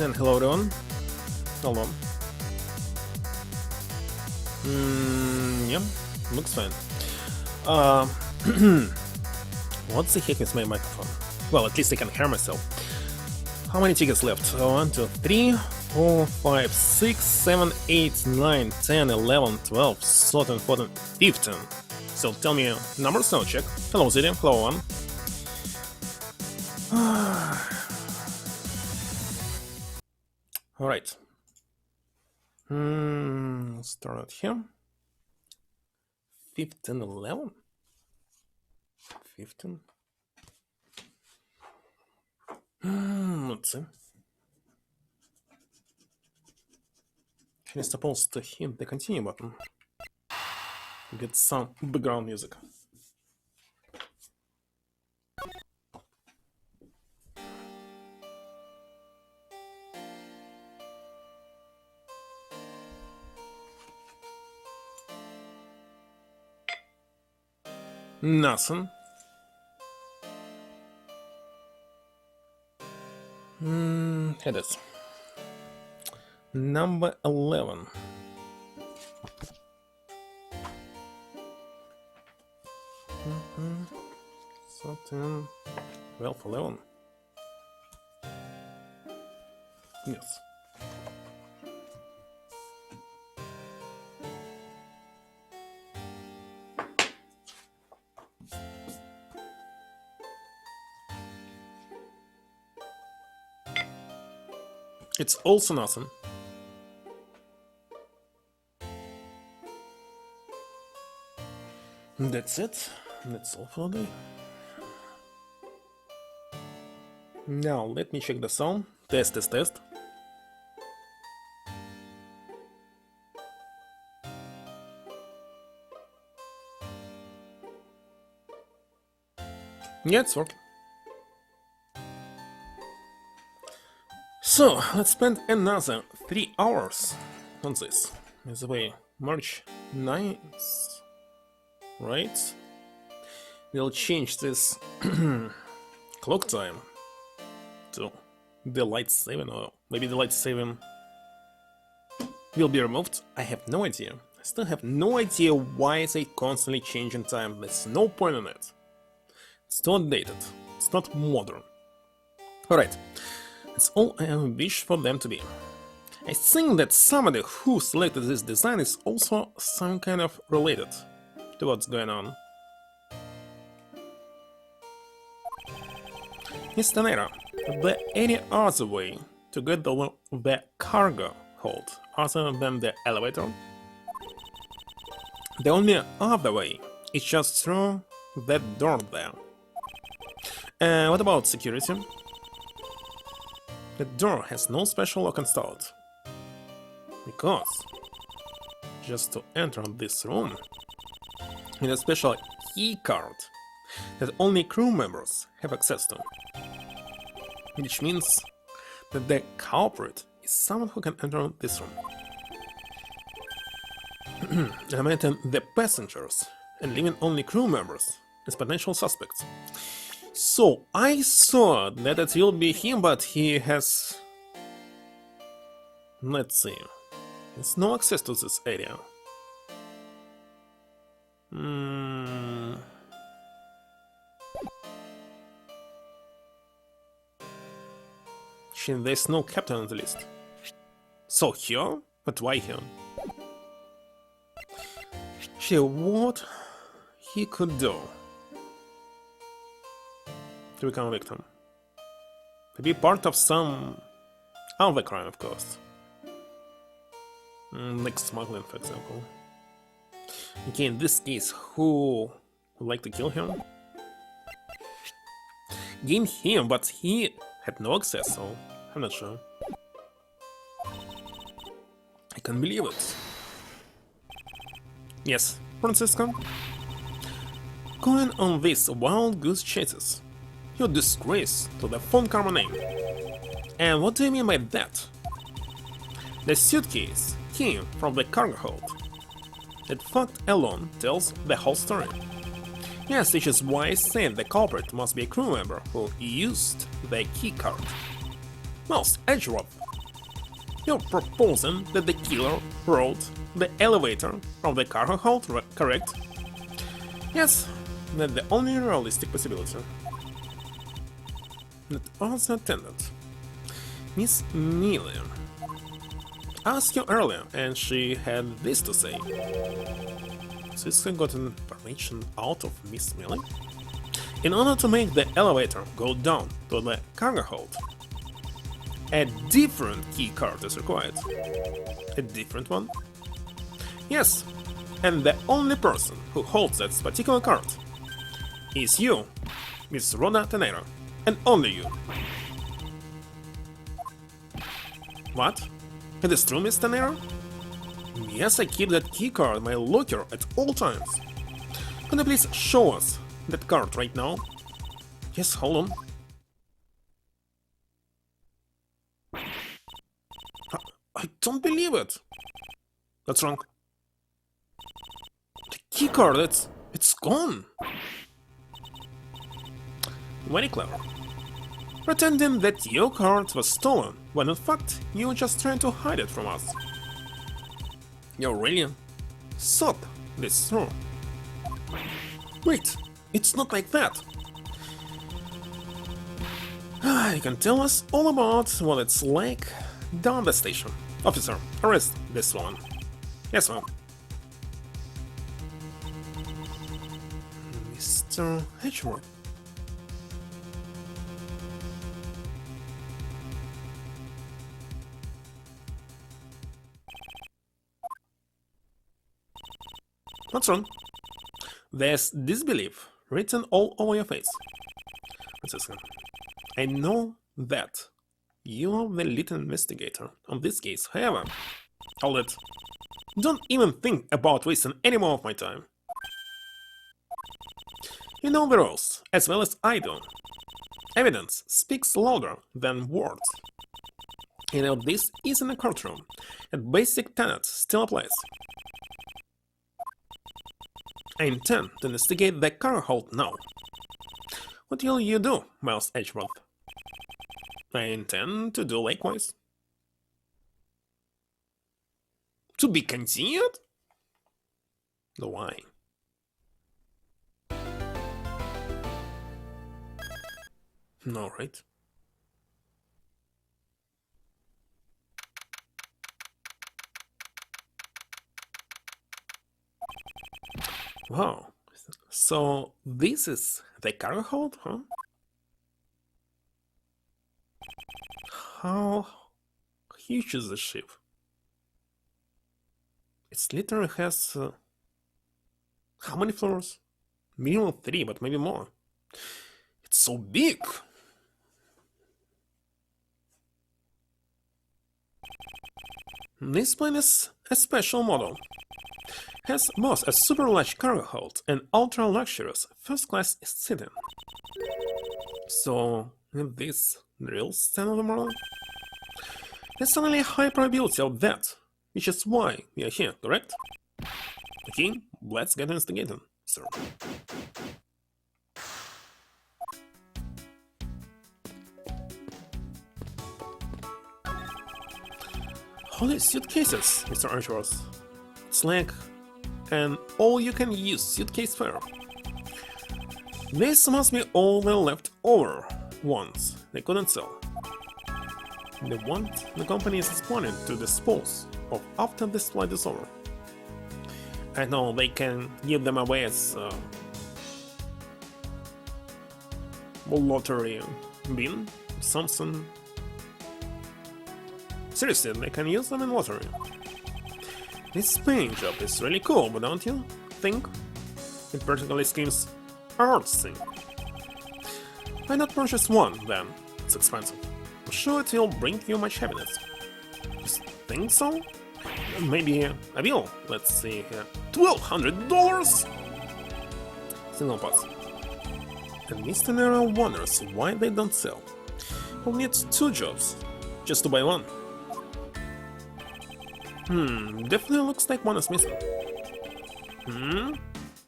And hello everyone. Hold on. Yeah, looks fine. What the heck is my microphone? Well, at least I can hear myself. How many tickets left? 1, 2, 3, 4, 5, 6, 7, 8, 9, 10, 11, 12, 13, 14, 15. So tell me numbers, now check. Hello Ziri, hello one. Alright. Start out here. 15, 11? 15? Let's see. Actually supposed to hit the continue button. Get some background music. Nothing. It is. Number 11. So 10, 12, 11. Yes. It's also nothing. That's it. That's all for the day. Now let me check the sound. Test, test, test. Yeah, it's working. So, let's spend another 3 hours on this. By the way, March 9th, right? We'll change this clock time to daylight saving, or maybe daylight saving will be removed. I have no idea. I still have no idea why they constantly changing time. There's no point in it. It's too outdated. It's not modern. Alright. That's all I wish for them to be. I think that somebody who selected this design is also some kind of related to what's going on. Mr. Nera, the any other way to get the cargo hold other than the elevator? The only other way is just through that door there. What about security? The door has no special lock installed, because just to enter this room, you need a special key card that only crew members have access to, which means that the culprit is someone who can enter this room, eliminating the passengers and leaving only crew members as potential suspects. So, I thought that it will be him, but he has... Let's see... He has no access to this area. There's no captain on the list. So here? But why here? What he could do to become a victim? To be part of some other crime, of course. Like smuggling, for example. Okay, in this case, who would like to kill him? Game him, but he had no access, so I'm not sure. I can't believe it. Yes, Francisco? Going on these wild goose chases. You're a disgrace to the Von Karma name. And what do you mean by that? The suitcase came from the cargo hold. That fact alone tells the whole story. Yes, which is why I said the culprit must be a crew member who used the key card. Most Edgeworth You're proposing that the killer rode the elevator from the cargo hold, correct? Yes, that's the only realistic possibility. That other attendant, Miss Miller, asked you earlier, and she had this to say. Siska got information out of Miss Miller? In order to make the elevator go down to the cargo hold, a different key card is required. A different one? Yes, and the only person who holds that particular card is you, Miss Rhoda Tenero, and only you. What? It is true, Miss Tenero? Yes, I keep that key card in my locker at all times. Could you please show us that card right now? Yes, hold on. I don't believe it. That's wrong. The key card, it's gone. Very clever. Pretending that your card was stolen, when in fact you were just trying to hide it from us. You really thought this through. Wait, it's not like that. You can tell us all about what it's like down the station. Officer, arrest this woman. Yes, ma'am. Mr. Edgeworth. What's wrong? There's disbelief written all over your face. Francisco, I know that you're the lead investigator on this case, however, hold it. Don't even think about wasting any more of my time. You know the rules, as well as I do. Evidence speaks louder than words. You know this isn't a courtroom, and basic tenets still applies. I intend to investigate the cargo hold now. What will you do, Miles Edgeworth? I intend to do likewise. To be continued? Why? No, right? Wow, so this is the cargo hold, huh? How huge is the ship? It literally has... how many floors? Minimum 3, but maybe more. It's so big! This plane is a special model. Has both a super large cargo hold and ultra luxurious first class seating. So, is this the real standard model? There's only a high probability of that, which is why we are here, correct? Okay, let's get investigating, sir. Holy suitcases, Mr. Edgeworth. It's like an all-you-can-use suitcase fair. This must be all the leftover ones they couldn't sell. The one the company is planning to dispose of after this flight is over. I know they can give them away as lottery bin, something. Seriously, they can use them in lottery. This paint job is really cool, but don't you think? It particularly screams artsy. Why not purchase one, then? It's expensive. I'm sure it will bring you much happiness. You think so? Maybe I will. Let's see here. $1,200? Single pass. And Mr. Nero wonders why they don't sell. He'll need 2 jobs just to buy one. Definitely looks like one is missing.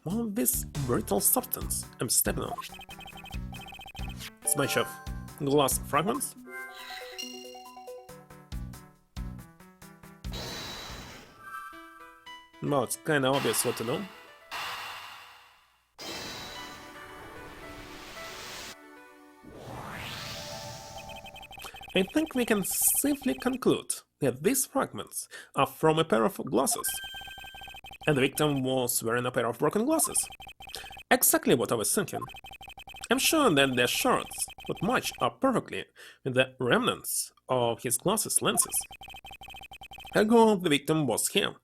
What is this brittle substance I'm stepping on? It's a bunch of glass fragments. Well, it's kinda obvious what to do. I think we can safely conclude that these fragments are from a pair of glasses, and the victim was wearing a pair of broken glasses. Exactly what I was thinking. I'm sure that the shards would match up perfectly with the remnants of his glasses lenses. Ergo, the victim was here,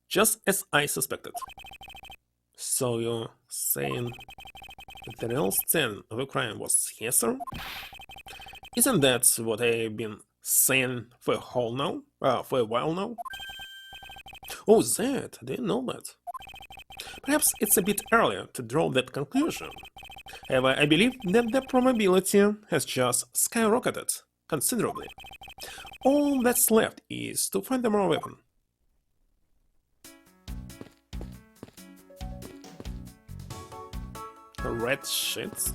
just as I suspected. So you're saying that the real scene of the crime was here, sir? Isn't that what I've been saying for a while now? Oh, that? I didn't know that. Perhaps it's a bit earlier to draw that conclusion. However, I believe that the probability has just skyrocketed considerably. All that's left is to find the murder weapon. Red sheets?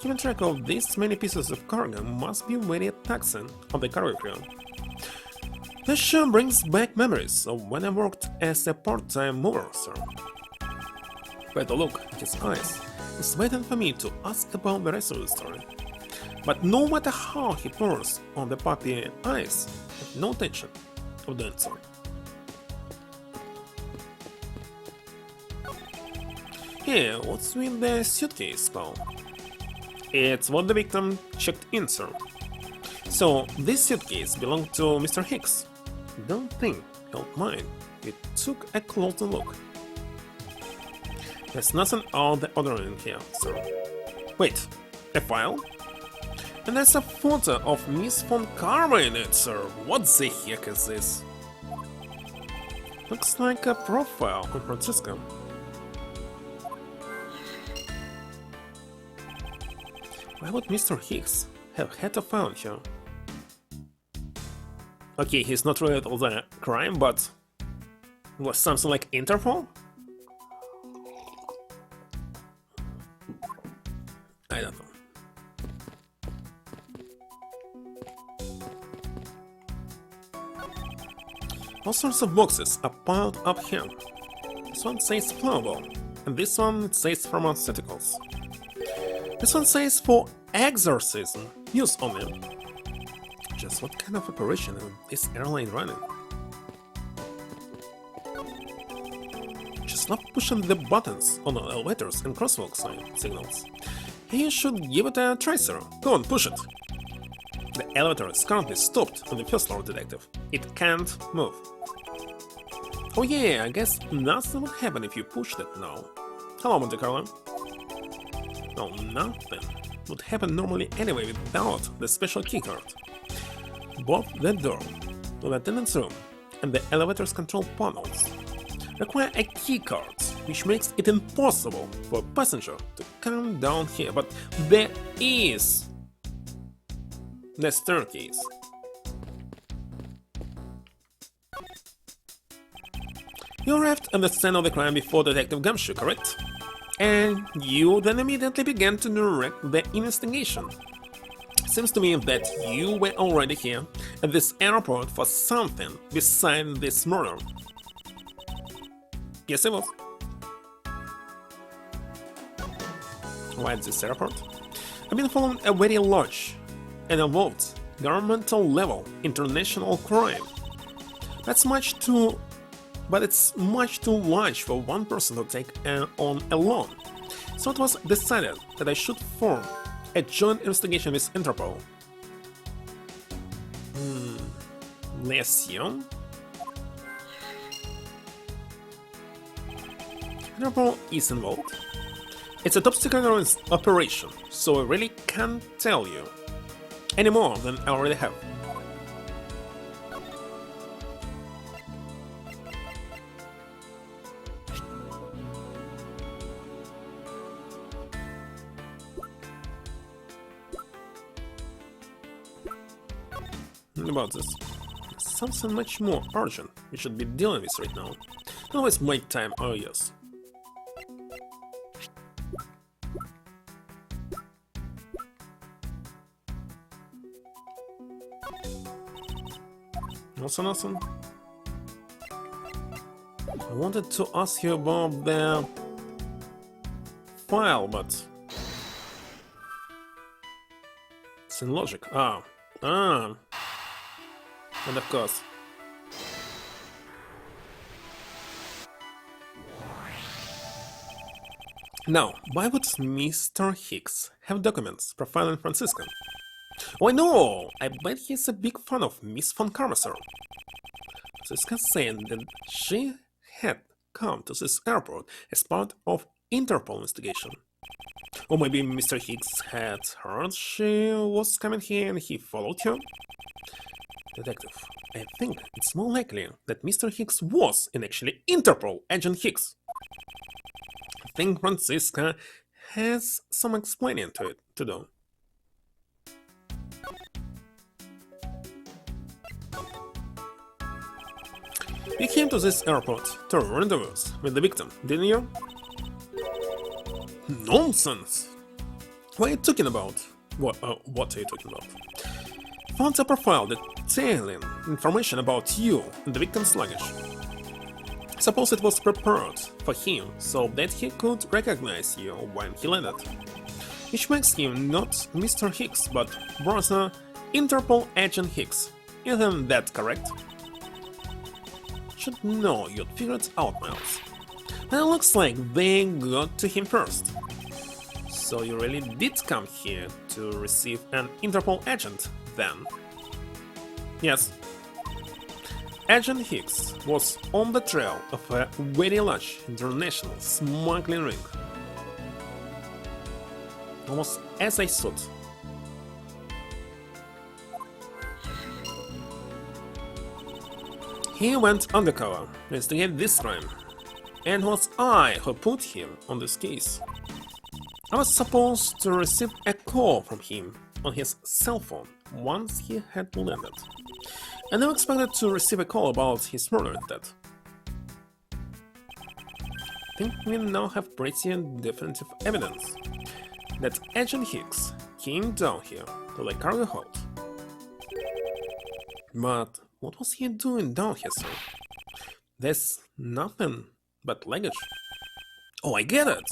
Keeping track of this many pieces of cargo must be very taxing on the cargo crew. This sure brings back memories of when I worked as a part-time mover, sir. By the look in his eyes, he's waiting for me to ask about the rest of the story. But no matter how he pours on the puppy eyes, I have no intention of doing so. Hey, what's with the suitcase, pal? It's what the victim checked in, sir. So, this suitcase belonged to Mr. Hicks. Don't think he'll mind. We took a closer look. There's nothing out of the ordinary in here, sir. Wait, a file? And there's a photo of Miss von Karma in it, sir. What the heck is this? Looks like a profile on Francisco. Why would Mr. Hicks have had a file here? Okay, he's not related to the crime, but was something like Interpol? I don't know. All sorts of boxes are piled up here. This one says flammable, and this one says pharmaceuticals. This one says for exorcism use only. Just what kind of operation is this airline running? Just love pushing the buttons on the elevators and crosswalk signals. You should give it a try, sir. Go on, push it. The elevator is currently stopped on the first floor, detective. It can't move. Oh yeah, I guess nothing would happen if you pushed it now. Hello, Monte Carlo. No, nothing would happen normally anyway without the special keycard. Both the door, the attendant's room, and the elevator's control panels require a keycard, which makes it impossible for a passenger to come down here, but there is the staircase. You arrived at the scene of the crime before Detective Gumshoe, correct? And you then immediately began to direct the investigation. Seems to me that you were already here at this airport for something besides this murder. Yes, I was. Why at this airport? I've been following a very large and involved governmental level international crime. But it's much too large for one person to take on alone. So it was decided that I should form a joint investigation with Interpol. Lesion? Interpol is involved. It's a top secret operation, so I really can't tell you any more than I already have. About this. Something much more urgent we should be dealing with right now. Don't waste my time or yours. Also nothing. I wanted to ask you about the file, but it's in logic. And of course. Now, why would Mr. Hicks have documents profiling Francisca? Oh, I know! I bet he's a big fan of Miss von Carmasser. Francisca saying that she had come to this airport as part of Interpol investigation. Or maybe Mr. Hicks had heard she was coming here and he followed her? Detective, I think it's more likely that Mr. Hicks was in actually Interpol Agent Hicks. I think Francisca has some explaining to do. You came to this airport to rendezvous with the victim, didn't you? Nonsense! What are you talking about? What are you talking about? Found a profile detailing information about you in the victim's luggage. Suppose it was prepared for him so that he could recognize you when he landed. Which makes him not Mr. Hicks, but rather Interpol Agent Hicks. Isn't that correct? Should know you'd figure it out, Miles. But it looks like they got to him first. So you really did come here to receive an Interpol agent, then? Yes. Agent Hicks was on the trail of a very large international smuggling ring. Almost as I thought. He went undercover to investigate this crime, and it was I who put him on this case. I was supposed to receive a call from him on his cell phone once he had landed, and I expected to receive a call about his murder instead. I think we now have pretty definitive evidence that Agent Hicks came down here to the cargo hold. But what was he doing down here, sir? There's nothing but luggage. Oh, I get it!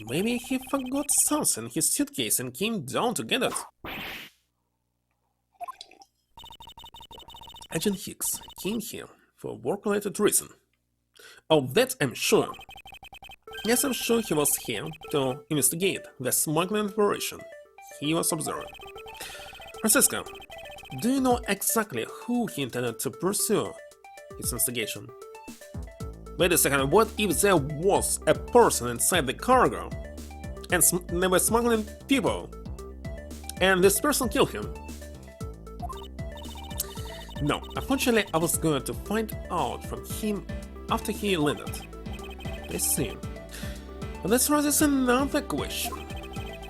Maybe he forgot something in his suitcase and came down to get it. Agent Hicks came here for a work-related reason. Oh, that I'm sure. Yes, I'm sure he was here to investigate the smuggling operation he was observing. Francisca, do you know exactly who he intended to pursue his investigation? Wait a second, what if there was a person inside the cargo and they were smuggling people and this person killed him? No, unfortunately I was going to find out from him after he landed. I see. But this raises another question.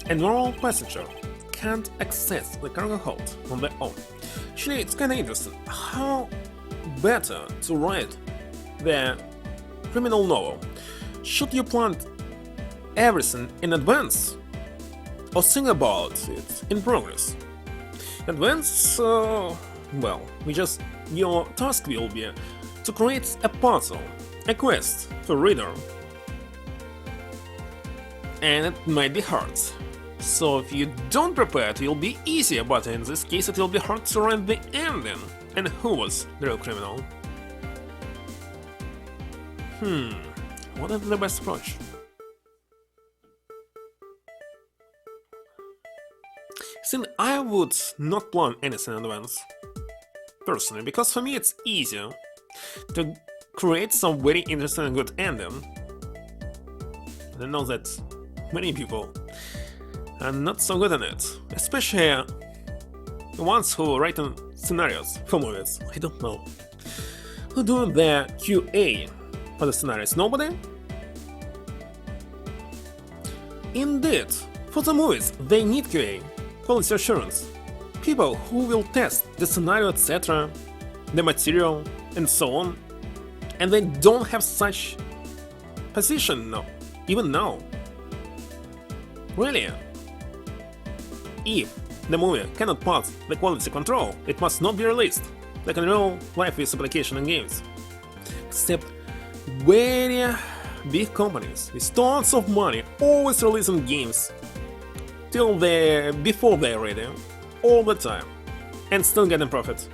A normal passenger can't access the cargo hold on their own. Actually, it's kinda interesting how better to write the criminal novel. Should you plan everything in advance or think about it in progress? Advance, well, your task will be to create a puzzle, a quest for reader. And it might be hard. So if you don't prepare, it will be easier, but in this case it will be hard to write the ending. And who was the real criminal? What is the best approach? Since I would not plan anything in advance, personally, because for me it's easier to create some very interesting and good ending. And I know that many people are not so good at it, especially the ones who write scenarios for movies. I don't know. Who do the QA for the scenarios? Nobody? Indeed, for the movies they need QA, quality assurance, people who will test the scenario, etc., the material, and so on, and they don't have such position now, even now. Really? If the movie cannot pass the quality control, it must not be released, like in real life with application and games. Except very big companies with tons of money always releasing games before they're ready, all the time, and still getting profit.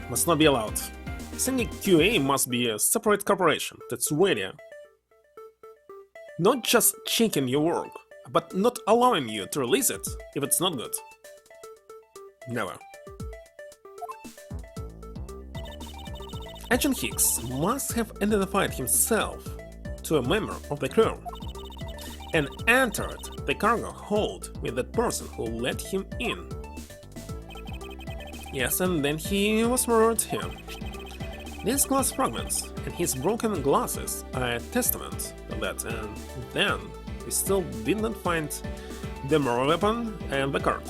Must not be allowed. Sending QA must be a separate corporation that's ready. Not just checking your work, but not allowing you to release it if it's not good. Never. Agent Hicks must have identified himself to a member of the crew and entered the cargo hold with that person who let him in. Yes, and then he was murdered here. These glass fragments and his broken glasses are a testament to that, and then we still did not find the murder weapon and the card.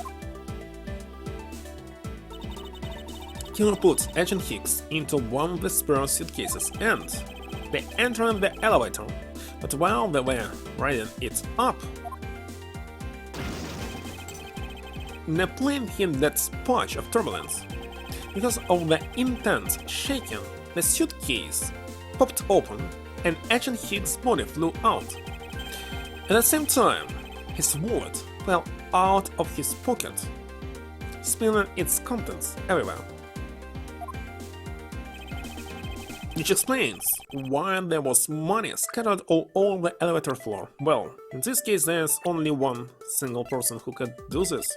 Killer puts Agent Hicks into one of the spare suitcases and they enter the elevator, but while they were riding it up, the plane hit that spot of turbulence. Because of the intense shaking, the suitcase popped open and Agent Hicks' body flew out. At the same time, his wallet fell out of his pocket, spilling its contents everywhere. Which explains why there was money scattered all over the elevator floor. Well, in this case there's only one single person who could do this.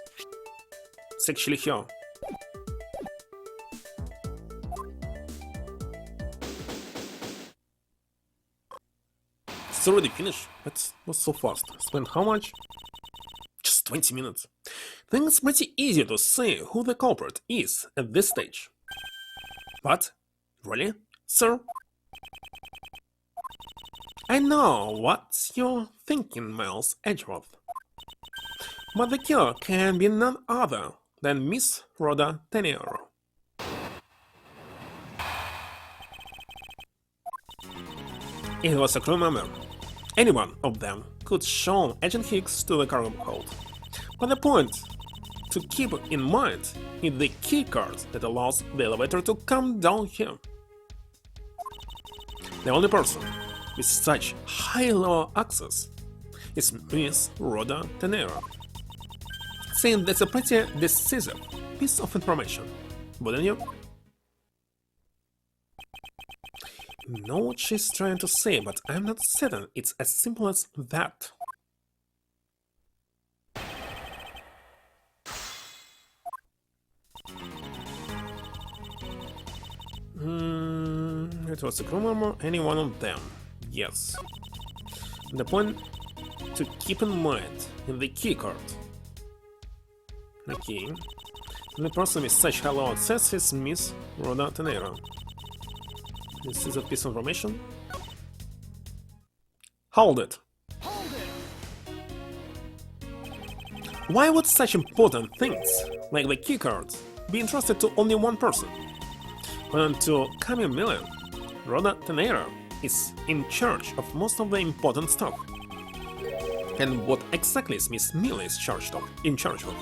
It's actually her. It's already finished. That was so fast. Spent how much? Just 20 minutes. I think it's pretty easy to say who the culprit is at this stage. But, really, sir? I know what you're thinking, Miles Edgeworth. But the killer can be none other than Miss Rhoda Tenero. It was a crew member. Any one of them could show Agent Hicks to the cargo hold. But the point to keep in mind is the keycard that allows the elevator to come down here. The only person with such high-level access is Miss Rhoda Tenero. Saying that's a pretty decisive piece of information, wouldn't you? Know what she's trying to say, but I'm not certain it's as simple as that. It was a crew member, any one of them. Yes. The point to keep in mind in the keycard. Okay. The person with such high level access is Miss Rhoda Tenero. This is a piece of information. Hold it! Why would such important things, like the keycards, be entrusted to only one person? When to Camille Miller, Rhoda Tenero is in charge of most of the important stuff. And what exactly is Miss Miller in charge of?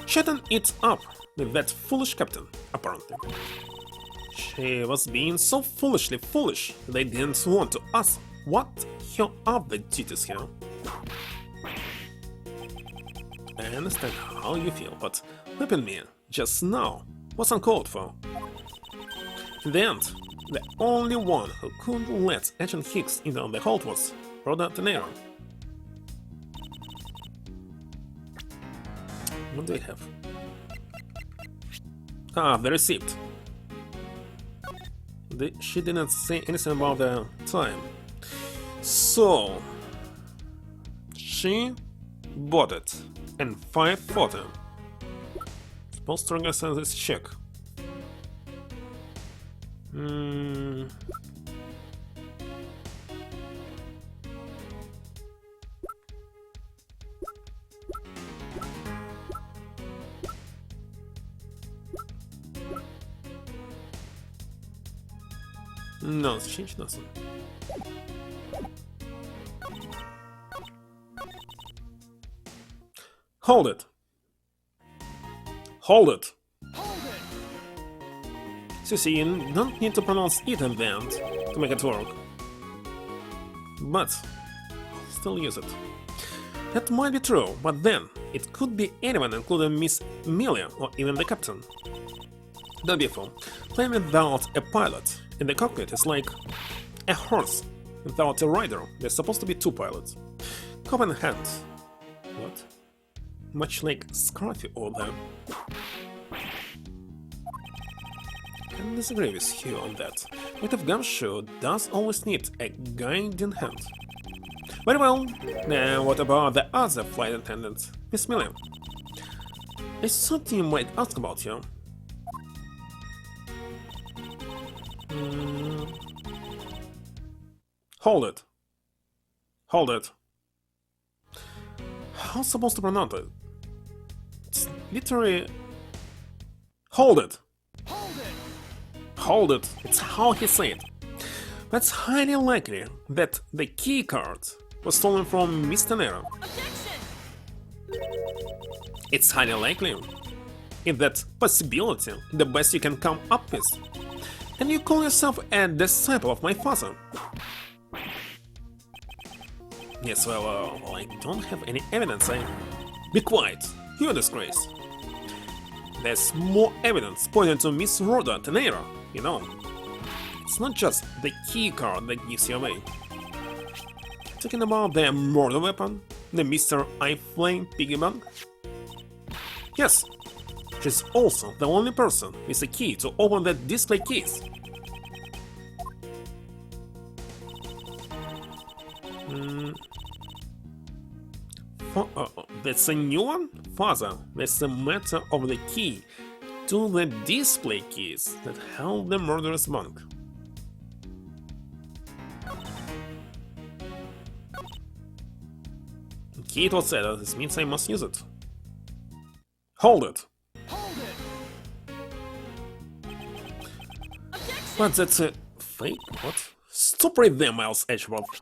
Shutting it up with that foolish captain, apparently. She was being so foolishly foolish they didn't want to ask what her other duties here. I understand how you feel, but whipping me just now was uncalled for. In the end, the only one who could let Agent Hicks into the hold was Rhoda Tenero. What do we have? Ah, the receipt. She didn't say anything about the time. So, she bought it in 540. Supposed to register this check. No, it's changed nothing. Hold it! Hold it! So see, you don't need to pronounce it in the end to make it work. But still use it. That might be true, but then it could be anyone, including Miss Amelia or even the captain. Don't be a fool. Playing without a pilot in the cockpit is like a horse without a rider. There's supposed to be two pilots. Cup in hand. What? Much like Scruffy over there. Can disagree with you on that. Bit of gumshoe does always need a guiding hand. Very well. Now what about the other flight attendant, Miss Amelia? I thought you might ask about you. Hold it. Hold it. How's supposed to pronounce it? It's literally... Hold it. Hold it! Hold it. It's how he said it. That's highly likely that the key card was stolen from Mr. Nero. Objection! It's highly likely. In that possibility, the best you can come up with. And you call yourself a disciple of my father. Yes, well, I don't have any evidence. Be quiet. You're a disgrace. There's more evidence pointing to Miss Rhoda Tenera, you know. It's not just the key card that gives you away. Talking about the murder weapon, the Mr. I-Flame piggy bank? Yes, she's also the only person with a key to open that display case. That's a new one? Father, that's the matter of the key to the display keys that held the murderous bank. Key it was said, this means I must use it. Hold it! Hold it! Objection! But that's a fake? What? Stop right there, Miles Edgeworth.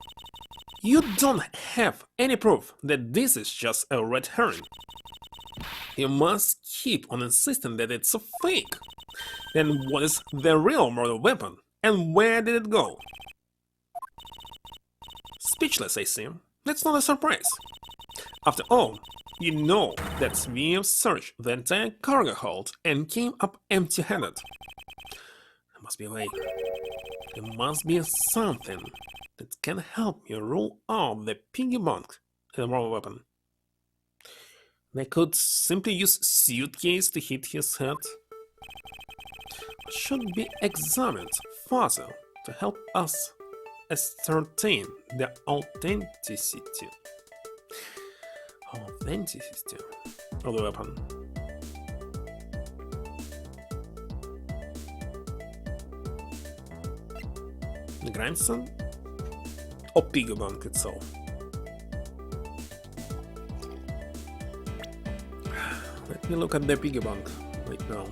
You don't have any proof that this is just a red herring. You must keep on insisting that it's a fake. Then what is the real murder weapon? And where did it go? Speechless, I see. That's not a surprise. After all, you know that we searched the entire cargo hold and came up empty-handed. There must be a way. There must be something that can help me rule out the piggy bank and the murder weapon. They could simply use suitcase to hit his head. It should be examined further to help us ascertain the authenticity of the weapon. The grandson or piggy bank itself? Let me look at the piggy bank right now.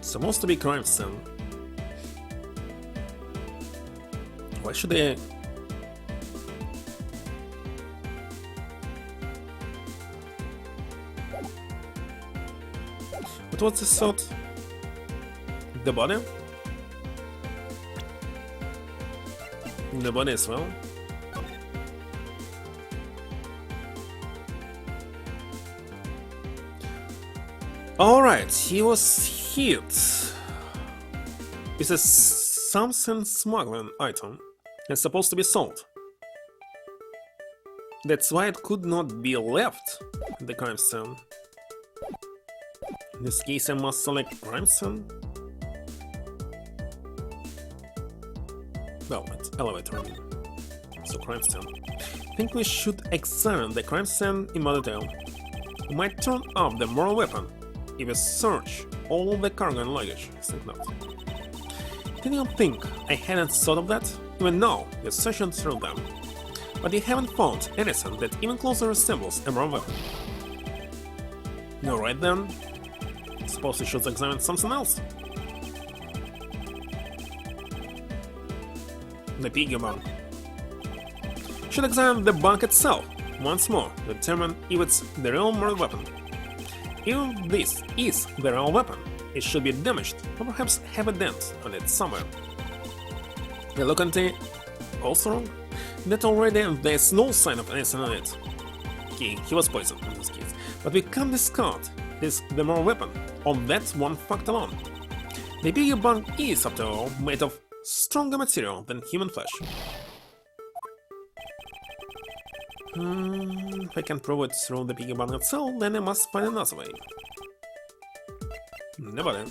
Supposed to be crime scene. Why should they? What was this thought? The body? The body as well? Alright, he was hit with a something smuggling item that's supposed to be sold. That's why it could not be left in the crime scene. In this case, I must select crime scene. Well, it's elevator, so crime scene. I think we should examine the crime scene in more detail. We might turn up the murder weapon if we search all the cargo and luggage. I think not. Did you think I hadn't thought of that? Even now, you're searching through them. But you haven't found anything that even closer resembles a murder weapon. Alright then. Suppose we should examine something else. the piggy bank. Should examine the bank itself once more to determine if it's the real murder weapon. If this is the real weapon, it should be damaged or perhaps have a dent on it somewhere. The look on the also wrong. That already there's no sign of anything on it. Okay, he was poisoned in this case, but we can't discard this the murder weapon on that one fact alone. The piggy bank is, after all, made of stronger material than human flesh. If I can prove it through the piggy bank itself, then I must find another way. Nobody.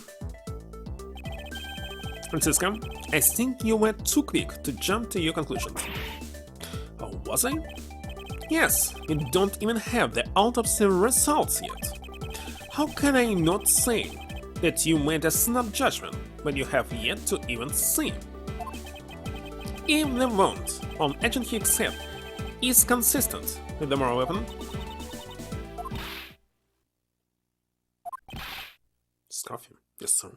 Francisca, I think you were too quick to jump to your conclusions. Oh, was I? Yes, you don't even have the autopsy results yet. How can I not say that you made a snap judgment when you have yet to even see? If the wound on Agent Hicks' head is consistent with the murder weapon, Scarfy, yes sir.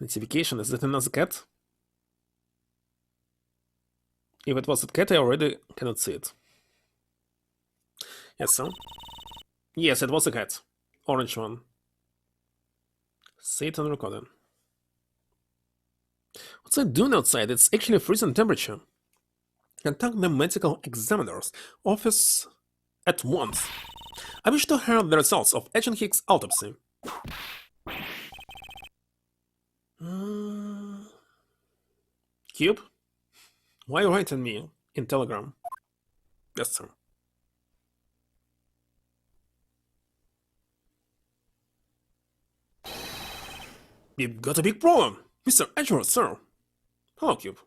Notification, is that another cat? If it was a cat, I already cannot see it. Yes sir. Yes, it was a cat. Orange one. See it on recording. What's it doing outside? It's actually freezing temperature. Contact the medical examiner's office at once. I wish to hear the results of Agent Hicks' autopsy. Cube? Why writing me in Telegram? Yes, sir. You've got a big problem, Mr. Edgeworth, sir. Hello, Cube.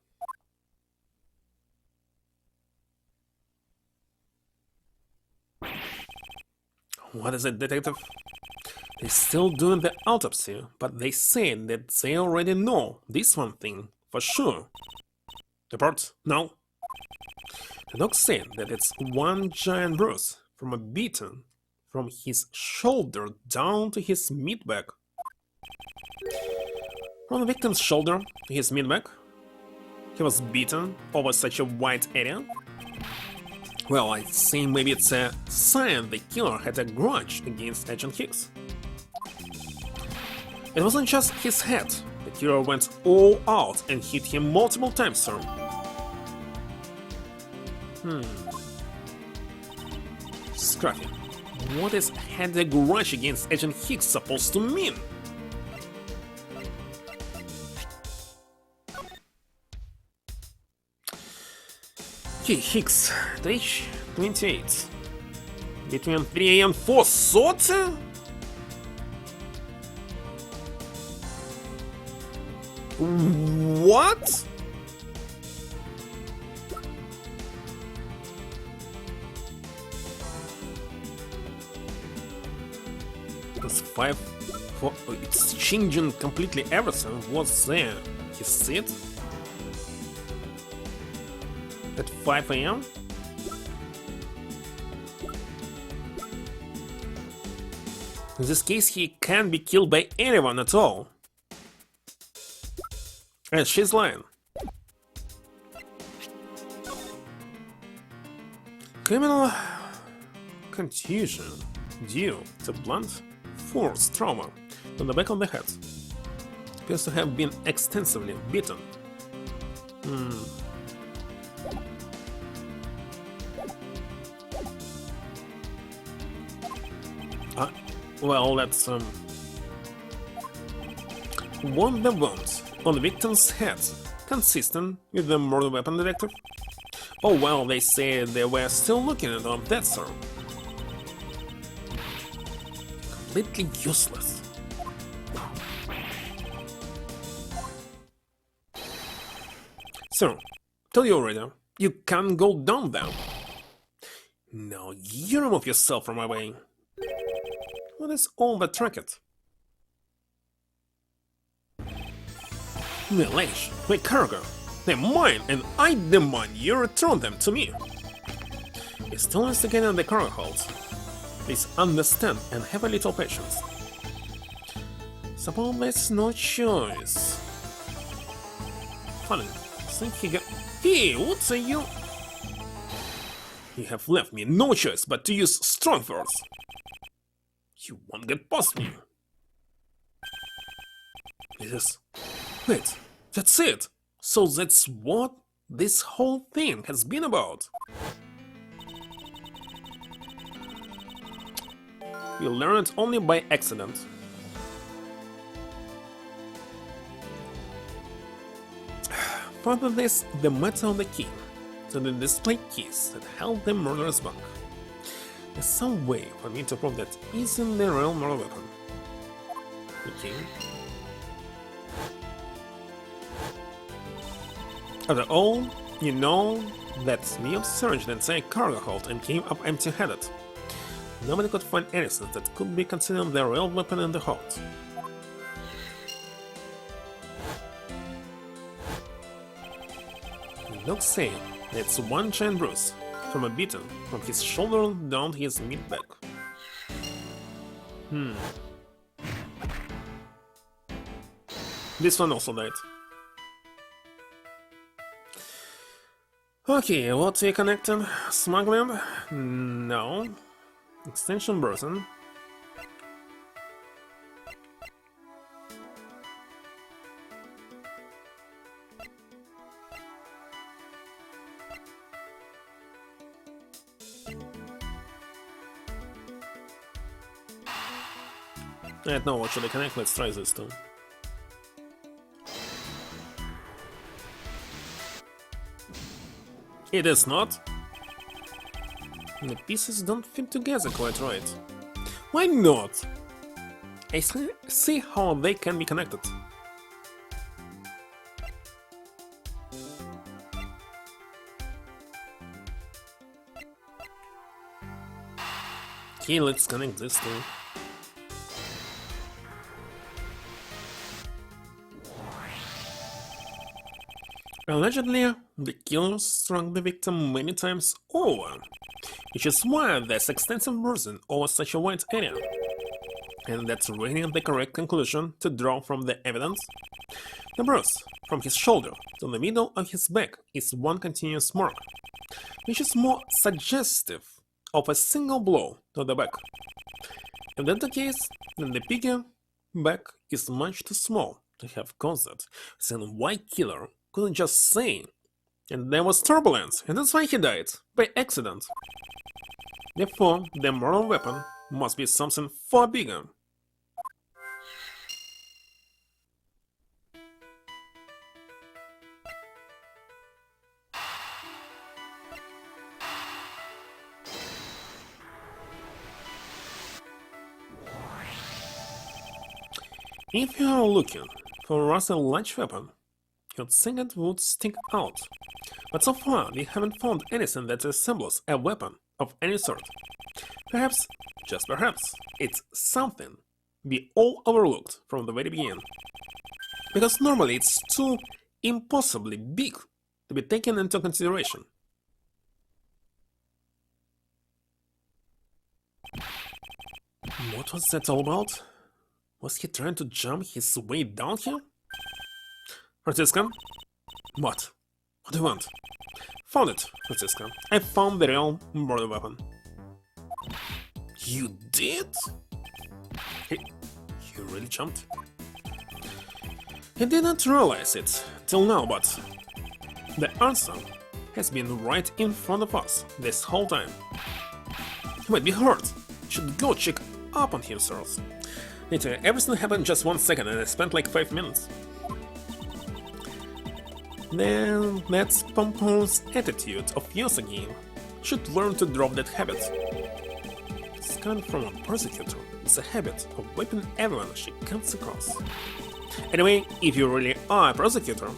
What is it, detective? They're still doing the autopsy, but they say that they already know this one thing for sure. Report now. The doc said that it's one giant bruise from a beating from his shoulder down to his mid-back. From the victim's shoulder to his mid-back? He was beaten over such a wide area? Well, I think maybe it's a sign the killer had a grudge against Agent Hicks. It wasn't just his head. The killer went all out and hit him multiple times, sir. Scruffy, what is had a grudge against Agent Hicks supposed to mean? Okay, Hicks, age 28. Between 3 and 430? What? It's 5 4 it's changing completely everything. What's there? His seat? At 5 AM? In this case, he can't be killed by anyone at all. And she's lying. Criminal contusion due to blunt force trauma to the back of the head. Appears to have been extensively beaten. Well, that's were the wounds on the victim's head consistent with the murder weapon, detective? Oh well, they say they were still looking at that, sir. Completely useless. Sir, tell you already, you can't go down there. No, you remove yourself from my way. What is all that racket? My luggage, my cargo, they're mine and I demand you return them to me. You're still investigating the cargo hold. Please understand and have a little patience. Suppose there's no choice. Funny, think he got... Hey, what are you? You have left me no choice but to use strong words. You won't get past me. Yes. Wait, that's it. So that's what this whole thing has been about. We learned only by accident. Further this, the matter of the key to the display keys that held the murderer's bank. There's some way for me to prove that isn't the real murder weapon. Okay. After all, you know that we searched the entire cargo hold and came up empty-handed. Nobody could find anything that could be considered the real weapon in the hold. Docs say it's one giant bruise from a beating from his shoulder down his mid-back. This one also died. Okay, what we connected? Smuggling? No. Extension person. I don't know what should I connect, let's try this too. It is not. The pieces don't fit together quite right. Why not? I see how they can be connected. Okay, let's connect this too. Allegedly, the killer struck the victim many times over, which is why there's extensive bruising over such a wide area. And that's really the correct conclusion to draw from the evidence. The bruise from his shoulder to the middle of his back is one continuous mark, which is more suggestive of a single blow to the back. If that's the case, then the piggy back is much too small to have caused that, then why killer couldn't just say, and there was turbulence, and that's why he died, by accident. Therefore, the murder weapon must be something far bigger. If you are looking for a rather large weapon, you'd think it would stick out, but so far we haven't found anything that resembles a weapon of any sort. Perhaps, just perhaps, it's something we all overlooked from the very beginning, because normally it's too impossibly big to be taken into consideration. What was that all about? Was he trying to jump his way down here? Francisca? What? What do you want? Found it, Francisca. I found the real murder weapon. You did? He really jumped? He did not realize it till now, but the answer has been right in front of us this whole time. He might be hurt. Should go check up on himself. Later, everything happened just 1 second and I spent like 5 minutes. Then that's Pompon's attitude of years again. Should learn to drop that habit. It's coming from a persecutor. It's a habit of whipping everyone she comes across. Anyway, if you really are a prosecutor,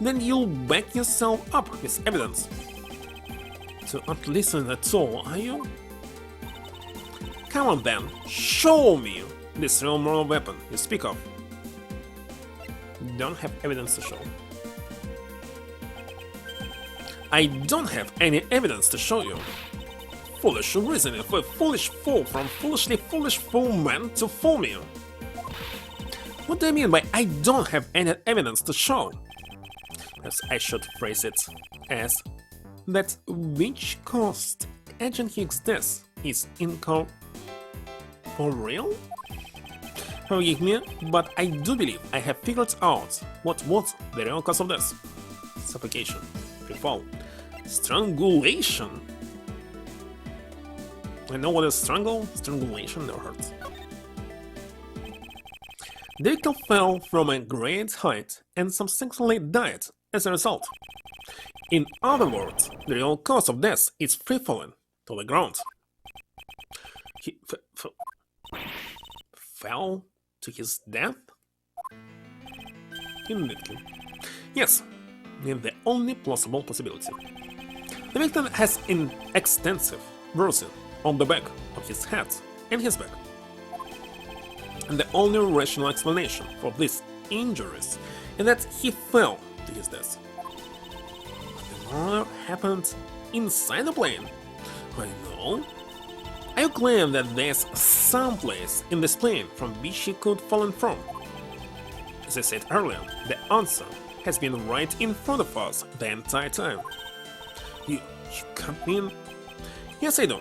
then you'll back yourself up with evidence. So aren't listening at all, are you? Come on then, show me this real murder weapon you speak of. Don't have evidence to show. I don't have any evidence to show you. Foolish reasoning for a foolish fool from foolishly foolish fool man to fool me. What do I mean by I don't have any evidence to show? as I should phrase it, as that which caused Agent Higgs' death is for real? Forgive me, but I do believe I have figured out what was the real cause of death. Suffocation, free-fall, strangulation. I know what is strangulation never hurts. The victim fell from a great height and subsequently died as a result. In other words, the real cause of death is free-falling to the ground. He fell to his death? Indeed. Yes, the only plausible possibility. The victim has an extensive bruising on the back of his head and his back. And the only rational explanation for these injuries is that he fell to his death. The murder happened inside the plane. I know. I claim that there's some place in this plane from which he could fallen from. As I said earlier, the answer has been right in front of us the entire time. You can't mean... Yes, I do.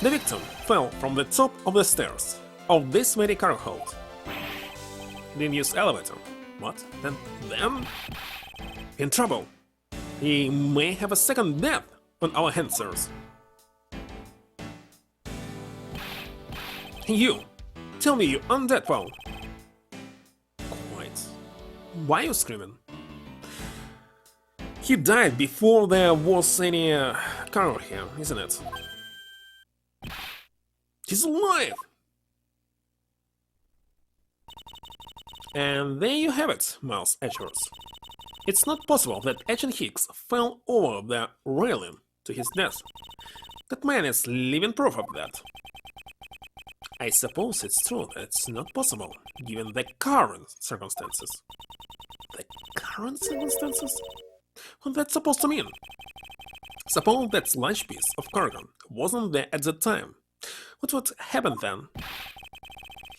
The victim fell from the top of the stairs of this very cargo hold. Didn't use elevator. What? Then? In trouble. He may have a second death on our hands, sirs. You! Tell me you undead foul! Quite. Why are you screaming? He died before there was any cargo here, isn't it? He's alive! And there you have it, Miles Edgeworth. It's not possible that Agent Higgs fell over the railing to his death. That man is living proof of that. I suppose it's true that it's not possible, given the current circumstances. The current circumstances? What that's supposed to mean? Suppose that large piece of cargo wasn't there at the time. What would happen then?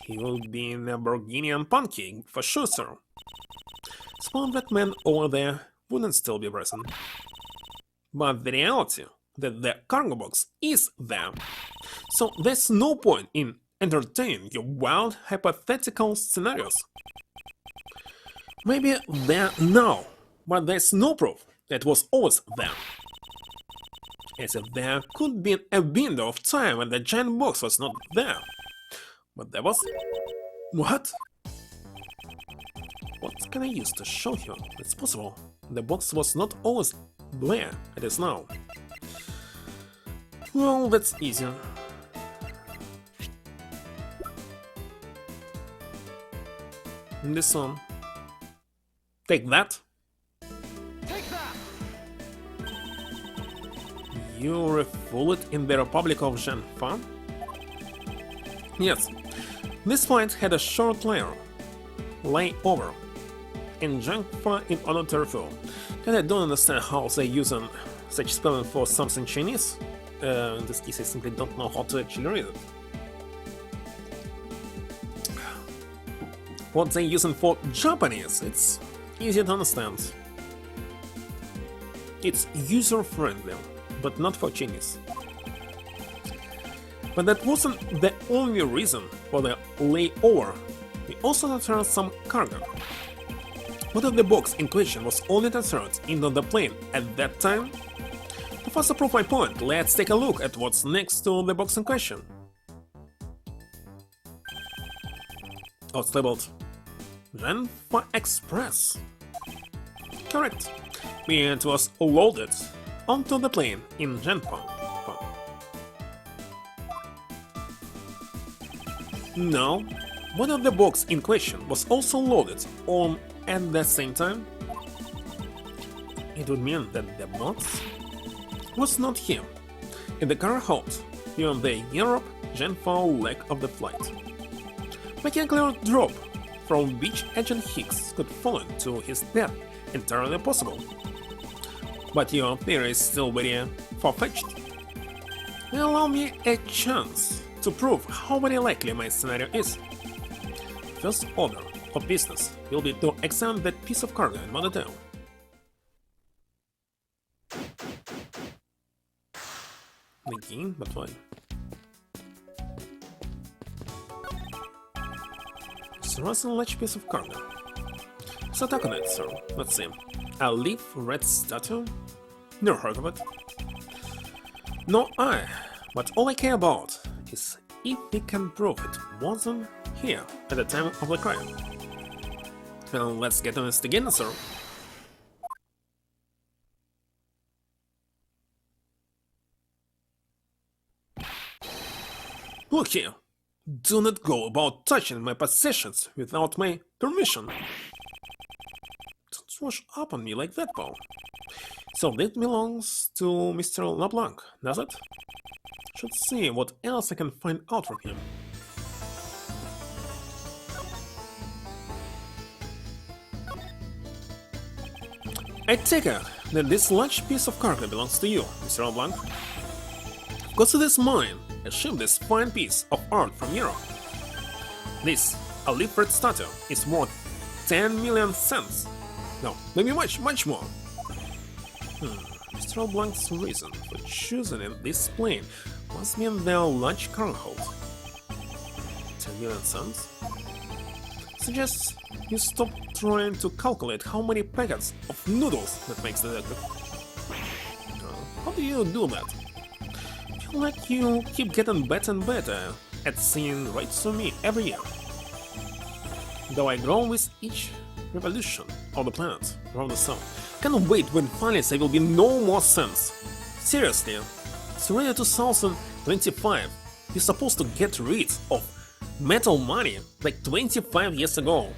He would be in a Burgundian pancake for sure, sir. Suppose that man over there wouldn't still be present. But the reality that the cargo box is there. So there's no point in entertaining your wild hypothetical scenarios. Maybe they're now, but there's no proof that it was always there. As if there could be a window of time when the giant box was not there. But there was... What? What can I use to show you it's possible? The box was not always where it is now. Well, that's easy. This one. Take that. Take that. You refuel it in the Republic of Genfa? Yes. This flight had a short layover in Genfa in order to refuel. And I don't understand how they use such spelling for something Chinese. In this case, I simply don't know how to actually read it. What they're using for Japanese, it's easy to understand. It's user-friendly, but not for Chinese. But that wasn't the only reason for the layover. We also transferred some cargo. What if the box in question was only transferred into the plane at that time? To further prove my point, let's take a look at what's next to the box in question. Oh, it's labeled Genfa Express. Correct. It was loaded onto the plane in Genfa. No, one of the box in question was also loaded on at the same time. It would mean that the box was not here in the cargo hold during the Europe-Genfa leg of the flight, making a clear drop from which Agent Higgs could fall to his death entirely possible. But your theory is still very far-fetched. Allow me a chance to prove how very likely my scenario is. First order of business will be to examine that piece of cargo in more detail. the game, but fine. It's a rather large piece of cargo. So attack on it, sir. Let's see. A leaf red statue? Never heard of it. No, but all I care about is if we can prove it wasn't here at the time of the crime. Well, let's get on this again, sir. Look here. Do not go about touching my possessions without my permission. Don't rush up on me like that, Paul. So that belongs to Mr. LeBlanc, does it? Should see what else I can find out from him. I take it that this large piece of cargo belongs to you, Mr. LeBlanc. Because it is mine, I ship this fine piece of art from Europe. This, a leaf red statue, is worth 10 million cents. No, maybe much more. Mr. LeBlanc's reason for choosing this plane must mean their large cargo hold. 10 million cents? Suggests you stop trying to calculate how many packets of noodles that makes the detective. How do you do that? I feel like you keep getting better and better at seeing right through me every year. Though I grow with each revolution of the planet around the sun. Can't wait when finally there will be no more sense. Seriously, it's already 2025. You're supposed to get rid of metal money like 25 years ago.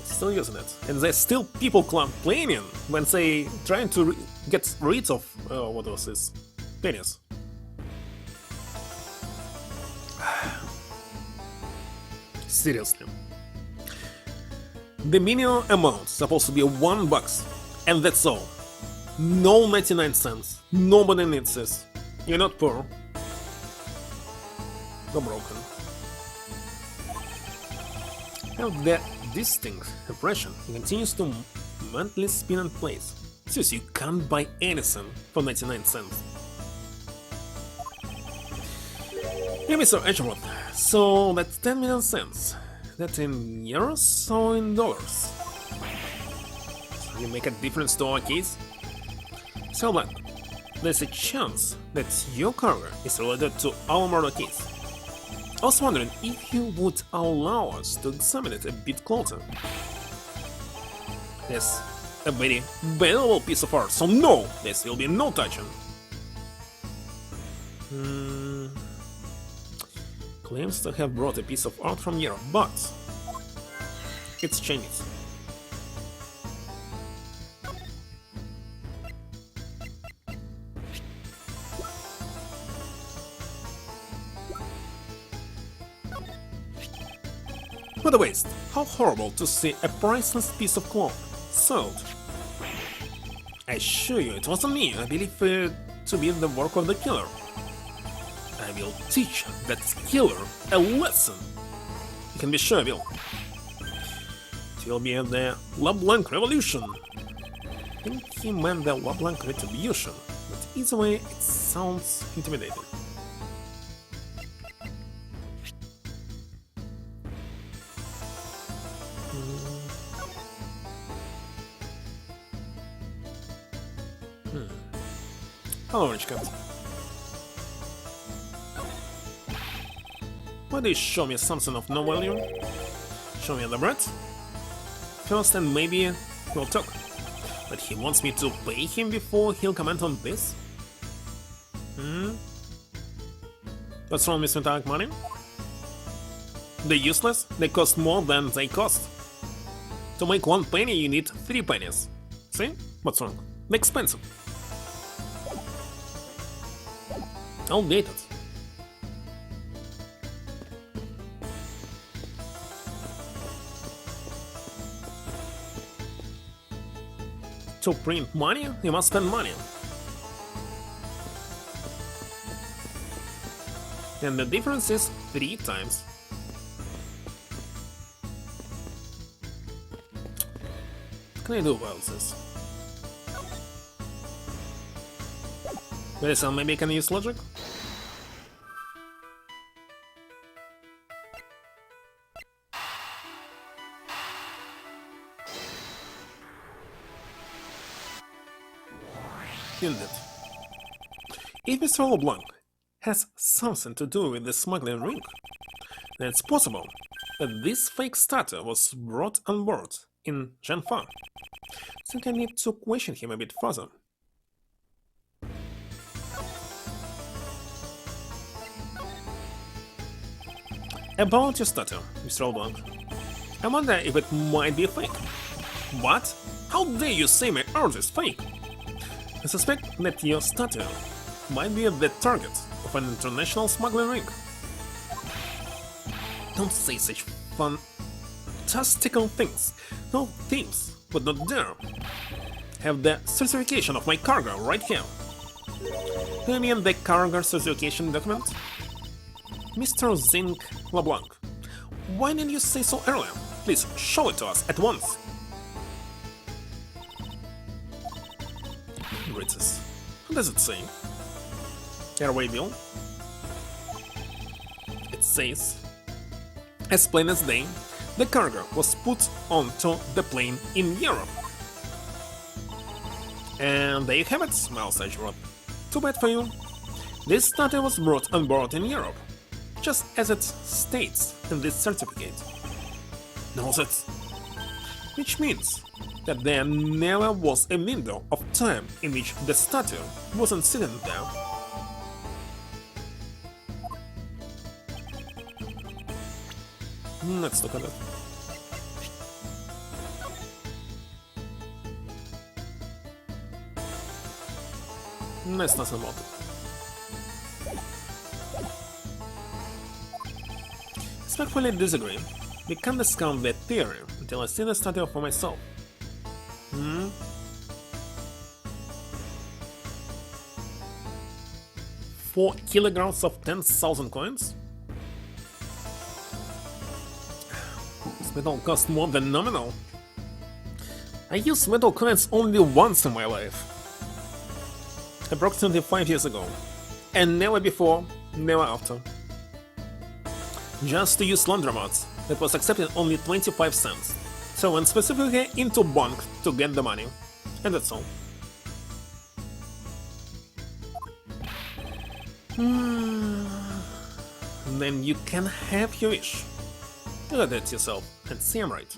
Still using it, and there's still people complaining when they trying to get rid of what was this? Pennies. Seriously. The minimum amount supposed to be $1, and that's all. No 99 cents. Nobody needs this. You're not poor. You're broken. Have that distinct impression continues to mentally spin in place, since you can't buy anything for 99 cents. Yeah, Mr. Edgeworth, so that's 10 million cents. That in euros or in dollars? So you make a difference to our case? So like, there's a chance that your cargo is related to our murder case. I was wondering if you would allow us to examine it a bit closer. Yes, a very valuable piece of art, so no, there will be no touching. Claims to have brought a piece of art from Europe, but it's Chinese. What a waste! How horrible to see a priceless piece of cloth sold. I assure you, it wasn't me. I believe it to be the work of the killer. I will teach that killer a lesson. You can be sure I will. It will be the LeBlanc Revolution. I think he meant the LeBlanc Retribution, but either way, it sounds intimidating. Hello, Orange Cat. Why do you show me something of no value? Show me the bread? First, and maybe we'll talk. But he wants me to pay him before he'll comment on this? What's wrong with metallic money? They're useless, they cost more than they cost. To make 1 penny, you need 3 pennies. See? What's wrong? They're expensive. Outdated. To print money, you must spend money. And the difference is 3 times. What can I do about this? Listen, maybe I can use logic? Indeed. If Mr. LeBlanc has something to do with the smuggling ring, then it's possible that this fake statue was brought on board in Zhenfa. I think I need to question him a bit further. About your statue, Mr. LeBlanc. I wonder if it might be fake. What? How dare you say my art is fake? I suspect that your statue might be the target of an international smuggling ring. Don't say such fantastical things. No things would not dare. Have the certification of my cargo right here. Do you mean the cargo certification document? Mr. Zinc LeBlanc, why didn't you say so earlier? Please show it to us at once. Ritzes. What does it say? Airway bill? It says, as plain as day, the cargo was put onto the plane in Europe. And there you have it, Miles Edgeworth. Too bad for you. This statue was brought on board in Europe, just as it states in this certificate. Knows it. Which means that there never was a window of time in which the statue wasn't sitting there. Let's look at it. There's nothing about it. Respectfully disagree. We can't discount that theory until I see the statue for myself. 4 kilograms of 10,000 coins? This metal costs more than nominal. I used metal coins only once in my life. Approximately 5 years ago. And never before, never after. Just to use laundromats, that was accepted only 25 cents. So I went specifically into bank to get the money. And that's all. Then you can have your wish. Look at that yourself and see I'm right.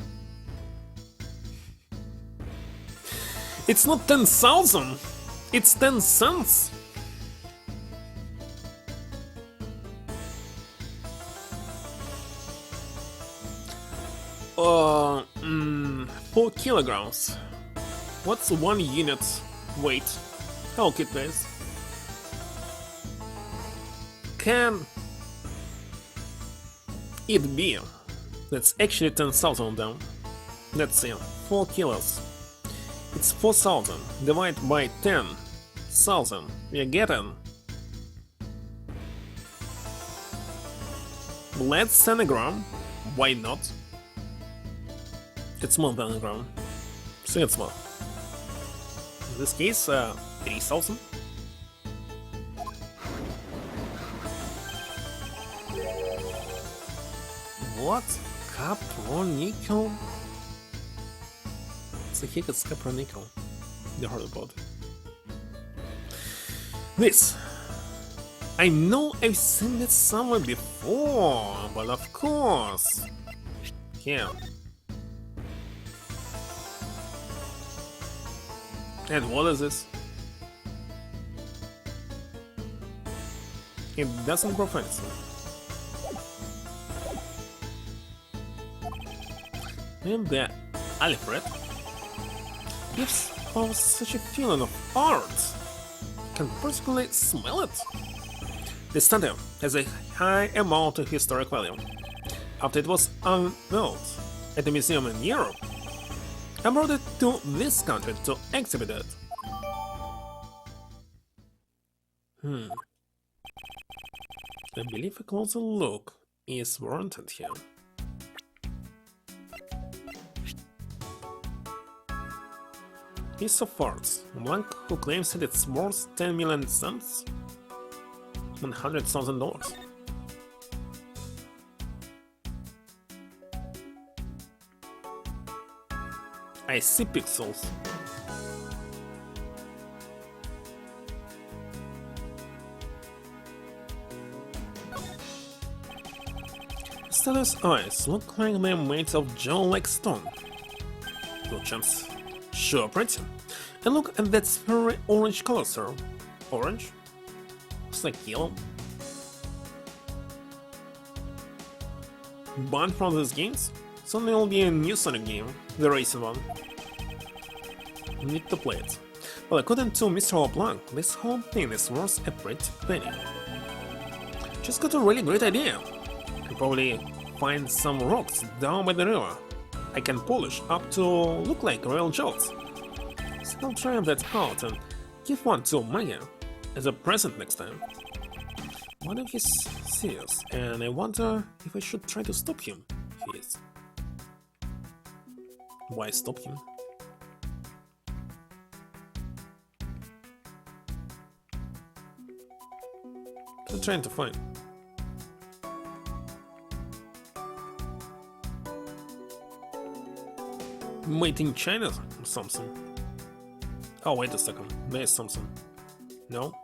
It's not 10,000! It's 10 cents! Uh, 4 kilograms. What's 1 unit weight? Hello, kid base. Can it be? That's actually 10,000 down. Let's see, 4 kilos. It's 4,000 divided by 10,000. We're getting. Let's send a gram. Why not? It's more than a gram. So it's more. In this case, 3,000. What? Capronickel? What the heck is capronickel? You heard about it. This. I know I've seen it somewhere before, but of course. Here. And what is this? It doesn't grow fancy. And the Alfred gives off such a feeling of art. I can particularly smell it. The statue has a high amount of historic value. After it was unveiled at a museum in Europe, I brought it to this country to exhibit it. I believe a closer look is warranted here. piece of art. Blank who claims that it's worth 10 million cents? $100,000. I see pixels. Stella's eyes look like they're made of gel-like stone. No chance. Sure, pretty. And look at that very orange color, sir. Orange? Looks like yellow. Banned from these games? Soon there will be a new Sonic game, the racing one. Need to play it. Well, according to Mr. LeBlanc, this whole thing is worth a pretty penny. Just got a really great idea. I'll probably find some rocks down by the river I can polish up to look like real jewels. So I'll try that out and give one to Maya as a present next time. What if he's serious, and I wonder if I should try to stop him if he is. Why stop him? I'm trying to find. Made in China or something. Oh, wait a second. There's something. No?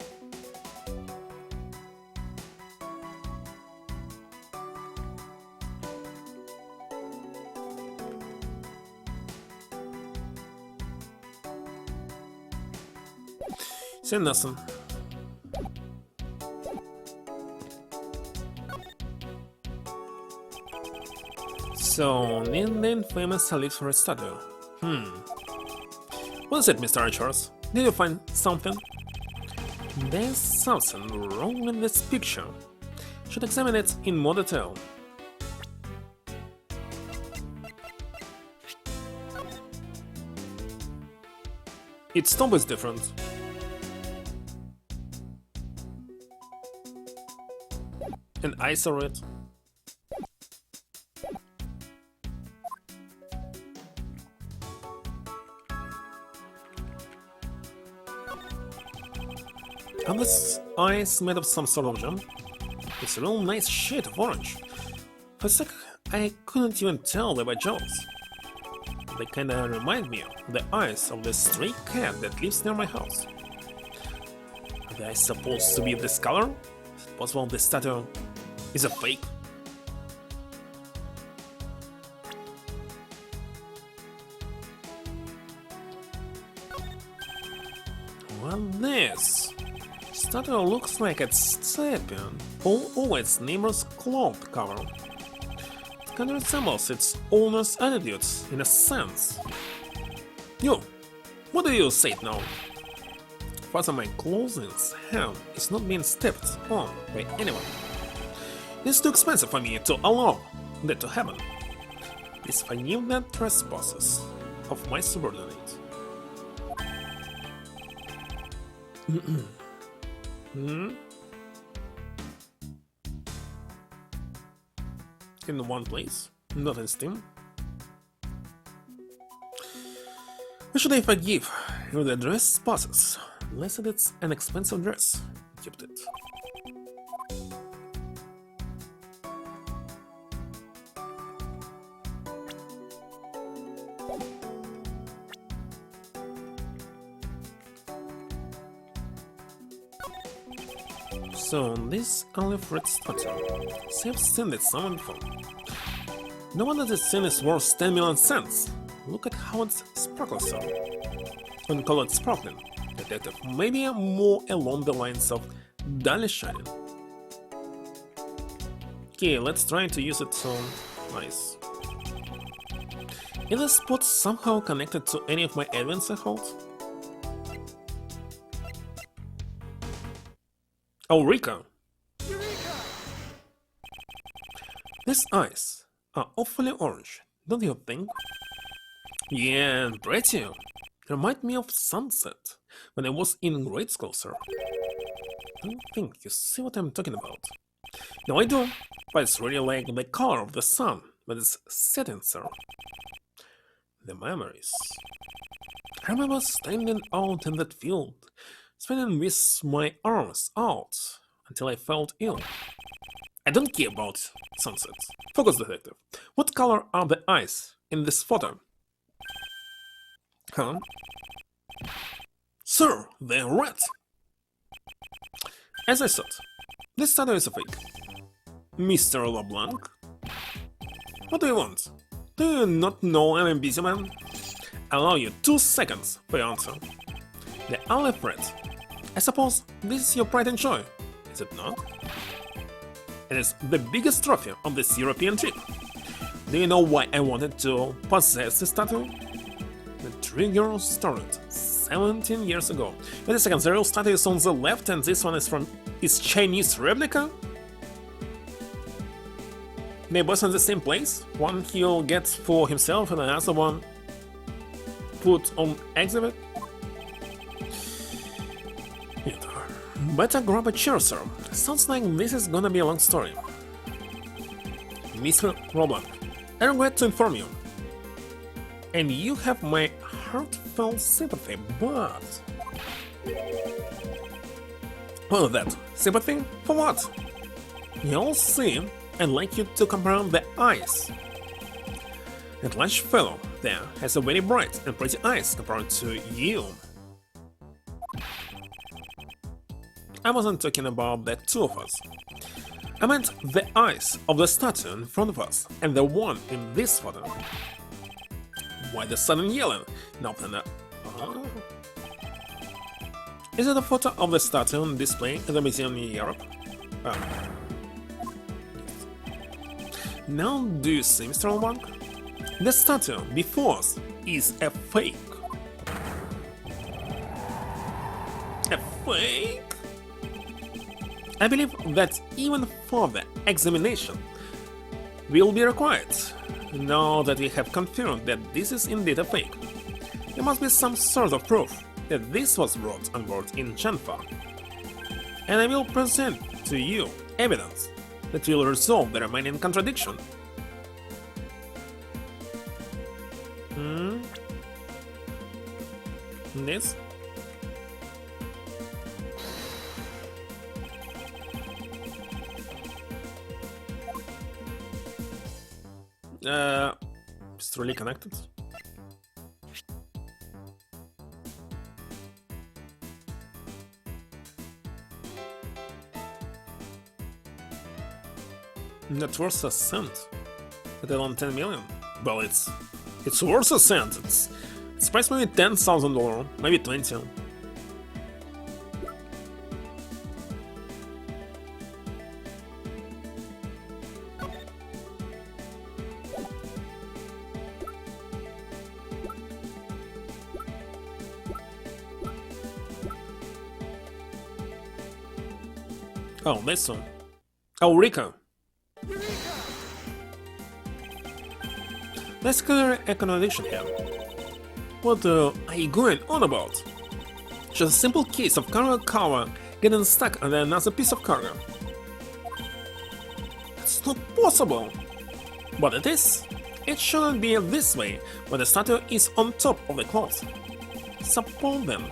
See nothing. So, Indian famous salute for a statue. What is it, Mr. Richards? Did you find something? There's something wrong with this picture. Should examine it in more detail. Its top is different. And eyes are red. Are these eyes made of some sort of gem? It's a real nice shade of orange. For a sec, I couldn't even tell they were jewels. They kinda remind me of the eyes of the stray cat that lives near my house. Are they supposed to be this color? Is it possible this statue is a fake? Well, this statue looks like it's stepping all over its neighbor's cloth cover. It kinda resembles its owner's attitudes in a sense. You, what do you say now? Further, my clothing's hand is not being stepped on by anyone. It's too expensive for me to allow that to happen. Please forgive the trespasses of my subordinate. In one place, not in Steam. Why should I forgive if the dress passes? Unless it's an expensive dress. Kept it. So, this olive red statue. See, I've seen it somewhere before. No wonder this scene is worth 10 million cents. Look at how it sparkles so. Uncolored sparkling. Detective, maybe more along the lines of dully shining. Okay, let's try to use it so nice. Is this spot somehow connected to any of my events I hold? Oh, Rika! These eyes are awfully orange, don't you think? Yeah, and pretty. Remind me of sunset when I was in grade school, sir. I don't think you see what I'm talking about. No, I do, but it's really like the color of the sun when it's setting, sir. The memories. I remember standing out in that field, spinning with my arms out until I felt ill. I don't care about sunsets. Focus, detective. What color are the eyes in this photo? Huh? Sir, they're red. As I thought, this statue is a fake. Mr. LeBlanc? What do you want? Do you not know I'm a busy man? I allow you 2 seconds for your answer. The only threat. I suppose this is your pride and joy, is it not? It is the biggest trophy of this European trip. Do you know why I wanted to possess the statue? The trigger started 17 years ago. Wait a second, the real statue is on the left and this one is from its Chinese replica? They both in the same place? One he'll get for himself and another one put on exhibit? Better grab a chair, sir. Sounds like this is gonna be a long story. Mr. Roblanc, I regret to inform you. And you have my heartfelt sympathy, but... Well, that sympathy? For what? You'll see, I'd like you to compare the eyes. That large fellow there has a very bright and pretty eyes compared to you. I wasn't talking about the two of us. I meant the eyes of the statue in front of us and the one in this photo. Why the sudden yelling? Nothing. Is it a photo of the statue on display at the museum in Europe? Now do you see, Mr. LeBlanc? The statue before us is a fake. A fake? I believe that even further examination will be required, now that we have confirmed that this is indeed a fake. There must be some sort of proof that this was brought on board in Janfa. And I will present to you evidence that will resolve the remaining contradiction. This? It's really connected. Net worth a cent. At around 10 million. Well, it's worth a cent. It's priced maybe $10,000, maybe 20. Oh, this one. Oh, Rico. Let's clear a contradiction here. What are you going on about? Just a simple case of cargo cover getting stuck under another piece of cargo. It's not possible! But it is. It shouldn't be this way when the statue is on top of the cloth. Supposing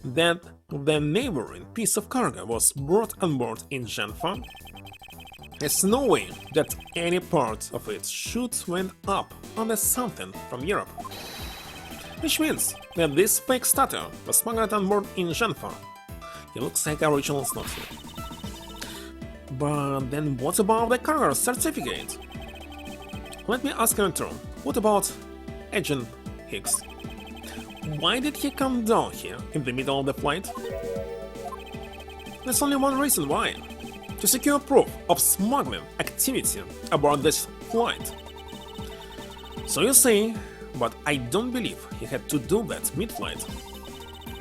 that the neighboring piece of cargo was brought on board in Janfa, there's no way that any part of it should went up under something from Europe. Which means that this fake statue was smuggled on board in Janfa. It looks like original not here. But then what about the cargo certificate? Let me ask you in turn, what about Agent Hicks? Why did he come down here in the middle of the flight? There's only one reason why. To secure proof of smuggling activity aboard this flight. So you say, but I don't believe he had to do that mid-flight.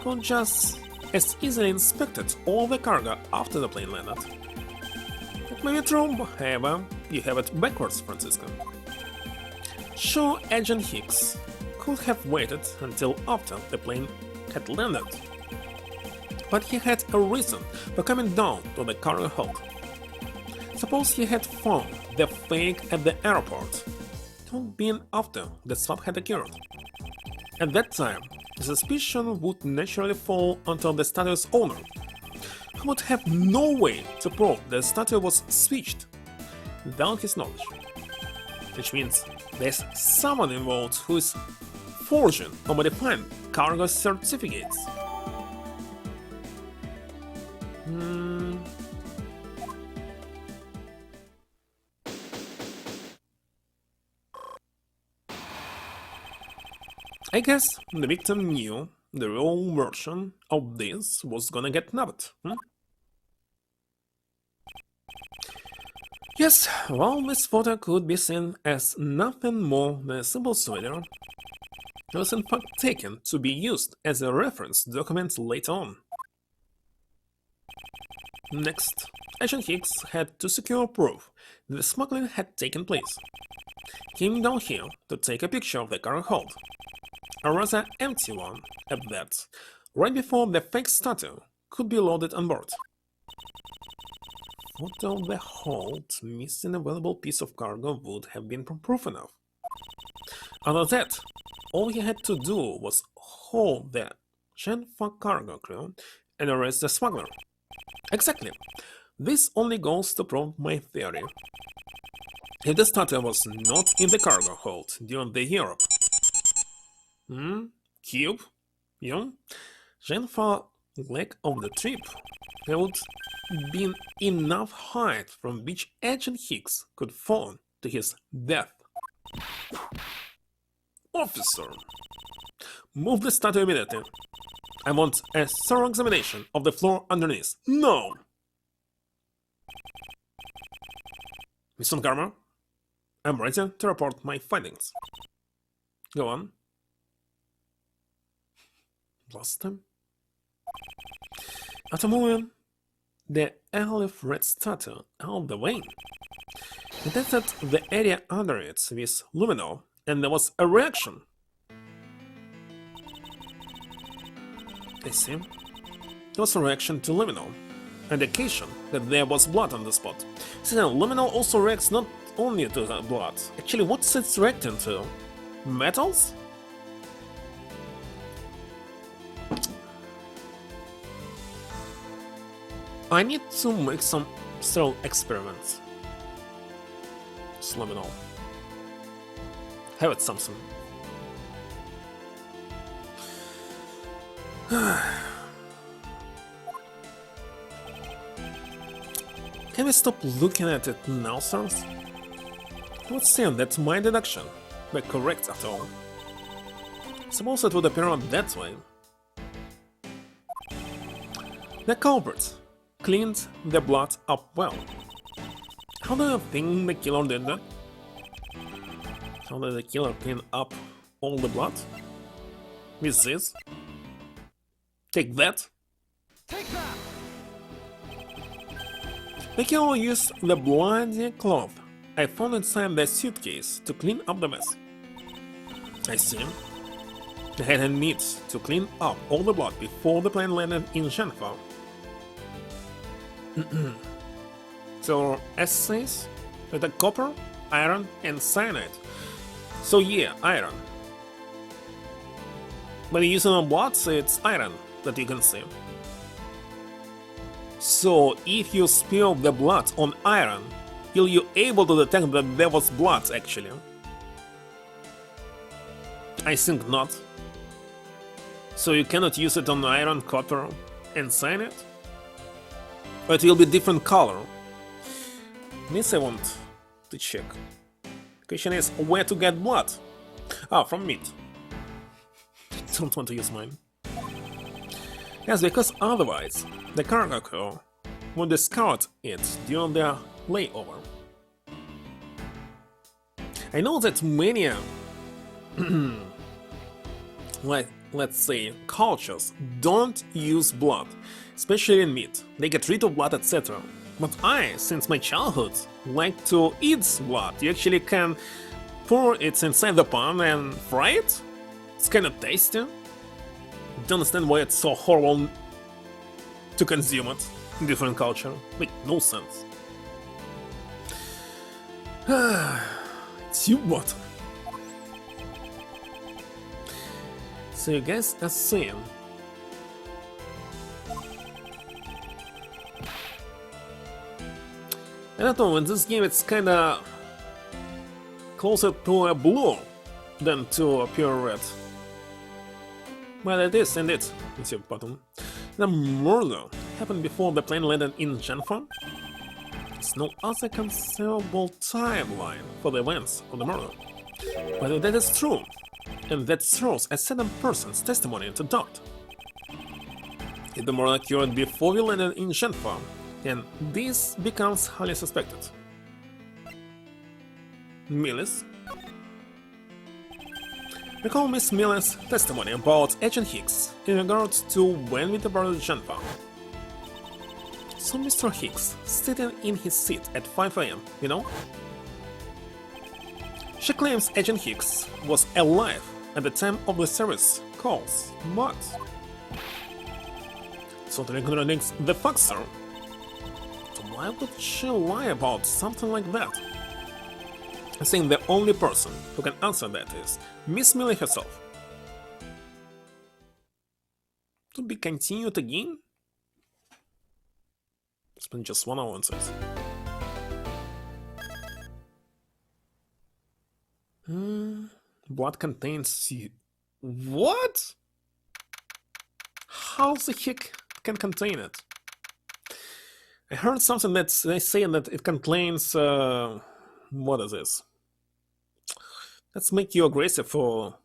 Could just as easily inspected all the cargo after the plane landed. It may be true, however, you have it backwards, Francisco. Sure, Agent Hicks could have waited until after the plane had landed. But he had a reason for coming down to the cargo hold. Suppose he had found the fake at the airport. It would been after the swap had occurred. At that time, the suspicion would naturally fall onto the statue's owner, who would have no way to prove the statue was switched without his knowledge. Which means there's someone involved who is forging or modifying cargo certificates. I guess the victim knew the real version of this was gonna get nabbed. Yes, well, this photo could be seen as nothing more than a simple souvenir. It was in fact taken to be used as a reference document later on. Next, Agent Hicks had to secure proof that the smuggling had taken place. Came down here to take a picture of the cargo hold. A rather empty one at that, right before the fake statue could be loaded on board. Photo of the hold missing a valuable piece of cargo would have been proof enough. Other than that, all he had to do was hold the Shenfa cargo crew and arrest the smuggler. Exactly. This only goes to prove my theory. If the statue was not in the cargo hold during the Europe, Cube, Shenfa leg of the trip, there would been enough height from which Agent Hicks could fall to his death. Officer, move the statue immediately. I want a thorough examination of the floor underneath. No! Mr. Garmer, I'm ready to report my findings. Go on. Blast him. After moving the olive red statue out of the way, he tested the area under it with luminol, and there was a reaction. I see. There was a reaction to luminol, indication that there was blood on the spot. See, now, luminol also reacts not only to the blood. Actually, what's it reacting to? Metals? I need to make some sterile experiments. Luminol. Have it, Samson. Can we stop looking at it now, sirs? Let's say that my deduction were correct after all. Suppose it would appear that way. The culprit cleaned the blood up well. How do you think the killer did that? How did the killer clean up all the blood? With this? Take that? Take that! The killer used the bloody cloth I found inside the suitcase to clean up the mess. I see. They had a need to clean up all the blood before the plane landed in Shenfa. So, essays with the copper, iron, and cyanide. So yeah, iron. But using on blood, it's iron that you can see. So if you spill the blood on iron, will you able to detect that there was blood actually? I think not. So you cannot use it on iron, copper, and cyanide? Or it will be different color. This I want to check. The question is where to get blood? Ah, from meat. Don't want to use mine. Yes, because otherwise the cargo crew would discard it during their layover. I know that many, let's say, cultures don't use blood, especially in meat. They get rid of blood, etc. But I, since my childhood, like to eat blood. You actually can pour it inside the pan and fry it. It's kind of tasty. Don't understand why it's so horrible to consume it in different culture. Make no sense. It's you, what? So you guys are seeing. I don't know, in this game it's kinda closer to a blue than to a pure red. But it is indeed, it's your button. The murder happened before the plane landed in Janfa. There's no other conceivable timeline for the events of the murder. But if that is true, and that throws a certain person's testimony into doubt. If the murder occurred before we landed in Janfa, then this becomes highly suspected. Millis. Recall Miss Miller's testimony about Agent Hicks in regards to when we departed Janfa. So Mr. Hicks, sitting in his seat at 5 AM, you know? She claims Agent Hicks was alive at the time of the service calls, but... So totally contradicts the facts, sir. So why would she lie about something like that? I think the only person who can answer that is Miss Miller herself. To be continued again? It's been just 1 hour and says. Blood contains... What? How the heck can contain it? I heard something that they say that it contains... what is this? Let's make you aggressive or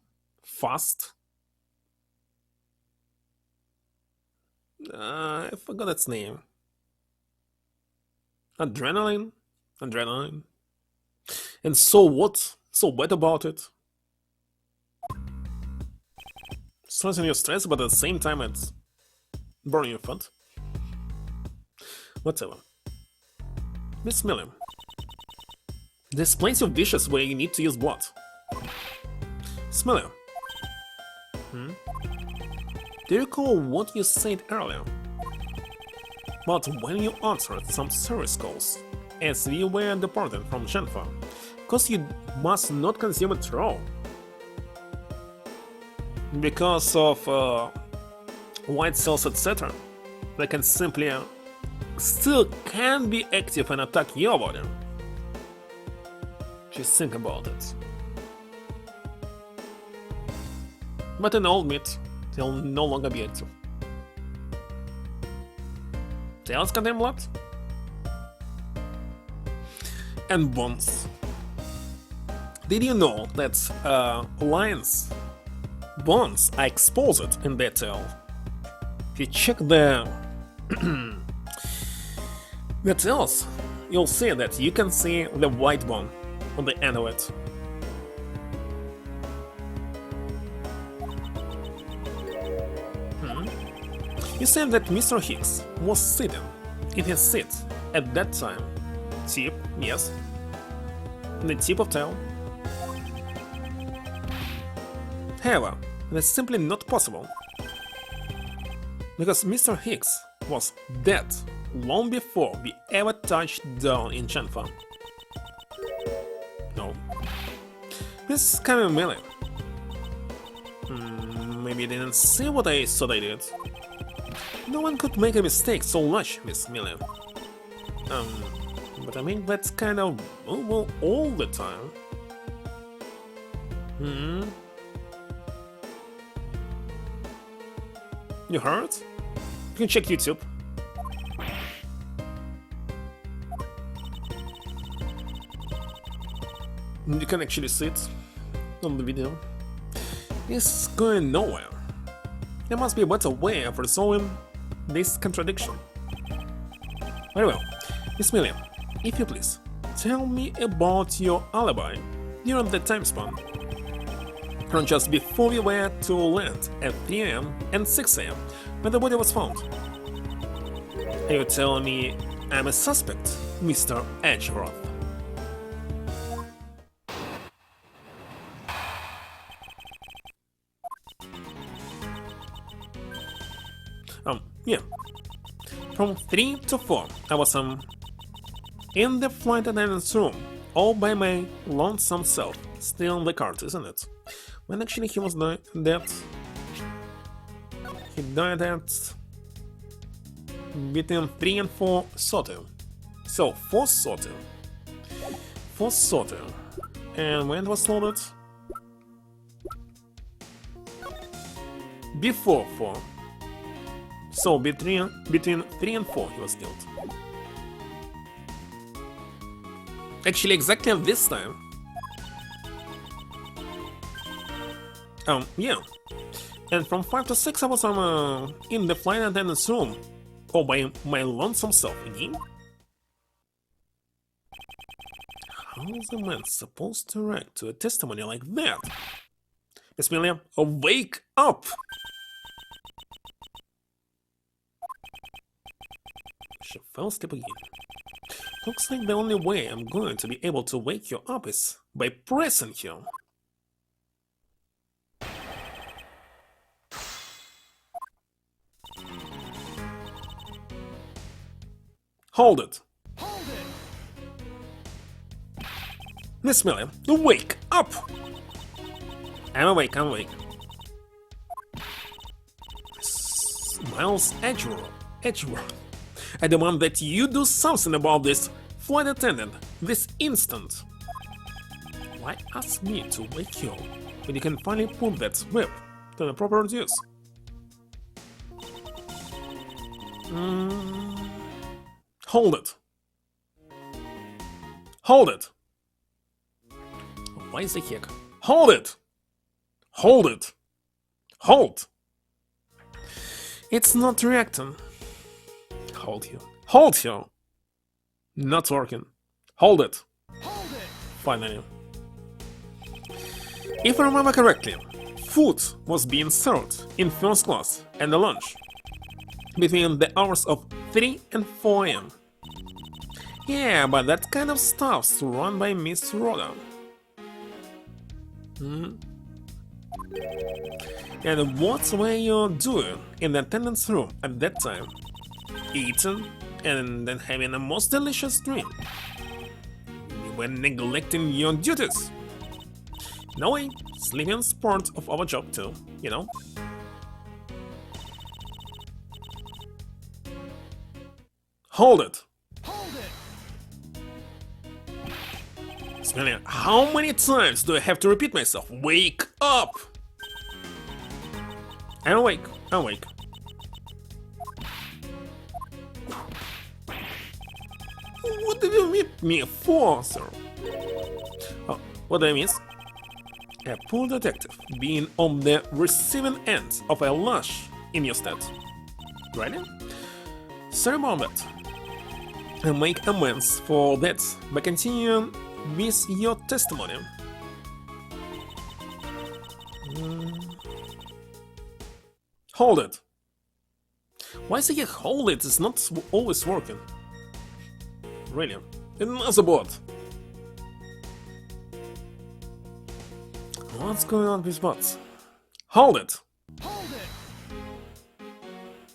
fast. I forgot its name. Adrenaline? Adrenaline. And so what? So what about it? Stressing your stress, but at the same time it's burning your fat. Whatever. Miss Miller. There's plenty of dishes where you need to use blood. Smeller. Do you recall what you said earlier? But when you answered some service calls, as we were departing from Janfa, because you must not consume it raw. Because of white cells, etc. They can simply still can be active and attack your body. Just think about it. But in old meat, they'll no longer be active. Tails contain blood? And bones. Did you know that lions' bones are exposed in their tail? If you check the the tails, you'll see that you can see the white bone on the end of it. You said that Mr. Hicks was sitting in his seat at that time. Tip, yes. The tip of tail. However, that's simply not possible. Because Mr. Hicks was dead long before we ever touched down in Janfa. No. Miss Camille. Maybe you didn't see what I thought I did. No one could make a mistake so much, Miss Miller. But I mean that's kind of well, all the time. You heard? You can check YouTube. You can actually see it on the video. It's going nowhere. There must be a better way of resolving this contradiction. Very well, Miss Millian, if you please, tell me about your alibi during the time span. From just before we were to land at 3 AM and 6 AM when the body was found. Are you telling me I'm a suspect, Mr. Edgeworth? Yeah. From 3 to 4, I was in the flight attendant's room, all by my lonesome self, still in the cart, isn't it? When actually he was dead. He died at between 3 and 4:30. So 4:30. 4:30. And when it was loaded? Before 4. So between 3 and 4 he was killed. Actually, exactly at this time. Yeah. And from 5 to 6 I was in the flight attendant's room. All by my lonesome self again? How is a man supposed to react to a testimony like that? Miss William, wake up! She fell asleep again. Looks like the only way I'm going to be able to wake you up is by pressing you. Hold it! Hold it! Miss William, wake up! I'm awake, I'm awake. Miles Edgeworth. I demand that you do something about this flight attendant this instant. Why ask me to wake you when you can finally put that whip to the proper use? Hold it. Hold it. Why is the heck? Hold it! Hold it! Hold! It's not reacting. Hold you. Hold you! Not working. Hold it. Hold it! Finally. If I remember correctly, food was being served in first class at the lunch between the hours of 3 and 4 am. Yeah, but that kind of stuff's run by Miss Rhoda. And what were you doing in the attendance room at that time? Eating and then having a most delicious drink. You were neglecting your duties. No way, sleeping's part of our job too, you know? Hold it! Hold it! Smelly, how many times do I have to repeat myself? Wake up! I'm awake, I'm awake. What did you meet me for, sir? Oh, what do I miss? A poor detective being on the receiving end of a lash in your stead. Really? Sorry about that. I make amends for that by continuing with your testimony. Hold it. Why say you hold it is not always working? Really? Another bot. What's going on with bots? Hold it! Hold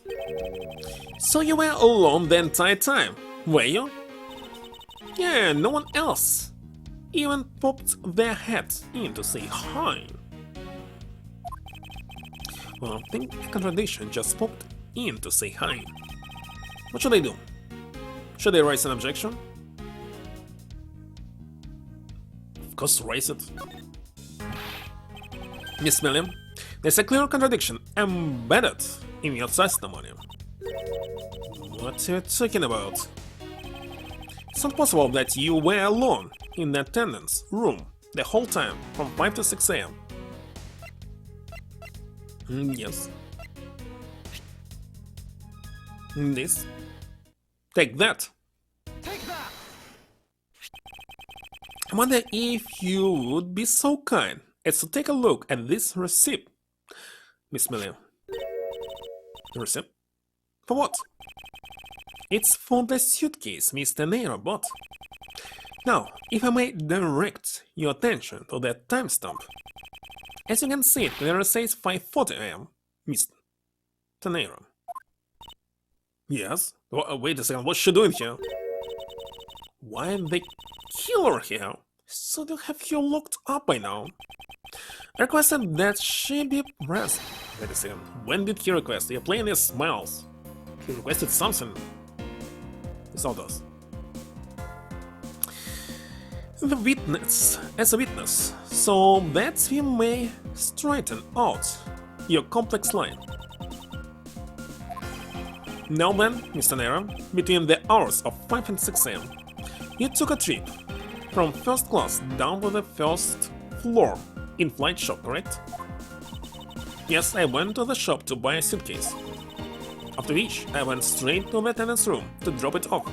it! So you were alone the entire time, were you? Yeah, no one else even popped their head in to say hi. Well, I think a contradiction just popped in to say hi. What should I do? Should I raise an objection? Of course, raise it. Miss William, there's a clear contradiction embedded in your testimony. What are you talking about? It's not possible that you were alone in the attendance room the whole time from 5 to 6 am. Yes. This. Take that. Take that! I wonder if you would be so kind as to take a look at this receipt, Miss William. Receipt? For what? It's for the suitcase Mr. Nero bought. Now, if I may direct your attention to that timestamp. As you can see, it clearly says 5:40 am, Mr. Nero. Yes? Wait a second, what's she doing here? Why the killer here? So they have you locked up by now. I requested that she be present. Let me see. When did he request? You're playing his smiles. He requested something. He saw those. The witness, as a witness, so that we may straighten out your complex line. Now then, Mr. Nera, between the hours of 5 and 6 am, you took a trip from first class down to the first floor in-flight shop, correct? Yes, I went to the shop to buy a suitcase. After which, I went straight to the attendant's room to drop it off.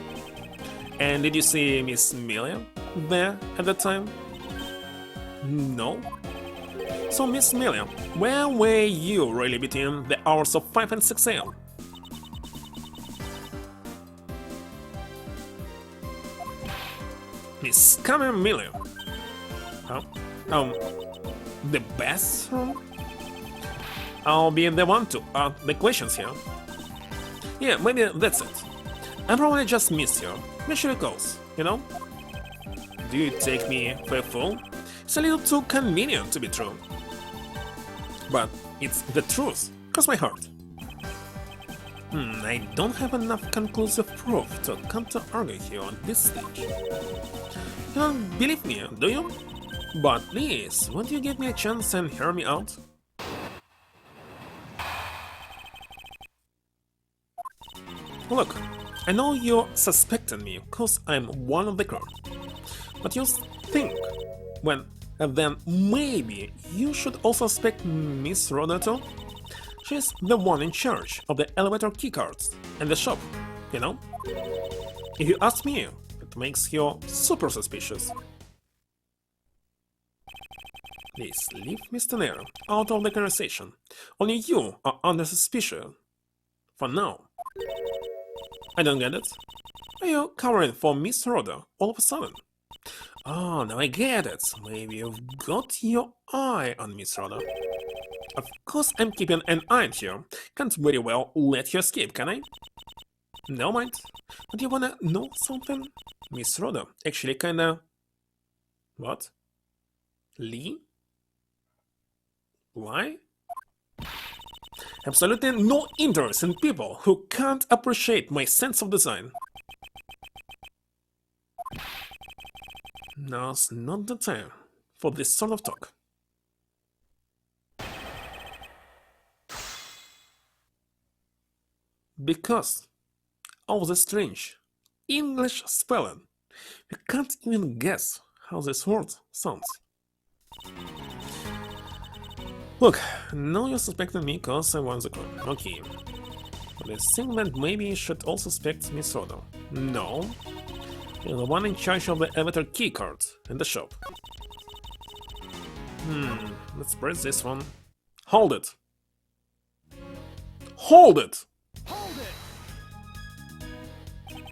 And did you see Miss Melia there at the time? No? So, Miss Melia, where were you really between the hours of 5 and 6 am? Miss Melia? Huh? The bathroom? I'll be the one to ask the questions here. Yeah, maybe that's it. I probably just missed you. Mission calls, you know? Do you take me for a fool? It's a little too convenient to be true. But it's the truth, cross my heart. I don't have enough conclusive proof to counter-argue here on this stage. You don't believe me, do you? But please, won't you give me a chance and hear me out? Look, I know you're suspecting me because I'm one of the crew. But you think, then maybe you should also suspect Miss Rhoda too? She's the one in charge of the elevator keycards and the shop, you know? If you ask me, it makes you super suspicious. Please leave Mr. Nair out of the conversation. Only you are under suspicion. For now. I don't get it. Are you covering for Miss Rhoda all of a sudden? Oh, now I get it. Maybe you've got your eye on Miss Rhoda. Of course I'm keeping an eye on you. Can't very well let you escape, can I? No mind. But you wanna know something? Miss Rhoda actually kinda... What? Lee? Lie? Absolutely no interest in people who can't appreciate my sense of design. Now's not the time for this sort of talk. Because of the strange English spelling, you can't even guess how this word sounds. Look, now you're suspecting me because I won the crime. Okay. But I think that maybe you should also suspect Miss Rhoda. No. You're the one in charge of the elevator keycard in the shop. Let's press this one. Hold it! Hold it! Hold it!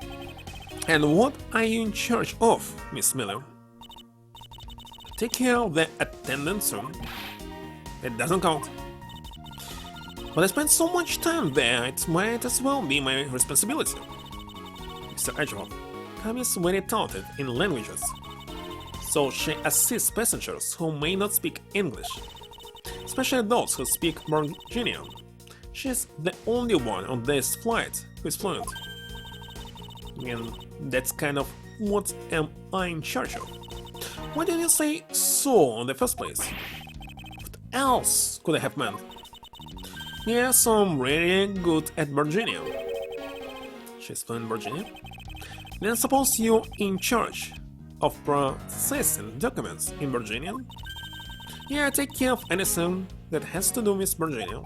And what are you in charge of, Miss Miller? Take care of the attendance room. It doesn't count. But I spent so much time there, it might as well be my responsibility. Mr. Edgeworth, Cam is very talented in languages, so she assists passengers who may not speak English, especially those who speak Virginian. She's the only one on this flight who is fluent. And that's kind of what am I in charge of. Why did you say so in the first place? What else could I have meant? Yes, I'm really good at Virginia. She's fluent in Virginia? Then suppose you're in charge of processing documents in Virginia? Yeah, take care of anything that has to do with Virginia.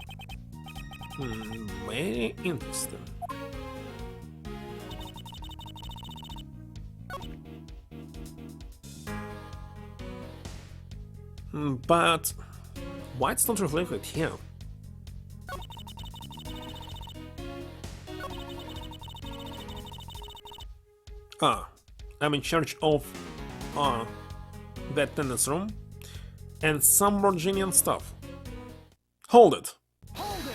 Very interesting. But why it's not reflected here? I'm in charge of the attendance room and some Virginian stuff. Hold it! Hold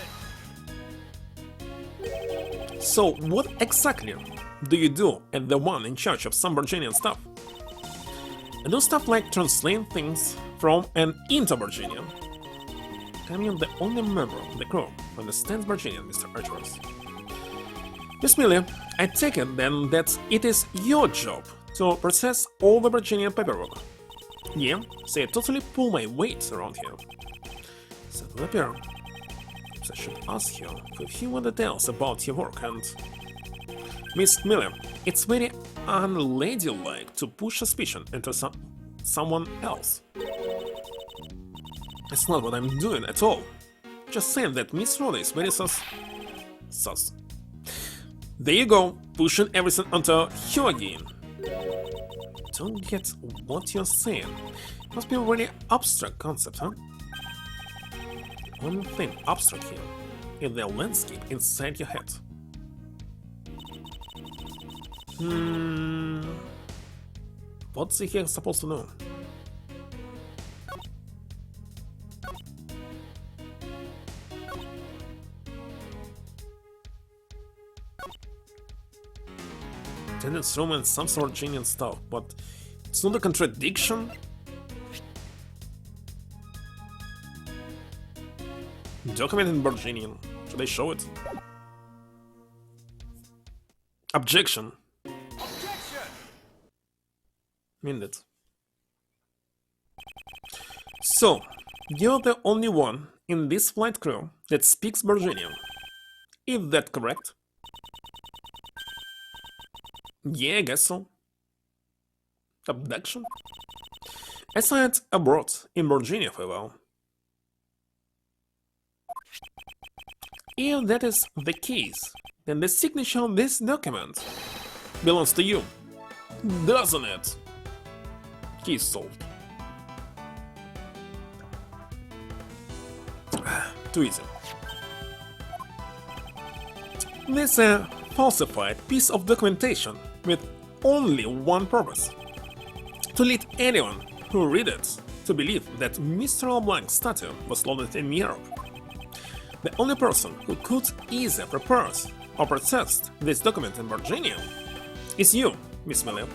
it! So what exactly do you do as the one in charge of some Virginian stuff? I do stuff like translate things from and into Virginia. I am the only member of the crew who understands Virginia, Mr. Edgeworth. Miss Millie, I take it then that it is your job to process all the Virginia paperwork. Yeah, so I totally pull my weight around here. So it will appear. So I should ask you for a few more details about your work and... Miss Miller, it's very unladylike to push suspicion into someone else. It's not what I'm doing at all. Just saying that Miss Rhoda is very sus. There you go, pushing everything onto her again. Don't get what you're saying. Must be a really abstract concept, huh? The only thing abstract here is the landscape inside your head. What's the heck supposed to know? Then it's Roman some sort of genius stuff, but it's not a contradiction. Document in Virginian. Should I show it? Objection. Mean it. So, you're the only one in this flight crew that speaks Virginian. Is that correct? Yeah, I guess so. Abduction? I saw it abroad in Virginia for a while. If that is the case, then the signature on this document belongs to you, doesn't it? Case solved. Too easy. This is a falsified piece of documentation with only one purpose: to lead anyone who read it to believe that Mr. LeBlanc's statue was loaded in Europe. The only person who could easily prepare or process this document in Virginia is you, Miss Miller.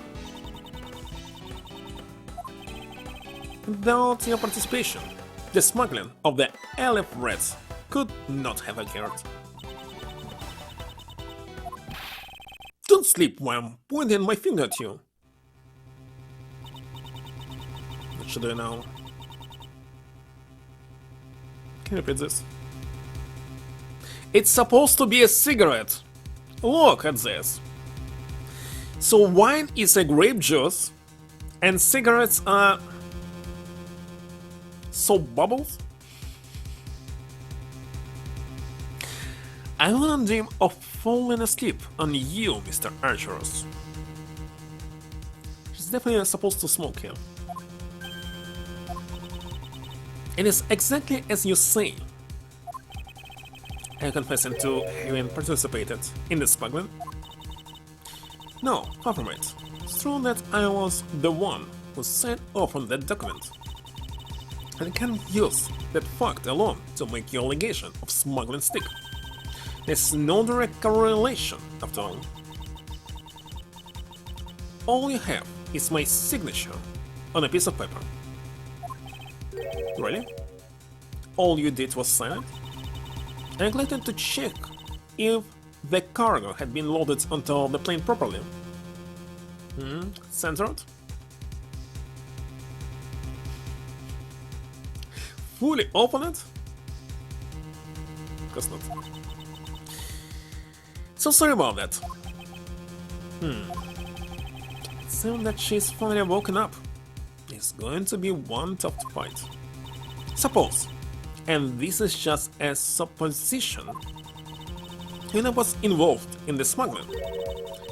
Without your participation, the smuggling of the Aleph Reds could not have occurred. Don't sleep while I'm pointing my finger at you. What should I do now? Can you repeat this? It's supposed to be a cigarette. Look at this. So wine is a grape juice, and cigarettes are soap bubbles? I wouldn't dream of falling asleep on you, Mr. Edgeworth. She's definitely supposed to smoke here. It is exactly as you say. Are you confessing to having participated in the smuggling? No, far from it. It's true that I was the one who signed off on that document. And I can use that fact alone to make your allegation of smuggling stick. There's no direct correlation, after all. All you have is my signature on a piece of paper. Really? All you did was sign it? I neglected to check if the cargo had been loaded onto the plane properly. Centered? Fully open it? Guess not. So sorry about that. It seems that she's finally woken up. It's going to be one tough fight. Suppose, and this is just a supposition, Lena was involved in the smuggling.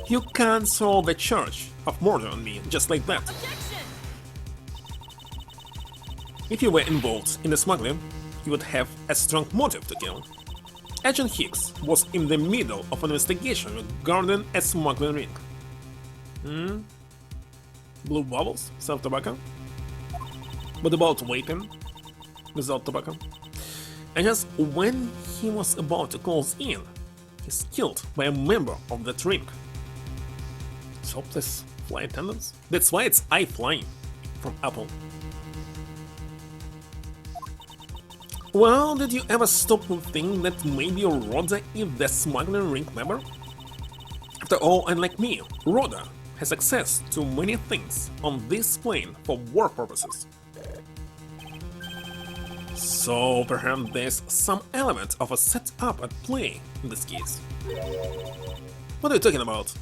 You can't solve the charge of murder on me just like that. Objection! If you were involved in the smuggling, you would have a strong motive to kill. Agent Hicks was in the middle of an investigation regarding a smuggling ring. Blue bubbles, self-tobacco? What about vaping without tobacco? And just when he was about to close in, he's killed by a member of that ring. Topless flight attendants? That's why it's I flying from Apple. Well, did you ever stop to think that maybe Rhoda is the smuggling ring member? After all, unlike me, Rhoda has access to many things on this plane for war purposes. So perhaps there's some element of a setup at play in this case. What are you talking about?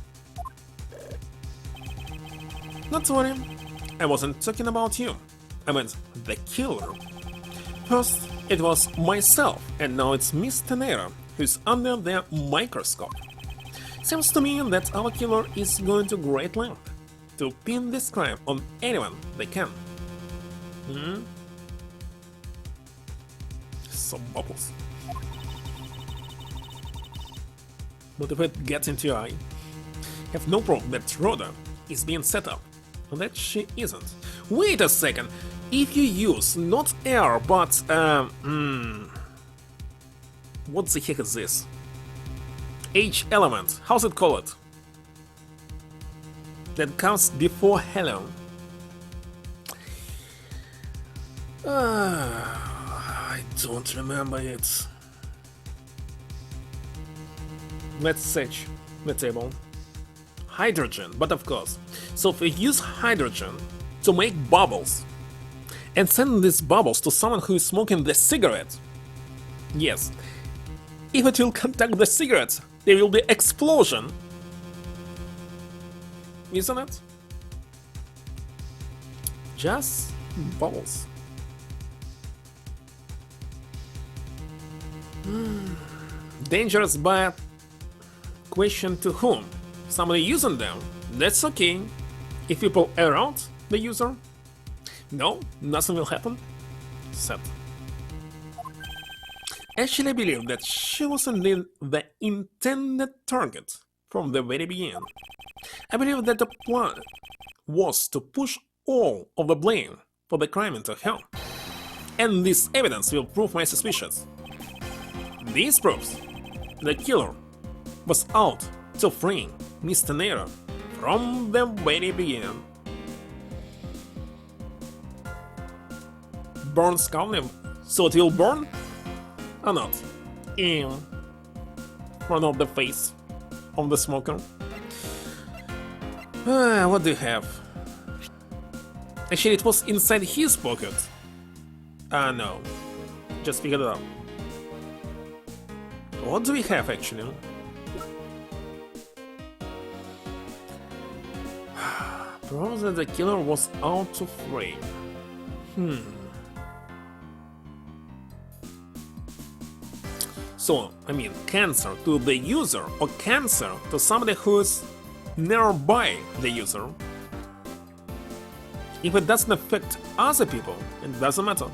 Not to worry, I wasn't talking about you. I meant the killer. First, it was myself, and now it's Miss Tenera who's under their microscope. Seems to me that our killer is going to great length to pin this crime on anyone they can. Some bubbles. But if it gets into your eye, have no problem that Rhoda is being set up, and that she isn't. Wait a second! If you use not air, but what the heck is this? H element, how's it called? That comes before hello. I don't remember it. Let's search the table. Hydrogen, but of course. So if we use hydrogen to make bubbles and send these bubbles to someone who is smoking the cigarette, yes, if it will contact the cigarette, there will be explosion. Isn't it? Just bubbles. Dangerous, but question to whom? Somebody using them? That's okay. If people around the user? No, nothing will happen. Set. Actually, I believe that she was indeed the intended target from the very beginning. I believe that the plan was to push all of the blame for the crime into her. And this evidence will prove my suspicions. This proves the killer was out to free Mr. Nero from the very beginning. Burn Scully, so it will burn? Or not? In front of the face of the smoker. What do you have? Actually, it was inside his pocket. No. Just figured it out. What do we have actually? Proves that the killer was out to frame. So, I mean, cancer to the user or cancer to somebody who's nearby the user. If it doesn't affect other people, it doesn't matter.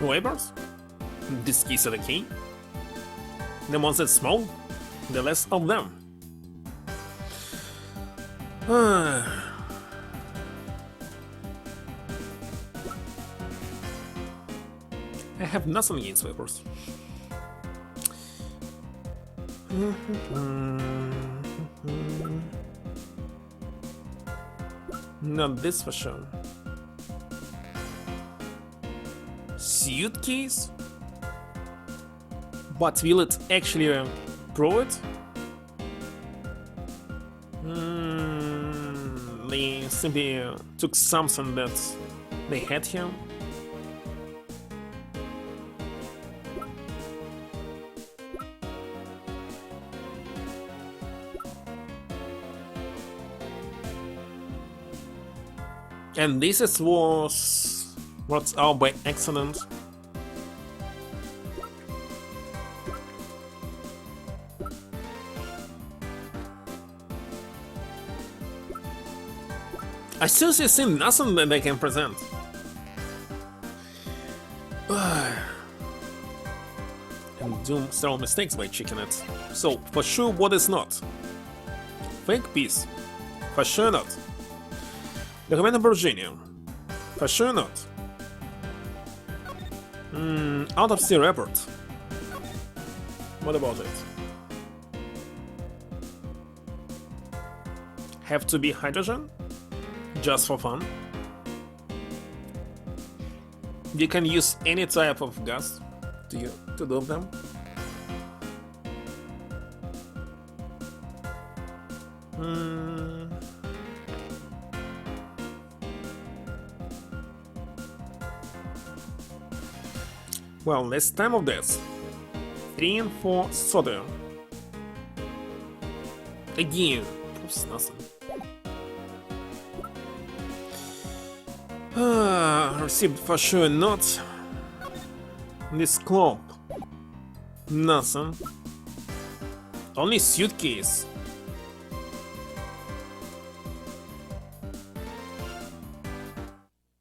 Waivers? This keys are the key. The ones that small, the less of them. I have nothing against waivers. Not this for sure. Suitcase? But will it actually prove it? They simply took something that they had here. And this was what's out by accident. I seriously see nothing that they can present. And do several mistakes by checking it. So, for sure, what is not? Fake piece. For sure not. Document of Virginia. For sure not. Autopsy report. What about it? have to be hydrogen? Just for fun? You can use any type of gas to do them. Well, let's time of this. 3 and 4 sodium. Again, oops, nothing. Received for sure not. This club. Nothing. Only suitcase.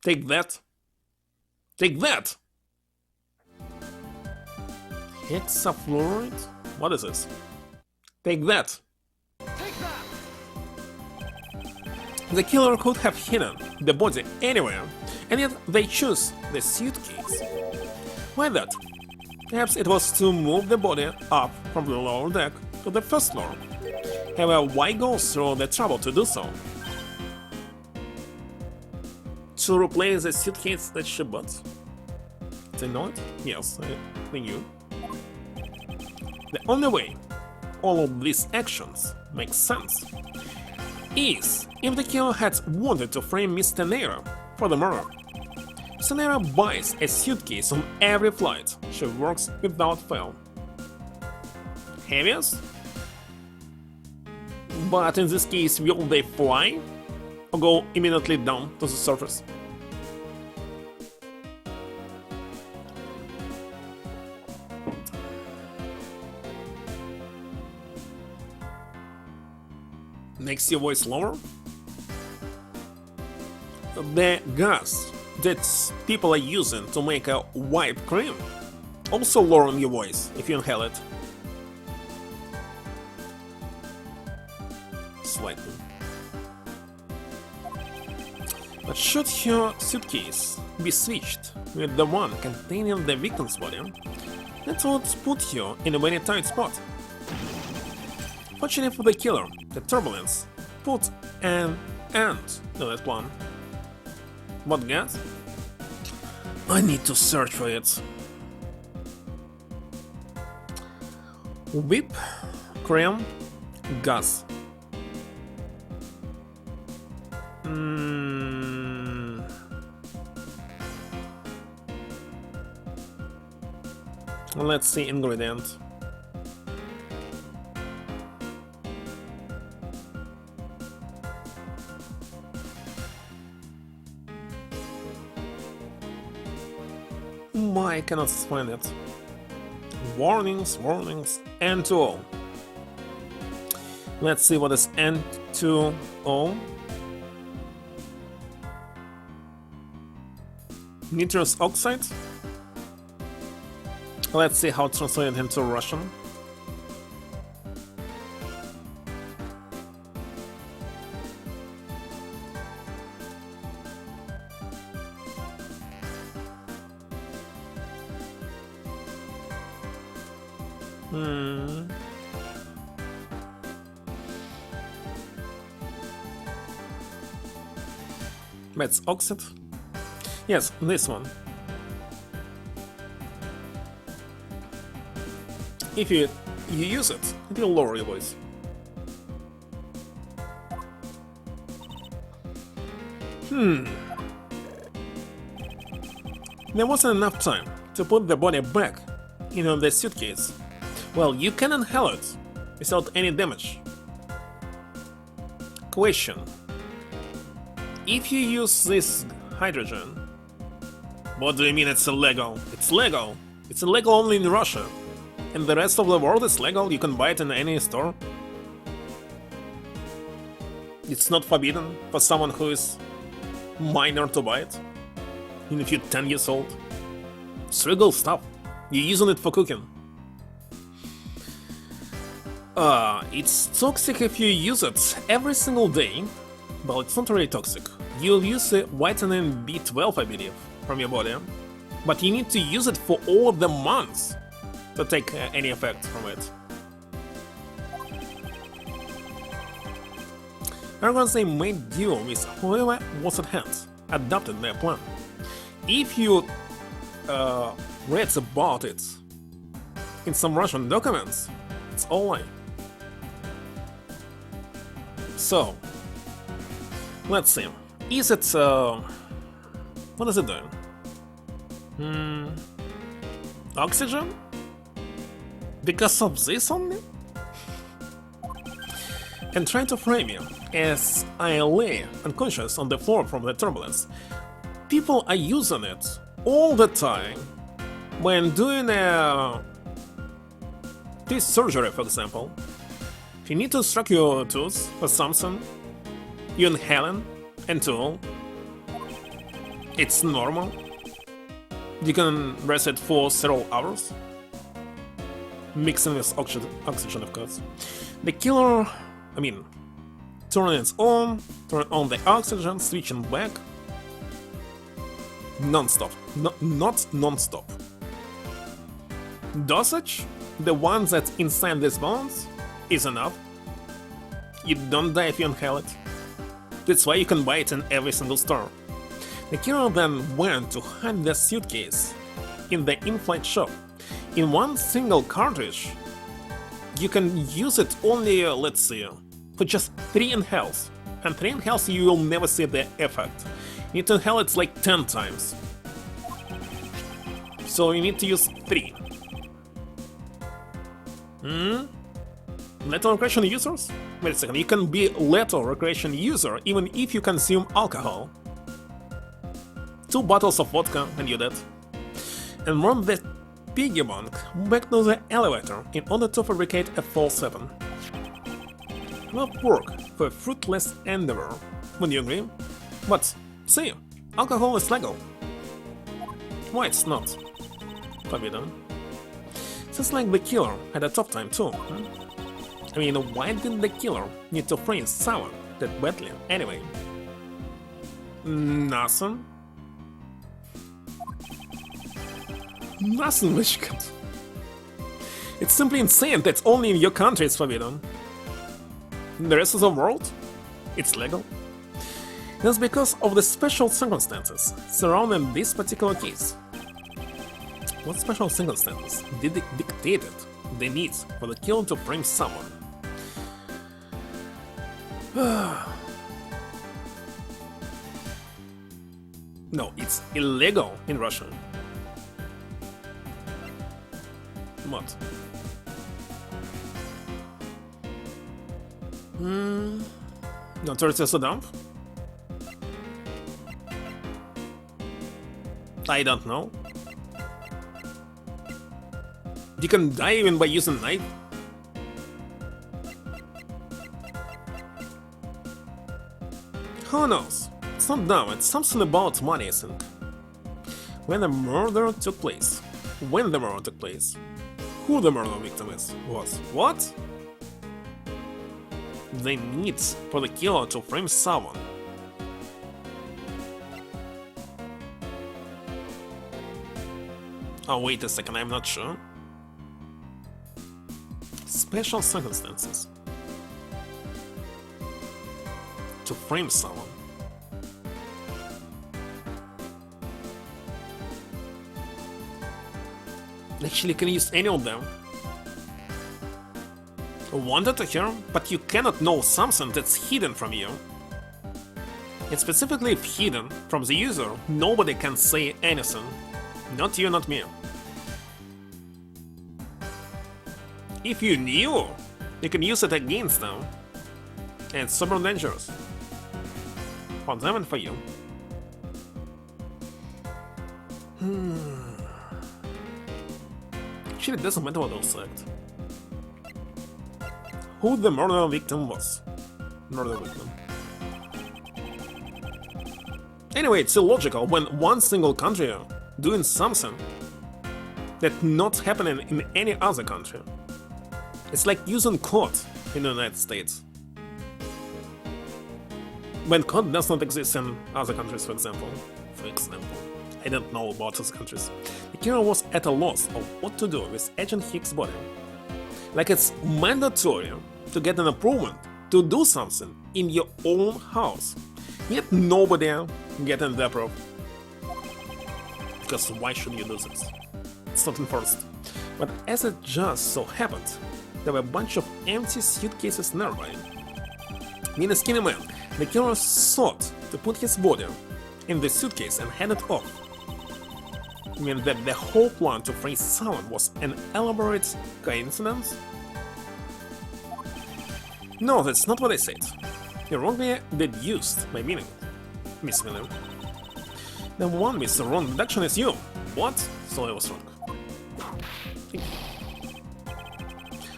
Take that. Take that! Hexafluoride? What is this? Take that! Take that! The killer could have hidden the body anywhere, and yet they choose the suitcase. Why that? Perhaps it was to move the body up from the lower deck to the first floor. However, why go through the trouble to do so? To replace the suitcase that she bought? They know it? Yes, they knew. The only way all of these actions make sense is if the killer had wanted to frame Miss Tenera for the murder. Tenera buys a suitcase on every flight she works without fail. Heaviest? But in this case, will they fly or go immediately down to the surface? Makes your voice lower? The gas that people are using to make a whipped cream also lowering your voice if you inhale it. Slightly. But should your suitcase be switched with the one containing the victim's body, that would put you in a very tight spot. Fortunately for the killer, the turbulence put an end to that plan. What gas? I need to search for it. Whip, cream, gas. Let's see ingredient. I cannot find it. Warnings, warnings, N2O. Let's see what is N2O. Nitrous oxide. Let's see how to translate it into Russian. That's oxide. Yes, this one. If you use it, it will lower your voice. There wasn't enough time to put the body back in the suitcase. Well, you can inhale it without any damage. Question. If you use this hydrogen, what do you mean it's illegal? It's legal. It's illegal only in Russia. And the rest of the world is legal, you can buy it in any store. It's not forbidden for someone who is minor to buy it. Even if you're 10 years old. It's legal stuff. You're using it for cooking. It's toxic if you use it every single day. Well, it's not really toxic. You'll use vitamin B12, I believe, from your body. But you need to use it for all of the months to take any effect from it. Arrogance they made deal with whoever was at hand, adopted their plan. If you read about it in some Russian documents, it's all lie. So, let's see. Is it what is it doing? Oxygen? Because of this only? And trying to frame you as I lay unconscious on the floor from the turbulence. People are using it all the time when doing a teeth surgery, for example. If you need to extract your tooth or something, you inhale and tool. It's normal. You can rest it for several hours. Mixing with oxygen, of course. The killer, turn it on, turn on the oxygen, switching back. Non-stop. Not non-stop. Dosage, the one that's inside this balance, is enough. You don't die if you inhale it. That's why you can buy it in every single store. The killer then went to hide the suitcase in the in-flight shop. In one single cartridge, you can use it only, let's see, for just 3 inhales. And 3 inhales you will never see the effect. You need to inhale it like 10 times. So you need to use 3. Lethal recreation users? Wait a second, you can be lethal recreation user even if you consume alcohol. 2 bottles of vodka and you're dead. And run the piggy bank back to the elevator in order to fabricate a false weapon. Enough work for a fruitless endeavor. Would you agree? But, see, alcohol is legal. Why it's not forbidden? Seems like the killer had a tough time too. Why did the killer need to frame someone that badly anyway? Nothing. Nothing, Michigan. It's simply insane that only in your country it's forbidden. In the rest of the world, it's legal. That's because of the special circumstances surrounding this particular case. What special circumstances dictated the need for the killer to frame someone? No, it's illegal in Russia. What? No tortoise dump? I don't know. You can die even by using knife? Who knows? It's not dumb, it's something about money, I think. When the murder took place. When the murder took place. Who the murder victim was. What? The need for the killer to frame someone. Oh, wait a second, I'm not sure. Special circumstances. To frame someone. Actually, you can use any of them. Wanted to hear, but you cannot know something that's hidden from you. And specifically if hidden from the user, nobody can say anything. Not you, not me. If you knew, you can use it against them. And it's super dangerous. For them and for you. Actually, it doesn't matter what else said. Who the murder victim was. Murder victim. Anyway, it's illogical when one single country doing something that not happening in any other country. It's like using code in the United States. When code does not exist in other countries, for example. I don't know about those countries. The killer was at a loss of what to do with Agent Hicks' body. Like it's mandatory to get an approval to do something in your own house. Yet nobody get in the proof. Because why should you do this? It's not enforced. But as it just so happened, there were a bunch of empty suitcases nearby. Being a skinny man, the killer sought to put his body in the suitcase and hand it off. You mean that the whole plan to freeze someone was an elaborate coincidence? No, that's not what I said. You wrongly deduced my meaning, Miss Miller. The one with the wrong deduction is you. What? So I was wrong.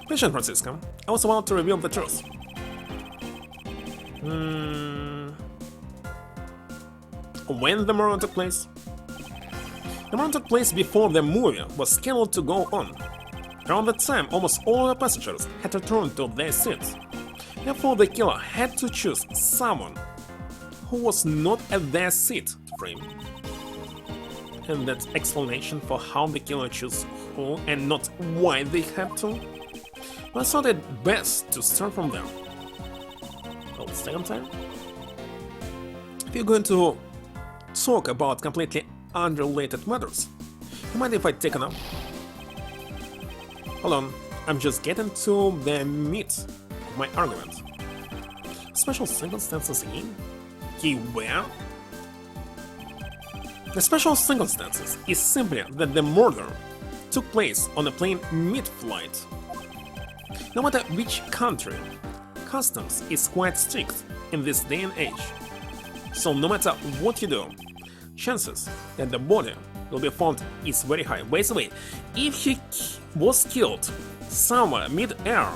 Patient Francisco, I was about to reveal the truth. When the murder took place? The murder took place before the movie was scheduled to go on. Around that time, almost all the passengers had returned to their seats. Therefore, the killer had to choose someone who was not at their seat to frame. And that's explanation for how the killer chose who and not why they had to. I thought it best to start from there. Well, second time? If you're going to talk about completely unrelated matters, you mind if I take a nap? Hold on, I'm just getting to the meat of my argument. Special circumstances again? Key where? The special circumstances is simply that the murder took place on a plane mid-flight. No matter which country, customs is quite strict in this day and age. So no matter what you do, chances that the body will be found is very high. By the way, if he was killed somewhere mid-air,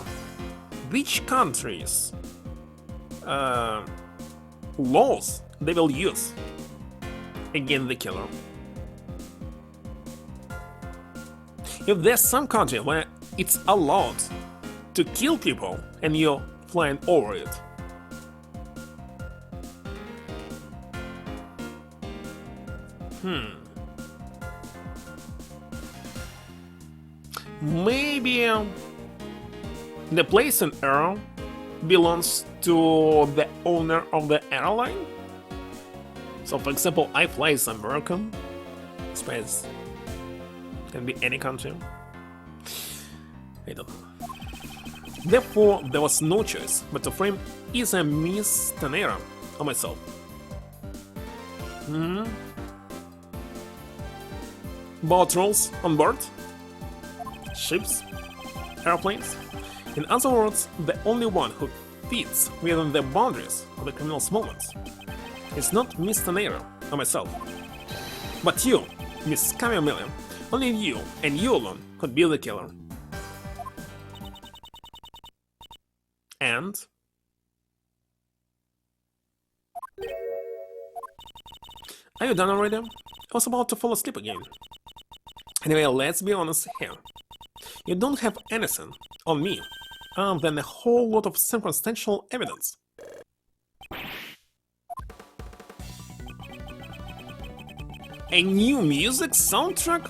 which countries' laws they will use against the killer? If there's some country where it's allowed to kill people and you're flying over it, maybe the place in air belongs to the owner of the airline? So for example, I fly as American, space can be any country. I don't know. Therefore, there was no choice but to frame either Miss Tanera or myself. Boat rolls on board? Ships? Airplanes? In other words, the only one who fits within the boundaries of the criminal's movements is not Miss Tanera or myself, but you, Miss Camille. Only you and you alone could be the killer. And are you done already? I was about to fall asleep again. Anyway, let's be honest here. You don't have anything on me other than a whole lot of circumstantial evidence. A new music soundtrack?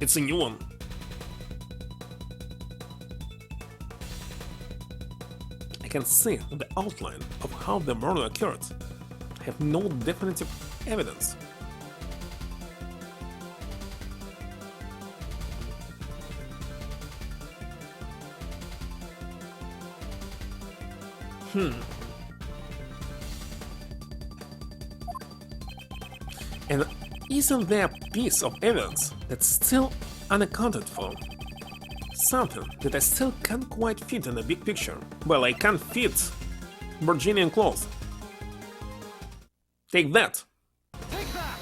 It's a new one. I can see the outline of how the murder occurred. I have no definitive evidence. And isn't there a piece of evidence that's still unaccounted for? Something that I still can't quite fit in the big picture. Well, I can't fit Virginian clothes. Take that! Take that!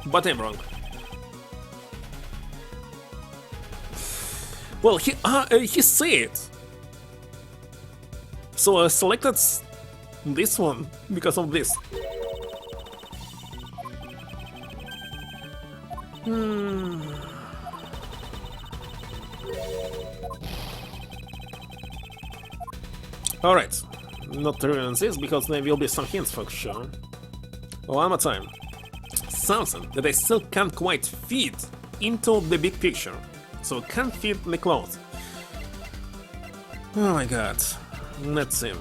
But I'm wrong. Well, he said. So I selected this one because of this. Alright, not to ruin this because there will be some hints for sure. One more time. Something that I still can't quite fit into the big picture. so it can't fit the clothes. Oh my god. Let's see.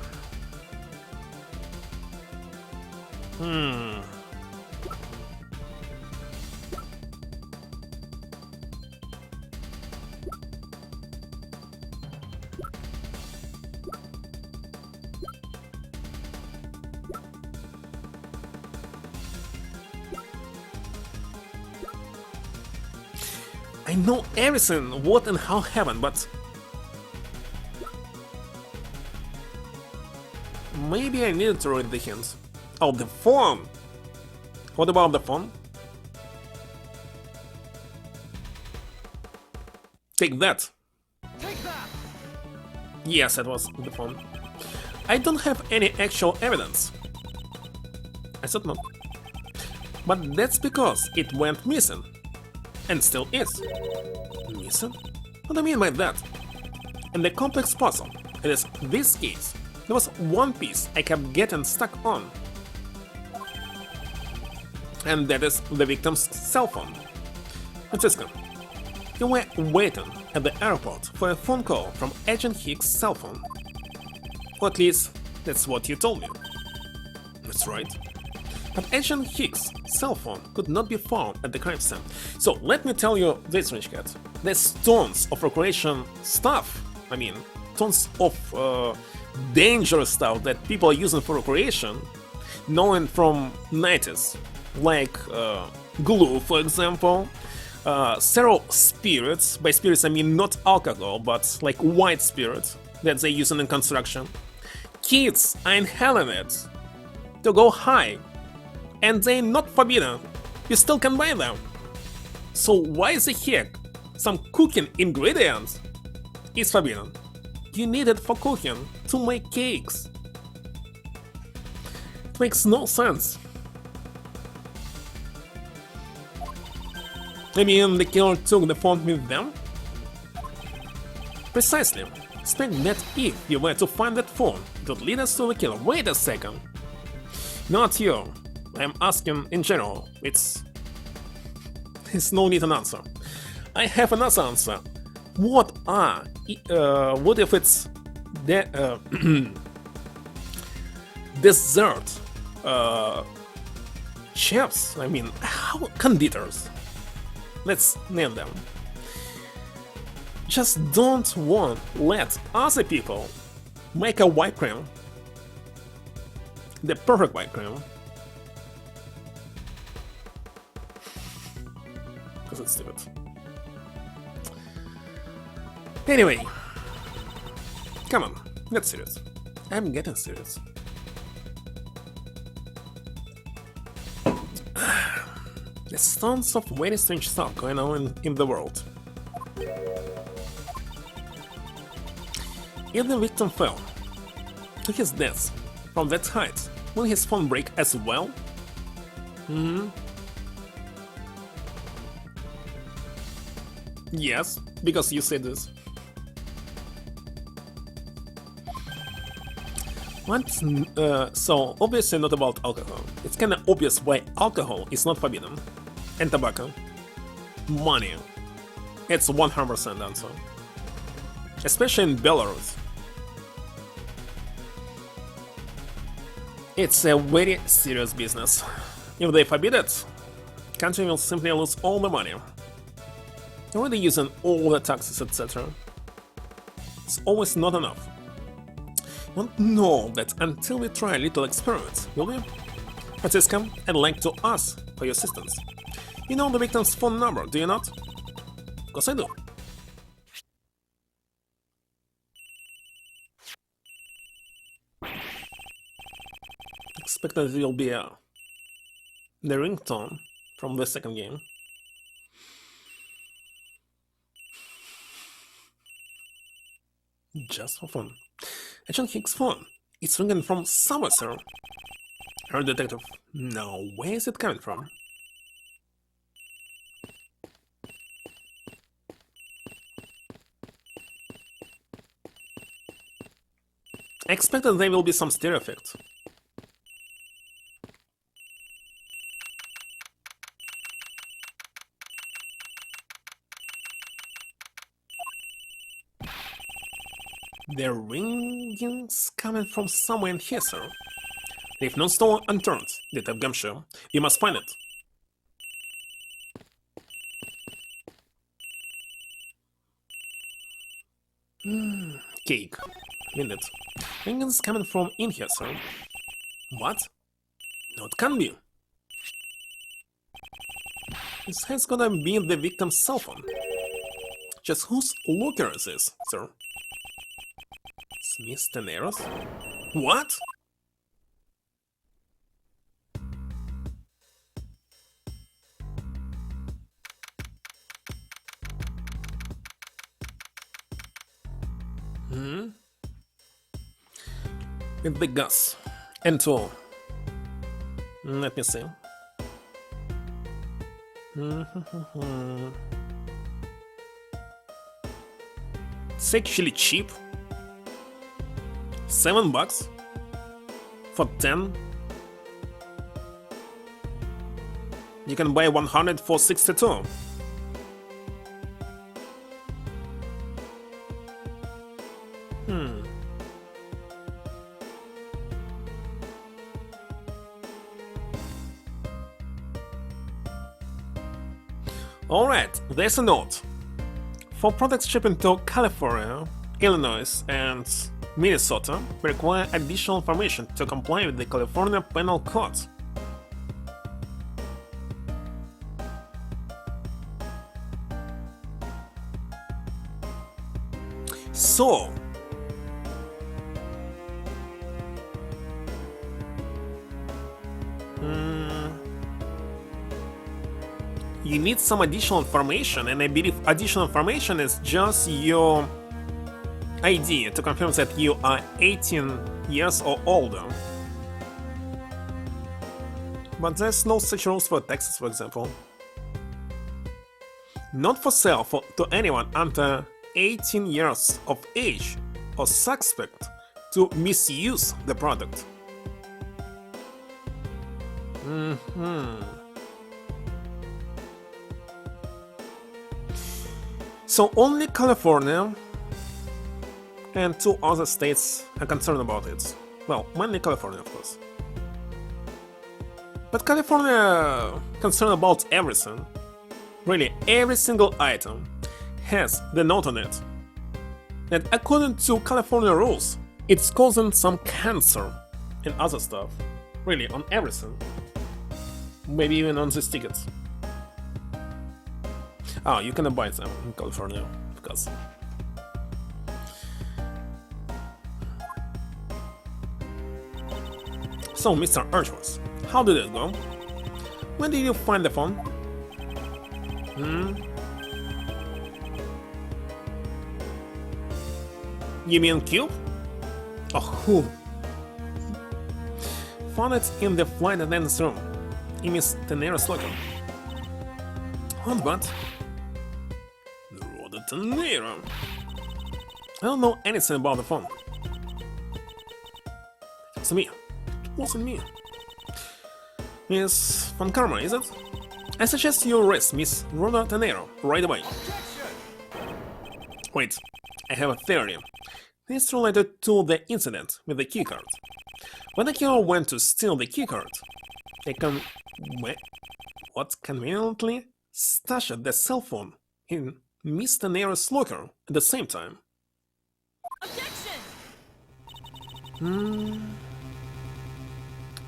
I know everything what and how happened, but maybe I needed to read the hints. Oh, the phone! What about the phone? Take that! Take that! Yes, it was the phone. I don't have any actual evidence. I said no. But that's because it went missing. And still is. Missing? What do I mean by that? In the complex puzzle, it is this case. There was one piece I kept getting stuck on. And that is the victim's cell phone. Francisco, you were waiting at the airport for a phone call from Agent Hicks' cell phone. Or at least, that's what you told me. That's right. But Agent Hicks' cell phone could not be found at the crime scene. So let me tell you this, Rich Cat. There's tons of recreation stuff. I mean, tons of dangerous stuff that people are using for recreation, known from 90s. Like glue, for example. Several spirits. By spirits I mean not alcohol, but like white spirits that they use in construction. Kids are inhaling it to go high. And they're not forbidden. You still can buy them. So why the heck some cooking ingredients is forbidden? You need it for cooking, to make cakes. It makes no sense. I mean, the killer took the phone with them? Precisely. Expect that if you were to find that phone, it would lead us to the killer. Wait a second. Not you. I'm asking in general. It's no need an answer. I have another answer. What if it's the dessert chefs? I mean, how conditors? Let's name them. Just don't let other people make a white cream, the perfect white cream. Because it's stupid. Anyway, come on, get serious. I'm getting serious. There's tons of very strange stuff going on in the world. If the victim fell to his death from that height, will his phone break as well? Yes, because you said this. What? So, obviously not about alcohol. It's kinda obvious why alcohol is not forbidden. And tobacco. Money. It's 100% answer. Especially in Belarus. It's a very serious business. If they forbid it, country will simply lose all the money. They're already using all the taxes, etc. It's always not enough. You won't know that until we try a little experiment, will we? Francisca, I'd like to ask for your assistance. You know the victim's phone number, do you not? Because I do. Expect that it will be the ringtone from the second game. Just for fun. Agent Hicks' phone. It's ringing from somewhere, sir. Her detective. Now, where is it coming from? I expect that there will be some stereo effect. The ringing's coming from somewhere in here, sir. Leave no stone unturned, Detective Gumshoe. You must find it. Cake. Minute. Ringing's coming from in here, sir. What? No, it can't be. This has gotta be the victim's cell phone. Just whose locker is this, sir? It's Mr. Nero's? What? With the gas and tool. Let me see. It's actually cheap. $7 for 10. You can buy 100 for 62. Alright, there's a note. For products shipping to California, Illinois, and Minnesota, we require additional information to comply with the California Penal Code. So, you need some additional information, and I believe additional information is just your ID to confirm that you are 18 years or older. But there's no such rules for Texas, for example. Not for sale to anyone under 18 years of age or suspect to misuse the product. So only California and 2 other states are concerned about it. Well, mainly California, of course. But California concerned about everything. Really, every single item has the note on it that according to California rules, it's causing some cancer and other stuff. Really, on everything. Maybe even on these tickets. Oh, you cannot buy them in California, because... So, Mr. Edgeworth, how did it go? When did you find the phone? You mean Cube? Oh, who? Found it in the flight attendant's room, in Miss Tenero's locker. What, but? The Tenero. I don't know anything about the phone. It's me. It wasn't me. Miss Von Karma, is it? I suggest you arrest Miss Rhoda Tenero right away. Wait, I have a theory. It's related to the incident with the keycard. When the killer went to steal the keycard, they conveniently stashed the cell phone in Miss Tenero's locker at the same time. Objection!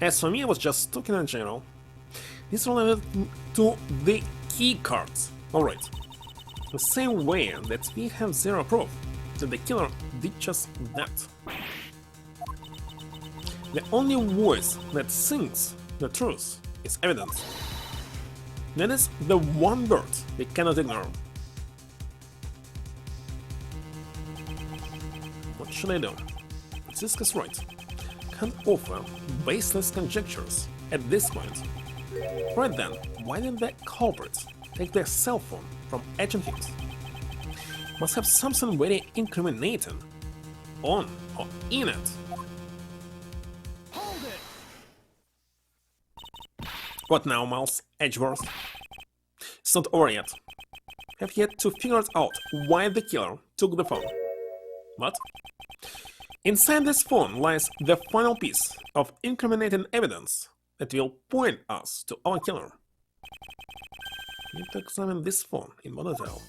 As for me, I was just talking in general. This related to the key cards. Alright. The same way that we have zero proof that the killer did just that. The only voice that sings the truth is evidence. That is the one word we cannot ignore. What should I do? Ziska's right. Can't offer baseless conjectures at this point. Right then, why didn't the culprits take their cell phone from Agent Hicks? Must have something very incriminating on or in it. Hold it! What now, Miles Edgeworth? It's not over yet. Have yet to figure out why the killer took the phone. What? Inside this phone lies the final piece of incriminating evidence that will point us to our killer. We need to examine this phone in more detail.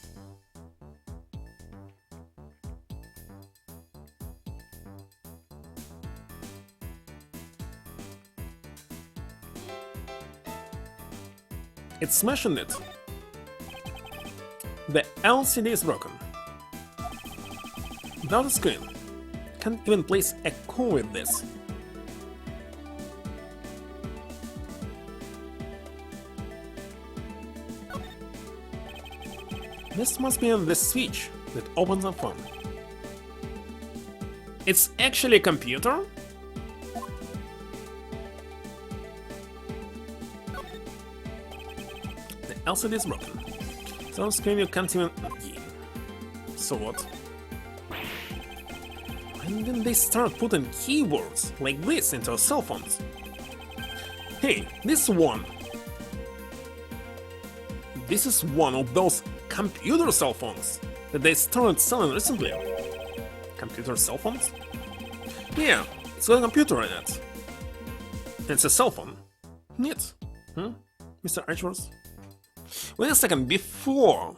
It's smashing it. The LCD is broken. Without a screen, can't even place a call with this. This must be the switch that opens the phone. It's actually a computer? The LCD is broken. So on screen you can't even... So what? Why didn't they start putting keywords like this into our cell phones? Hey, this one! This is one of those computer cell phones that they started selling recently. Computer cell phones? Yeah, it's got a computer in it. It's a cell phone. Neat. Mr. Edgeworth? Wait a second, before...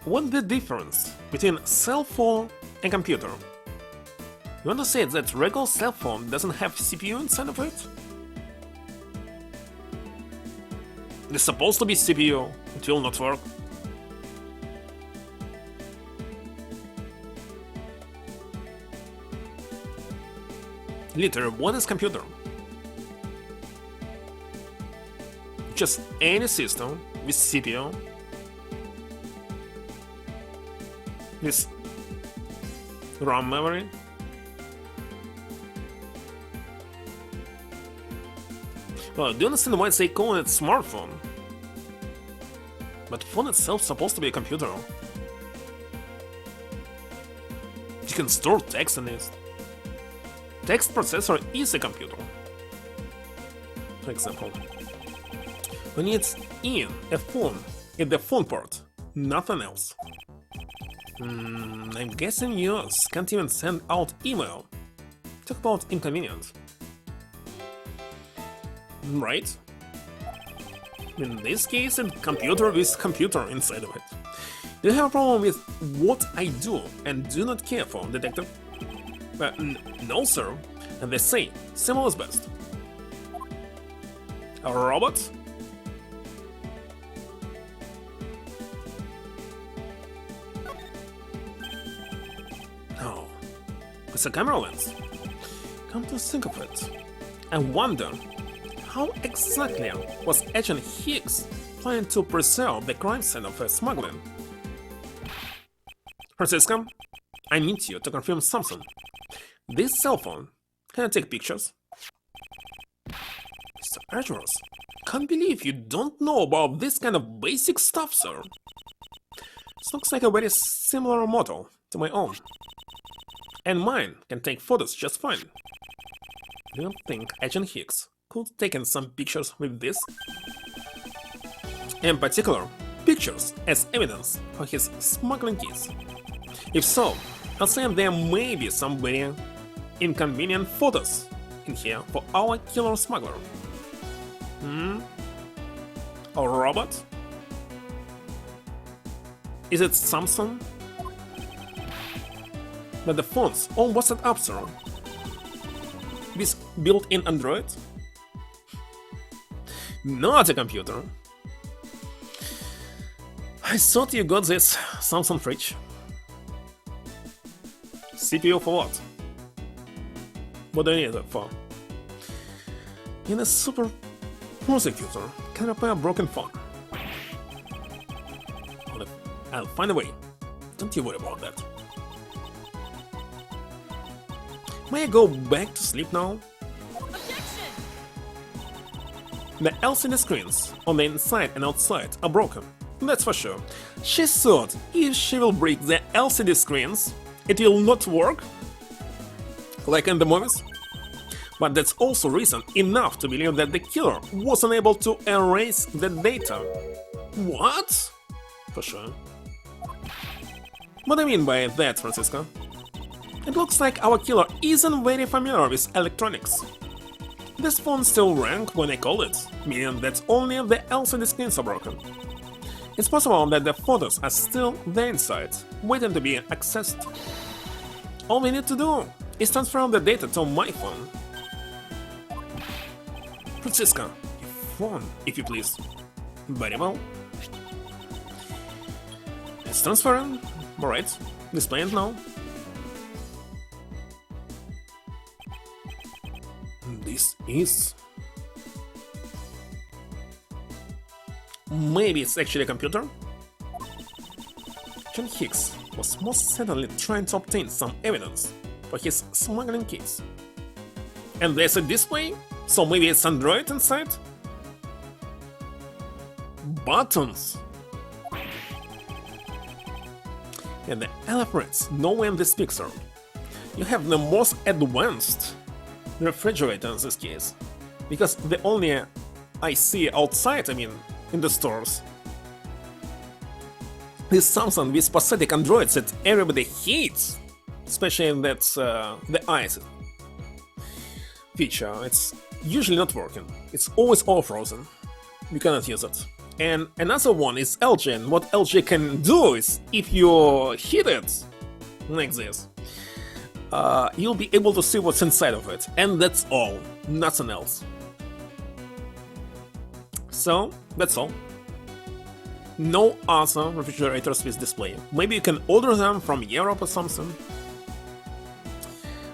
What's the difference between cell phone and computer? You want to say that regular cell phone doesn't have CPU inside of it? There's supposed to be CPU, it will not work. Literally, what is computer? Just any system with CPU, with RAM memory, well, do you understand why they call it smartphone? But phone itself is supposed to be a computer. You can store text in it. Text processor is a computer. For example, when it's in a phone, in the phone port, nothing else. I'm guessing yours can't even send out email. Talk about inconvenient. Right? In this case, a computer with computer inside of it. Do you have a problem with what I do and do not care for, detective? No, sir. And they say, simple is best. A robot? No. It's a camera lens. Come to think of it, I wonder how exactly was Agent Hicks planning to preserve the crime scene of smuggling? Francisca, I need you to confirm something. This cell phone, can I take pictures? Mr. Edgeworth, can't believe you don't know about this kind of basic stuff, sir. This looks like a very similar model to my own. And mine can take photos just fine. Do you think Agent Hicks could have taken some pictures with this? In particular, pictures as evidence for his smuggling keys. If so, I'll say there may be some very inconvenient photos in here for our killer smuggler. A robot? Is it Samsung? But the phones all busted up, sir. With built-in Android? Not a computer. I thought you got this Samsung fridge. CPU for what? What do you need it for? In a super prosecutor can repair a broken phone. I'll find a way. Don't you worry about that. May I go back to sleep now? Objection! The LCD screens on the inside and outside are broken, that's for sure. She thought if she will break the LCD screens, it will not work, like in the movies. But that's also reason enough to believe that the killer wasn't able to erase the data. What? for sure. What do you mean by that, Francisco? It looks like our killer isn't very familiar with electronics. This phone still rang when I called it, meaning that only the LCD screens are broken. It's possible that the photos are still there inside, waiting to be accessed. All we need to do is transfer the data to my phone. Francisca, your phone, if you please. Very well. It's transferring. Alright, display it now. This is... Maybe it's actually a computer? John Hicks was most certainly trying to obtain some evidence for his smuggling case. And there's a display? So maybe it's Android inside? Buttons! And the elephants nowhere in this picture. You have the most advanced refrigerator in this case. Because the only I see outside, I mean, in the stores, is Samsung with pathetic androids that everybody hates. Especially that's the eyes feature. It's usually not working. It's always all frozen. You cannot use it. And another one is LG, and what LG can do is, if you hit it like this, you'll be able to see what's inside of it, and that's all, nothing else. So, that's all. No other refrigerators with display. Maybe you can order them from Europe or something,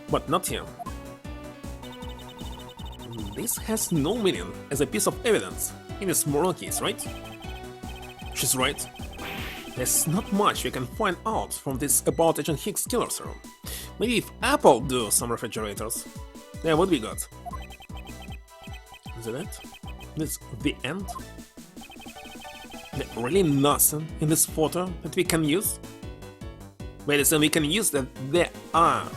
but not here. This has no meaning as a piece of evidence in this moral case, right? She's right. There's not much we can find out from this about Agent Hicks' killer serum. Maybe if Apple do some refrigerators, that would be good. Is that it? This the end? There's really nothing in this photo that we can use? Wait a second, we can use that there are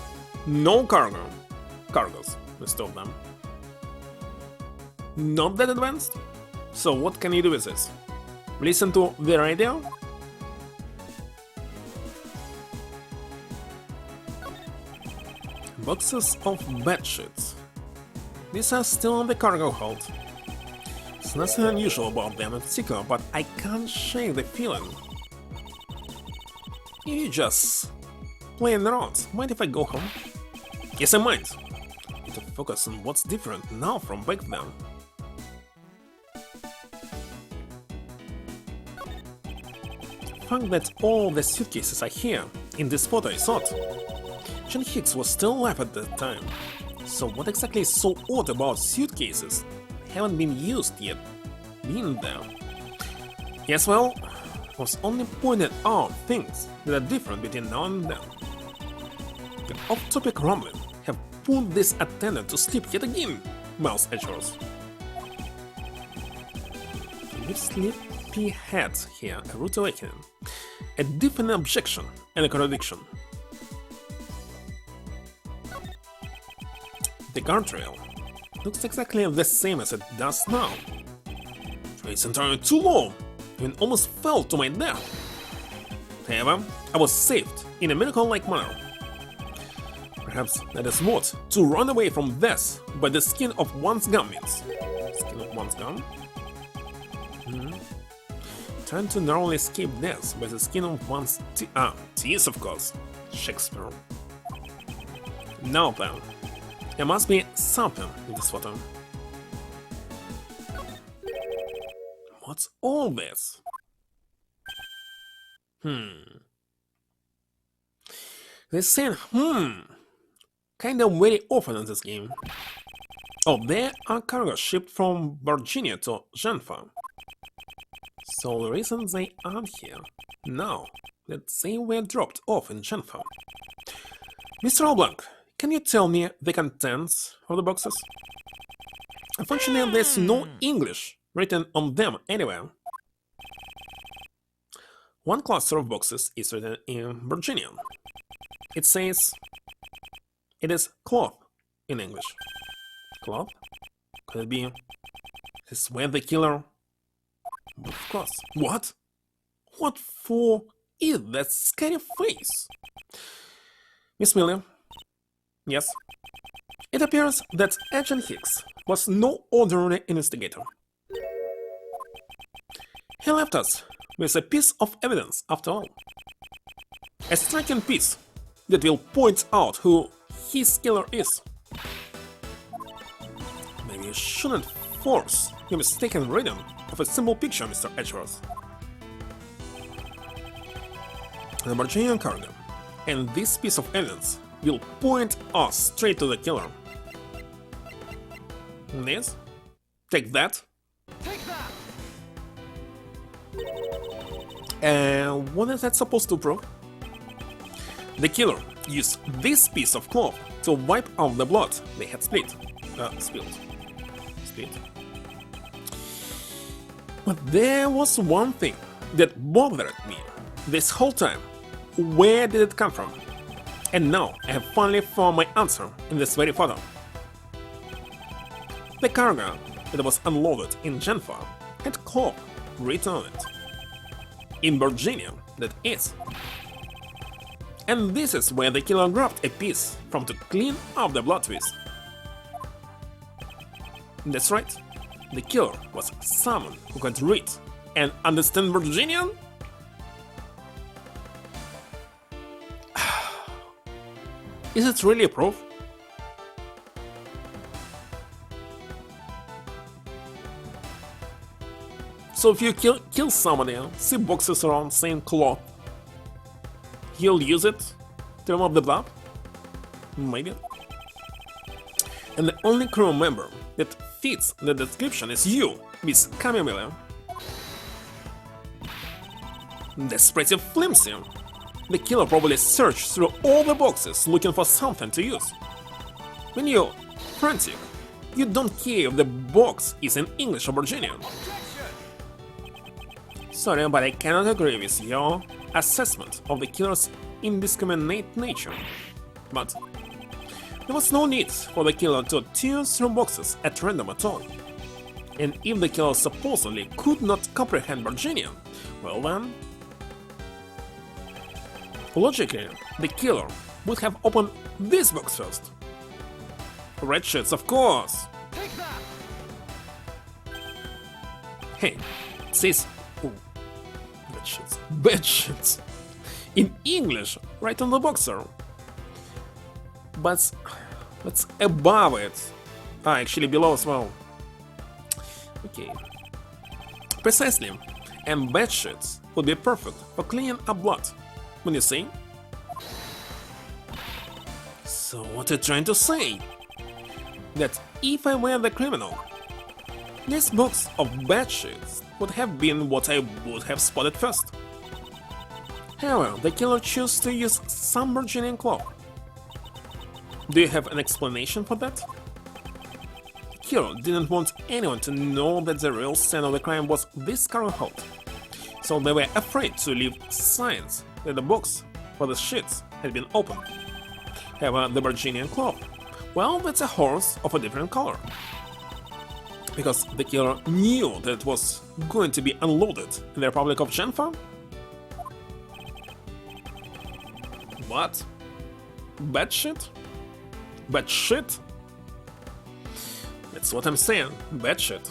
no cargos, let's tell them. Not that advanced? So what can you do with this? Listen to the radio? Boxes of bedsheets. These are still in the cargo hold. There's nothing unusual about them in particular, but I can't shake the feeling. You just playing around. Mind if I go home? Yes, I might. Need to focus on what's different now from back then. The fact that all the suitcases are here in this photo is odd. John Hicks was still alive at that time. So what exactly is so odd about suitcases that haven't been used yet being there? Yes, well, I was only pointing out things that are different between now and then. The off-topic rumbling have put this attendant to sleep yet again, mouthed Edgeworth. With sleepy head here, a rude awakening, a definite objection and a contradiction. The guardrail looks exactly the same as it does now. It's entirely too low, and almost fell to my death. However, I was saved in a miracle-like manner. Perhaps that is what to run away from death by the skin of one's gum means. Skin of one's gum? Trying to narrowly escape death by the skin of one's teeth, of course. Shakespeare. Now then, there must be something in this photo. What's all this? They say kinda very often in this game. Oh, there are cargo shipped from Virginia to Geneva. So the reason they aren't here now that they were dropped off in Geneva. Mr. Allblanc, can you tell me the contents of the boxes? Unfortunately, there's no English written on them anywhere. One cluster of boxes is written in Virginian. It says it is cloth in English. Cloth? Could it be this where the killer? Of course. What? What for is that scary face? Miss Miller? Yes? It appears that Agent Hicks was no ordinary investigator. He left us with a piece of evidence after all. A striking piece that will point out who his killer is. Maybe you shouldn't force your mistaken reading of a simple picture, Mr. Edgeworth. The Virginian cargo and this piece of evidence will point us straight to the killer. This? Take that. Take that! And what is that supposed to prove? The killer used this piece of cloth to wipe out the blood they had spilled. But there was one thing that bothered me this whole time. Where did it come from? And now I have finally found my answer in this very photo. The cargo that was unloaded in Genfa had cloth written on it. In Virginia, that is. And this is where the killer grabbed a piece from to clean up the blood with. That's right, the killer was someone who could read and understand Virginian? Is it really a proof? So if you kill somebody, see boxes around saying cloth, he'll use it to remove the blood? Maybe. And the only crew member that fits the description is you, Miss Camille. That's pretty flimsy. The killer probably searched through all the boxes looking for something to use. When you're frantic, you don't care if the box is in English or Virginian. Sorry, but I cannot agree with your assessment of the killer's indiscriminate nature. But there was no need for the killer to tear through boxes at random at all. And if the killer supposedly could not comprehend Virginian, well then... Logically, the killer would have opened this box first. Red shirts, of course! Take that! Hey, it says... Oh, red shirts. Bad shirts! In English, right on the boxer. But that's above it. Ah, actually below as well. Okay. Precisely. And bad shirts would be perfect for cleaning up blood. When you say? So what are you trying to say? That if I were the criminal, this box of bad shits would have been what I would have spotted first. However, the killer chose to use some Virginian cloth. Do you have an explanation for that? The killer didn't want anyone to know that the real scene of the crime was this cargo hold, so they were afraid to leave signs that the box for the sheets had been opened. However, the Virginian cloth, well, that's a horse of a different color. Because the killer knew that it was going to be unloaded in the Republic of Genfa? What? Bad shit? Bad shit? That's what I'm saying, bad shit.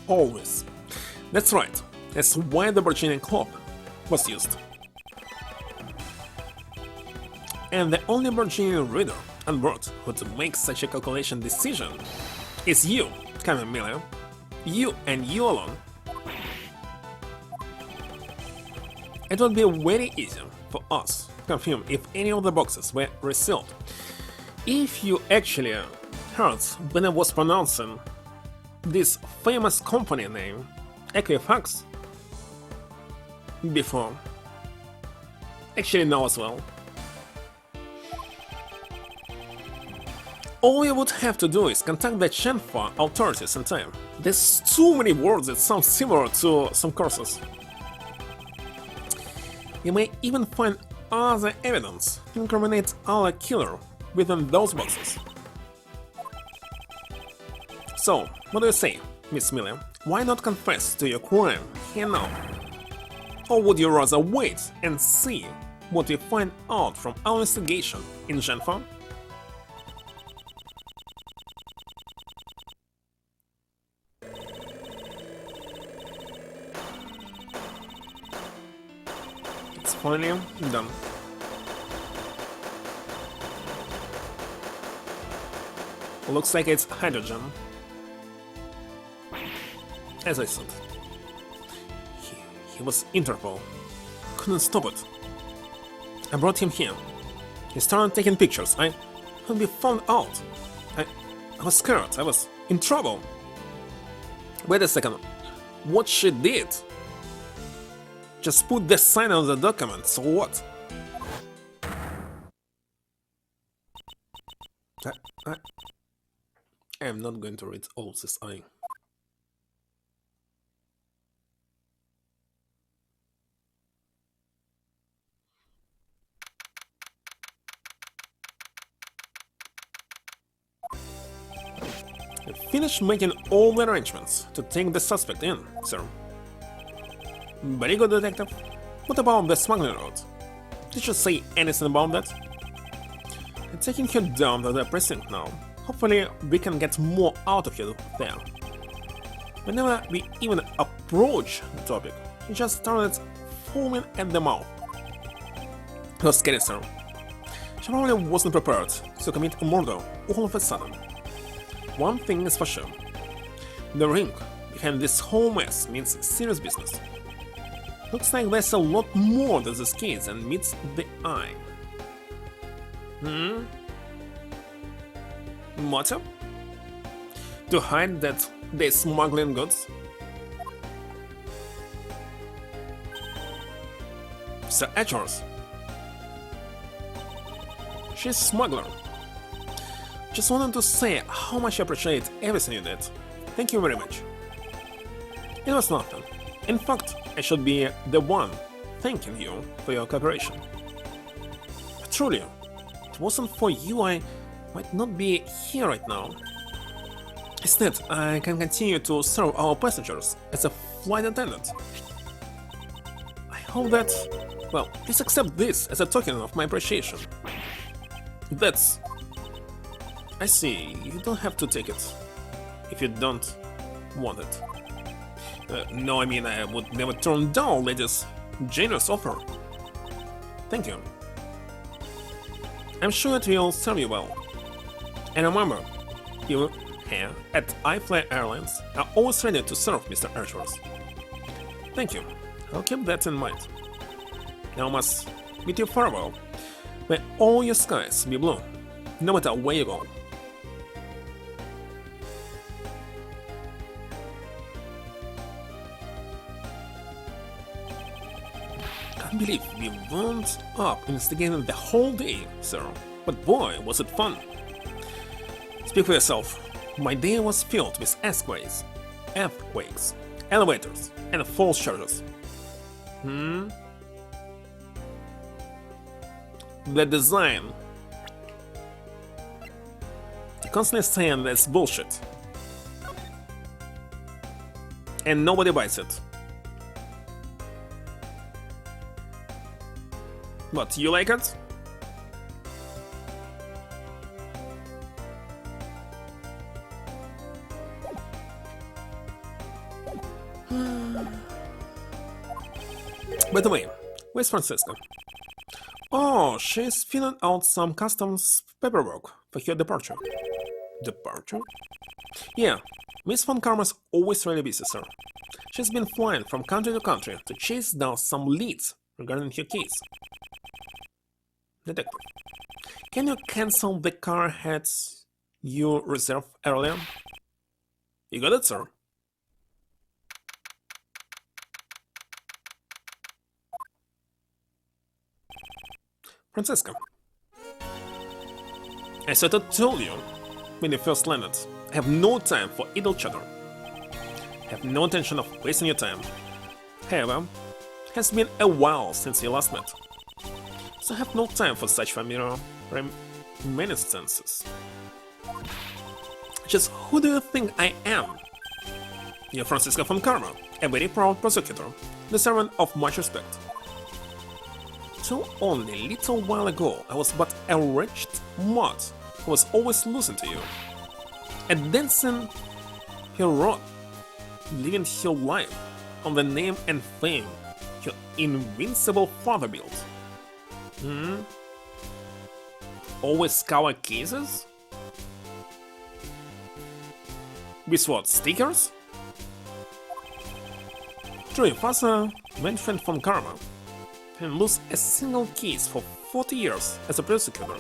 Always. That's right, that's why the Virginian cloth was used. And the only Virginian reader on board who to make such a calculation decision is you, Camille Miller. You and you alone. It would be very easy for us to confirm if any of the boxes were resealed. If you actually heard when I was pronouncing this famous company name, Equifax, before. Actually now as well. All you would have to do is contact the Genfa authorities in time. There's too many words that sound similar to some courses. You may even find other evidence to incriminate our killer within those boxes. So, what do you say, Miss Millie, why not confess to your crime here now? Or would you rather wait and see what we find out from our investigation in Genfa? It's finally done. Looks like it's hydrogen. As I said, he was Interpol. Couldn't stop it. I brought him here. He started taking pictures. I would be found out. I was scared. I was in trouble. Wait a second. What she did? Just put the sign on the document, so what? I am not going to read all of this. I finished making all the arrangements to take the suspect in, sir. Very good, detective. What about the smuggling route? Did you say anything about that? I'm taking her down to the precinct now. Hopefully, we can get more out of you there. Whenever we even approach the topic, he just started foaming at the mouth. It was scary, sir. She probably wasn't prepared to commit a murder all of a sudden. One thing is for sure. The ring behind this whole mess means serious business. Looks like there's a lot more to this case than meets the eye. Motive? To hide that they're smuggling goods? Sir Edgeworth. She's a smuggler. Just wanted to say how much I appreciate everything you did. Thank you very much. It was nothing. In fact, I should be the one thanking you for your cooperation. But truly, if it wasn't for you, I might not be here right now. Instead, I can continue to serve our passengers as a flight attendant. I hope that, well, please accept this as a token of my appreciation. That's... I see, you don't have to take it if you don't want it. No, I mean, I would never turn down lady's generous offer. Thank you. I'm sure it will serve you well. And remember, you here at iFly Airlines are always ready to serve Mr. Edgeworth. Thank you. I'll keep that in mind. Now I must bid you farewell. May all your skies be blue, no matter where you go. I believe we wound up investigating the whole day, sir, but boy, was it fun! Speak for yourself. My day was filled with earthquakes, elevators, and false charges. The design. They're constantly saying that's bullshit. And nobody buys it. What, you like it? By the way, where's Francisca? Oh, she's filling out some customs paperwork for her departure. Departure? Yeah, Miss Von Karma's always really busy, sir. She's been flying from country to country to chase down some leads regarding her case. Detective, can you cancel the car heads you reserved earlier? You got it, sir. Francisca, as I told you when you first landed, I have no time for idle chatter. I have no intention of wasting your time. However, it has been a while since you last met, so I have no time for such familiar reminiscences. Just who do you think I am? You're Francisco von Karma, a very proud prosecutor, the servant of much respect. Till only a little while ago, I was but a wretched mutt who was always losing to you. A dancing hero, living your life on the name and fame your invincible father built. Always scour cases? With what, stickers? True, your father went von Karma and lose a single case for 40 years as a prosecutor.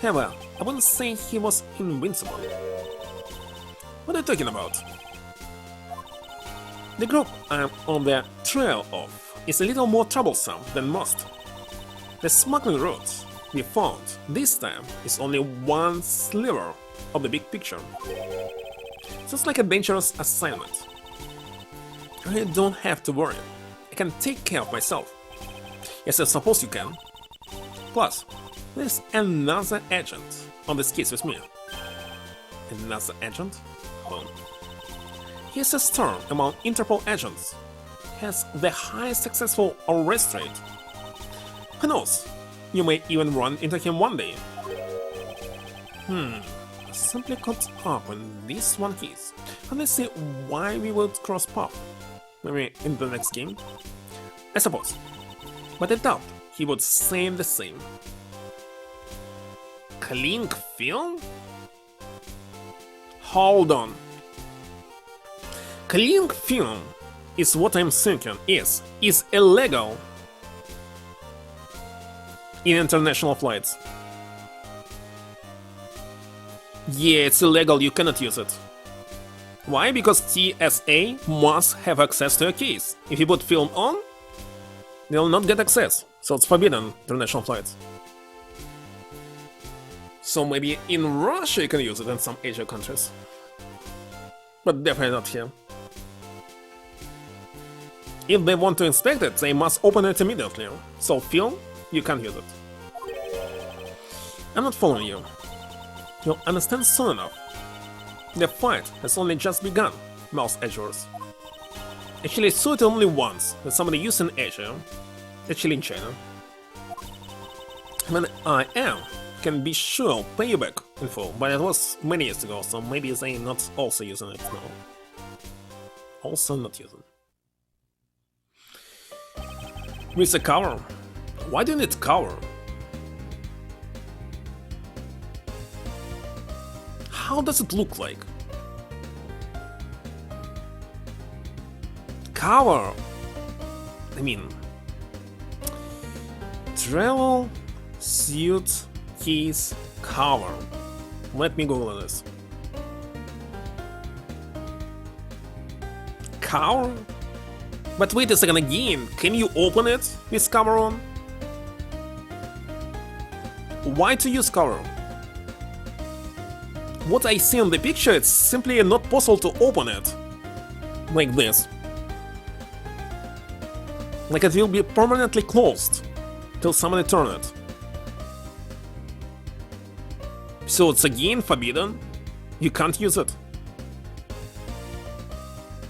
However, I wouldn't say he was invincible. What are you talking about? The group I'm on the trail of is a little more troublesome than most. The smuggling route we found this time is only one sliver of the big picture. Sounds like a dangerous assignment. I don't have to worry. I can take care of myself. Yes, I suppose you can. Plus, there's another agent on this case with me. Another agent? He's a star among Interpol agents. Has the highest successful arrest rate. Who knows? You may even run into him one day. I simply caught up on this one case. And let's see why we would cross paths. Maybe in the next game? I suppose. But I doubt he would say the same. Clean film? Hold on. Clean film is what I'm thinking is illegal in international flights. Yeah, it's illegal, you cannot use it. Why? Because TSA must have access to a case. If you put film on, they'll not get access, so it's forbidden international flights. So maybe in Russia you can use it in some Asia countries. But definitely not here. If they want to inspect it, they must open it immediately. So film, you can't use it. I'm not following you. You'll understand soon enough. The fight has only just begun, mouthed Edgeworth. Actually, I saw it only once, that somebody used in Asia, actually in China. When I can be sure I'll pay you back in full, but it was many years ago, so maybe they're not also using it now. Also not using. With a cover? Why do you need cover? How does it look like? Cover! I mean... Travel suit keys cover. Let me Google this. Cover? But wait a second again, can you open it with cover on? Why to use cover? What I see in the picture, it's simply not possible to open it. Like this. Like it will be permanently closed till somebody turn it. So it's again forbidden. You can't use it.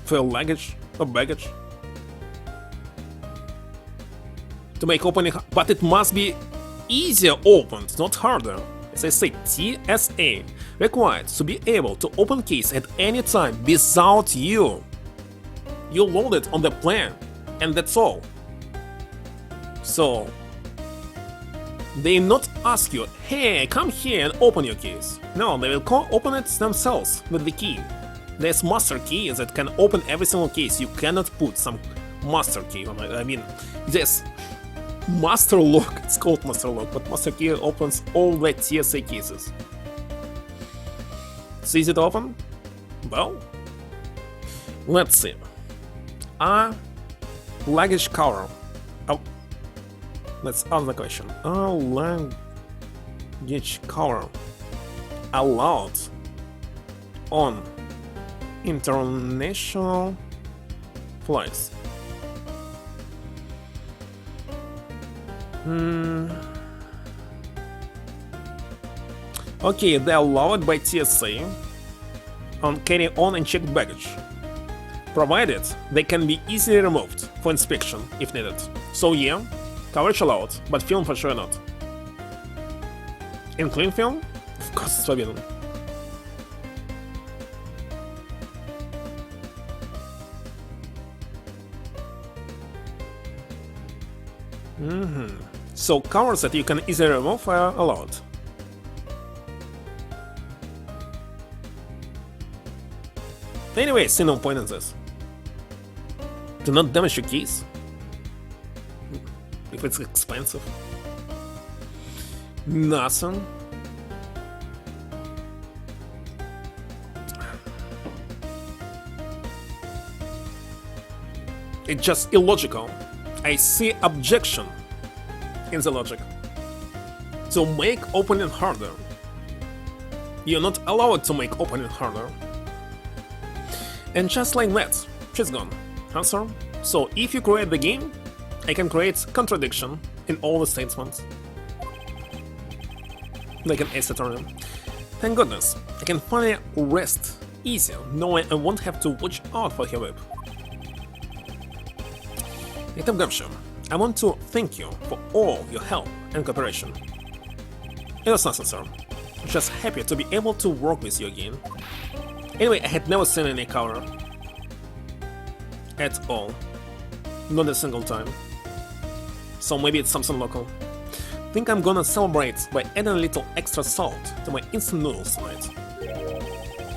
For your luggage or baggage. To make opening, but it must be easier opened, not harder. As I say, TSA required to be able to open case at any time without you. You load it on the plan, and that's all. So, they not ask you, hey, come here and open your case. No, they will open it themselves with the key. There's master key that can open every single case. You cannot put some master key on it. I mean, this master lock, it's called master lock, but master key opens all the TSA cases. It's easy to open? Well, let's see. Luggage cover. Oh, let's ask the question. Luggage cover allowed on international flights? Okay, they are allowed by TSA on carry-on and checked baggage. provided they can be easily removed for inspection if needed. So yeah, coverage allowed, but film for sure not. In clean film? Of course it's forbidden. So covers that you can easily remove are allowed. Anyway, see no point in this. Do not damage your keys. If it's expensive. Nothing. It's just illogical. I see objection in the logic. To make opening harder. You're not allowed to make opening harder. And just like that, she's gone. Answer? So if you create the game, I can create contradiction in all the statements. Like an ace attorney. Thank goodness, I can finally rest easy, knowing I won't have to watch out for her whip. Captain Gumshoe, I want to thank you for all your help and cooperation. It was nothing, sir. Just happy to be able to work with you again. Anyway, I had never seen any cover. At all. Not a single time. So maybe it's something local. Think I'm gonna celebrate by adding a little extra salt to my instant noodles tonight.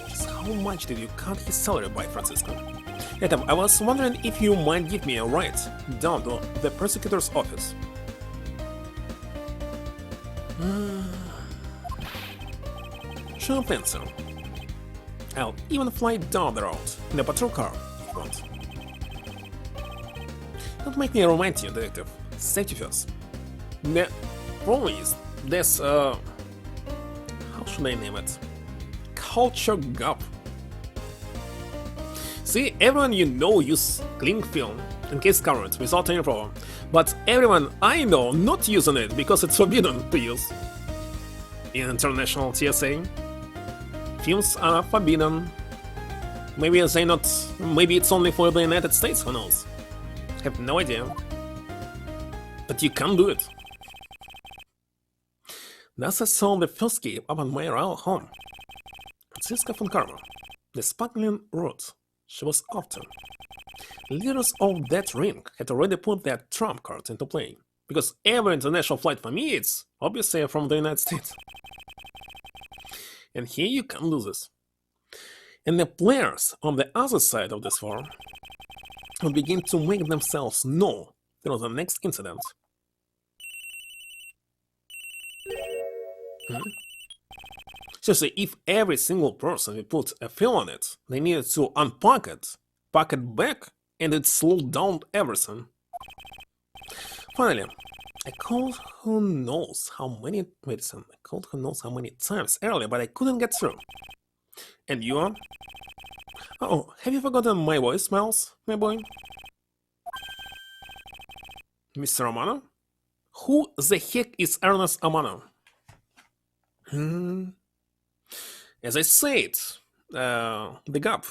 Just how much did you cut his salary by, Francisco? Adam, I was wondering if you might give me a ride down to the prosecutor's office. Sure thing, sir. I'll even fly down the road in a patrol car if you want. Don't make me remind you, detective. Safety first. The problem is this, how should I name it? Culture gap. See, everyone you know use cling film in case current without any problem, but everyone I know not using it because it's forbidden to use. In international TSA, films are forbidden. Maybe they not. Maybe it's only for the United States. Who knows? Have no idea. But you can do it. Thus I saw the first key upon my royal home. Francisca von Carver, the sparkling route she was after. Leaders of that ring had already put their trump card into play, because every international flight for me is obviously from the United States. And here you can do this. And the players on the other side of this war will begin to make themselves known through the next incident. Seriously, if every single person will put a film on it, they needed to unpack it, pack it back, and it slowed down everything. Finally, I called who knows how many times earlier, but I couldn't get through. And you are? Oh, have you forgotten my voice, Miles, my boy? Mr. Amano? Who the heck is Ernest Amano? As I said, the gap.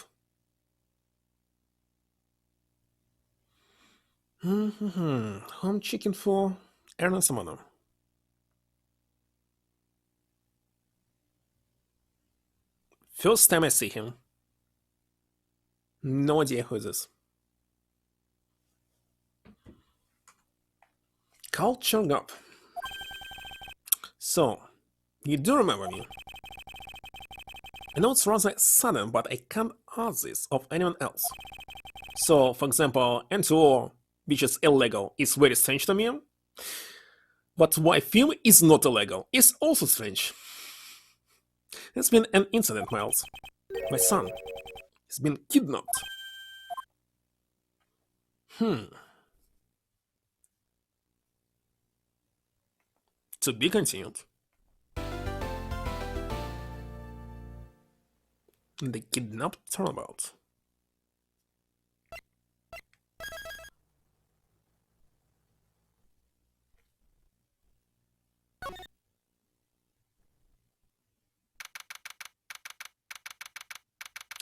I'm checking for Ernest Amano. First time I see him. No idea who is this. Culture gap. So, you do remember me. I know it's rather sudden, but I can't ask this of anyone else. So, for example, N2O, which is illegal, is very strange to me. But why film is not illegal is also strange. There's been an incident, Miles. My son has been kidnapped. To be continued. The kidnapped turnabout.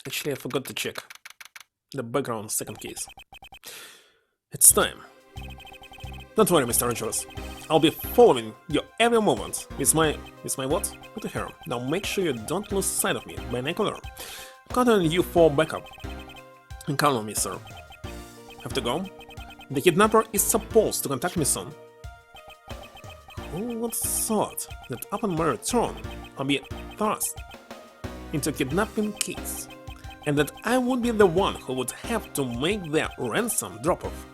Actually, I forgot to check. the background second case. It's time. Don't worry, Mr. Edgeworth. I'll be following your every movement with my what? With the hair. Now make sure you don't lose sight of me, binocular. Count on you for backup. And count on me, sir. Have to go? The kidnapper is supposed to contact me soon. Who would thought that upon my return, I'll be thrust into a kidnapping case, and that I would be the one who would have to make the ransom drop-off?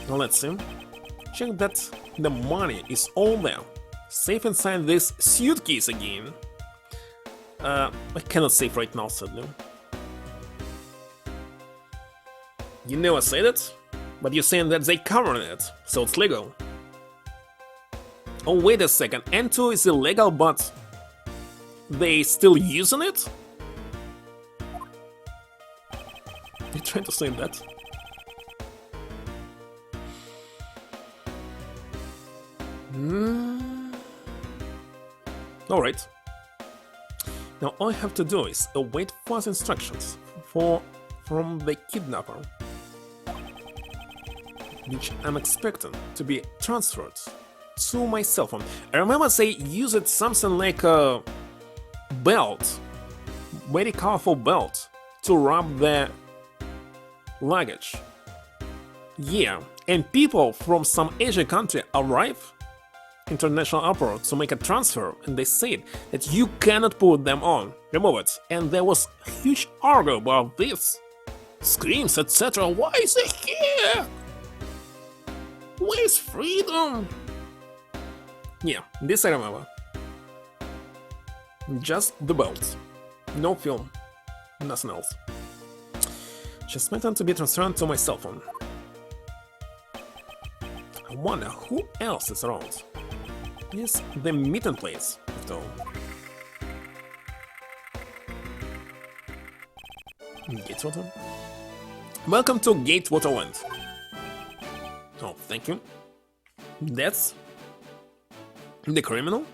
Now let's see. Check that the money is all there, safe inside this suitcase again. I cannot save right now, sadly. You never said it, but you're saying that they covered it, so it's legal. Oh, wait a second, N2 is illegal, but they still using it? You're trying to say that? Alright. Now all I have to do is await further instructions from the kidnapper, which I'm expecting to be transferred to my cell phone. I remember they used something like a belt, very colorful belt, to wrap the luggage. Yeah, and people from some Asian country arrive international airport to make a transfer, and they said that you cannot put them on, remove it, and there was a huge argument about this, screams, etc. Why is it here? Where's freedom? Yeah, this I remember. Just the belt, no film, nothing else. Just meant to be transferred to my cell phone. I wonder who else is around. Is the meeting place, after all. Gatewater? Welcome to Gatewater Land. Oh, thank you. That's the criminal?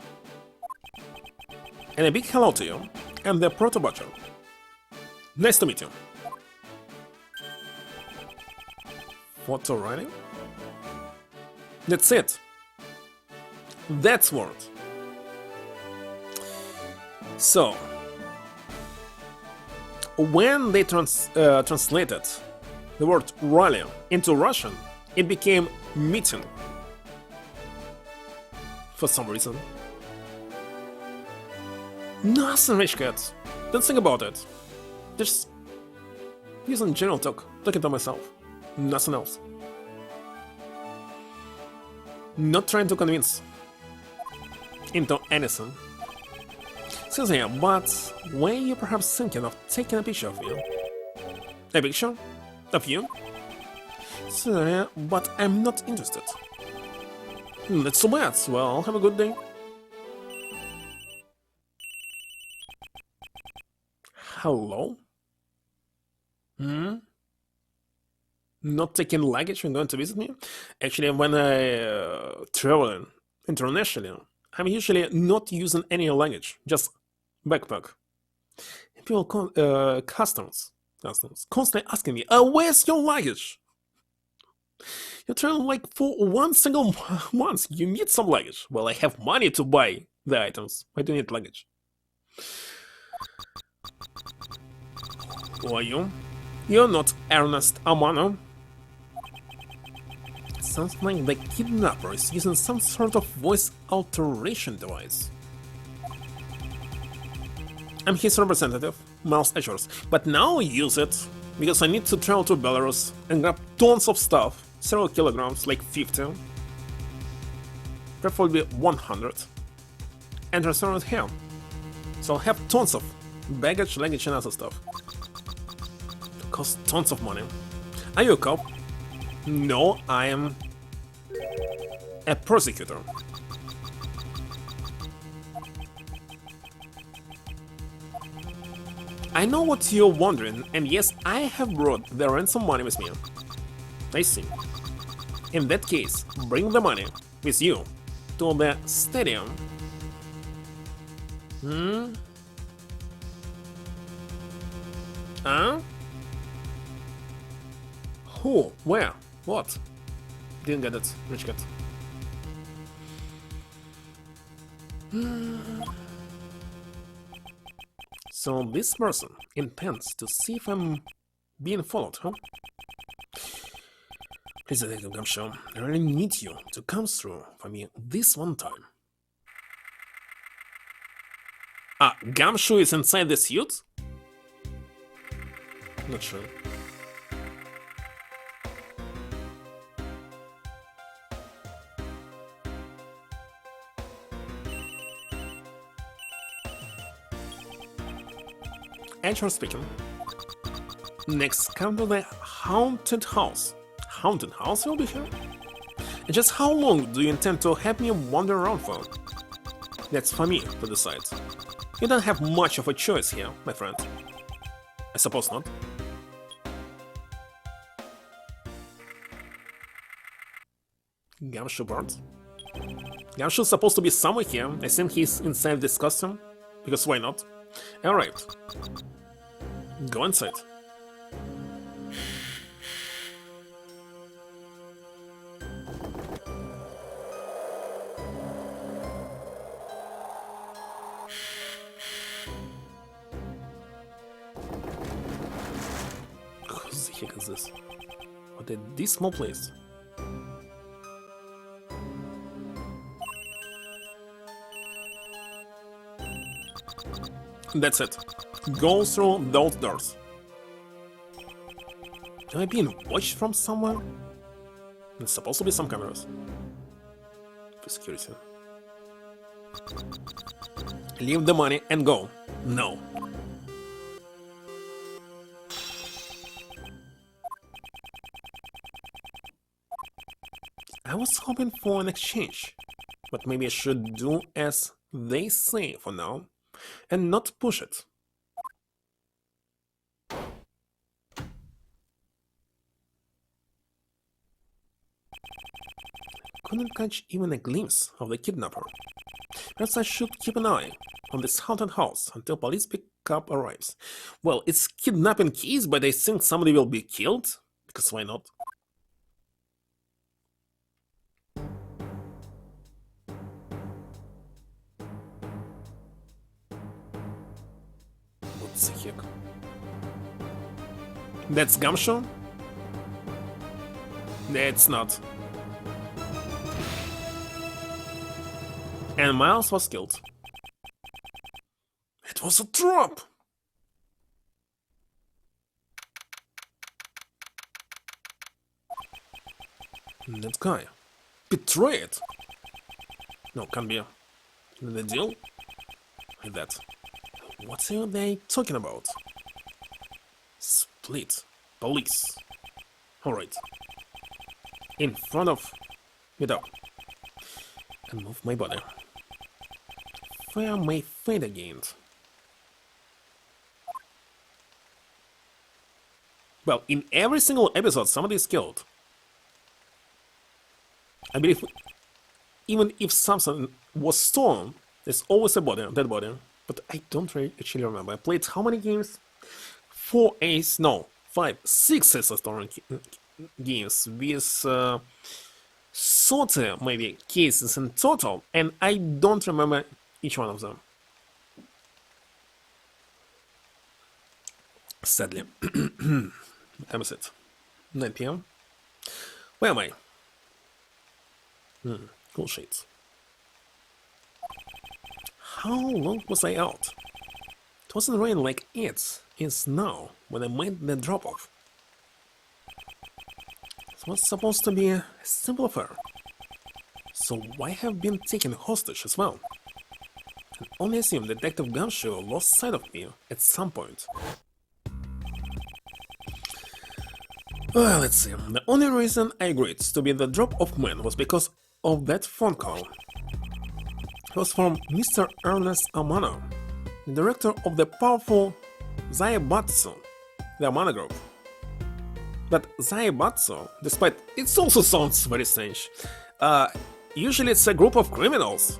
And a big hello to you. I'm the Proto Butcher. Nice to meet you. Photo writing? That's it. That's word. So, when they translated the word rally into Russian, it became meeting. For some reason. Nothing, rich cat. Don't think about it. Just using general talking to myself. Nothing else. Not trying to convince into anything. Excuse me, but were you perhaps thinking of taking a picture of you? A picture? Of you? Sorry, but I'm not interested. That's so bad. Well, have a good day. Hello? Not taking luggage when going to visit me? Actually, when I travel internationally, I'm usually not using any luggage, just backpack. People customs constantly asking me, where's your luggage? You're traveling like for one single month, you need some luggage. Well, I have money to buy the items. Why do you need luggage? Who are you? You're not Ernest Amano. Sounds like the kidnapper is using some sort of voice alteration device. I'm his representative, Miles Edgeworth, but now I use it because I need to travel to Belarus and grab tons of stuff, several kilograms, like 50, preferably 100, and transfer it here. So I'll have tons of baggage, luggage, and other stuff. It costs tons of money. Are you a cop? No, I am a prosecutor. I know what you're wondering, and yes, I have brought the ransom money with me. I see. In that case, bring the money with you to the stadium. Huh? Who? Where? What? Didn't get it. Rich cat. So this person intends to see if I'm being followed, huh? Please, Detective Gumshoe, I really need you to come through for me this one time. Ah, Gumshoe is inside the suit? Not sure. Edgeworth speaking. Next, come to the haunted house. Haunted house will be here? And just how long do you intend to have me wander around for? That's for me to decide. You don't have much of a choice here, my friend. I suppose not. Gumshoe Bird? Gumshoe's supposed to be somewhere here. I assume he's inside this costume. Because why not? Alright. Go inside. Who the heck is this? What a dismal place. That's it. Go through those doors. Am I being watched from somewhere? There's supposed to be some cameras. For security. Leave the money and go. No. I was hoping for an exchange, but maybe I should do as they say for now and not push it. Couldn't catch even a glimpse of the kidnapper. Perhaps I should keep an eye on this haunted house until police pickup arrives. Well, it's kidnapping case, but I think somebody will be killed, because why not? What the heck? That's Gumshoe? It's not. And Miles was killed. It was a trap! That guy. Betrayed! No, can't be. The deal? Like that. What are they talking about? Split. Police. Alright. In front of... Get up. And move my body. Fire may fade again. Well, in every single episode somebody is killed. I believe even if something was stolen, there's always a body, dead body. But I don't really actually remember. I played how many games? 4 Ace, no, 5, 6 Ace stolen games with 30 maybe cases in total, and I don't remember each one of them. Sadly. What time is it? 9 PM? Where am I? Cool shades. How long was I out? It wasn't raining like it is now when I made the drop-off. It was supposed to be a simple affair. So why have been taken hostage as well? I only assume Detective Gumshoe lost sight of me at some point. Well, let's see. The only reason I agreed to be the drop-off man was because of that phone call. It was from Mr. Ernest Amano, the director of the powerful Zaibatsu, the Amano group. But Zaibatsu, despite it also sounds very strange, usually it's a group of criminals,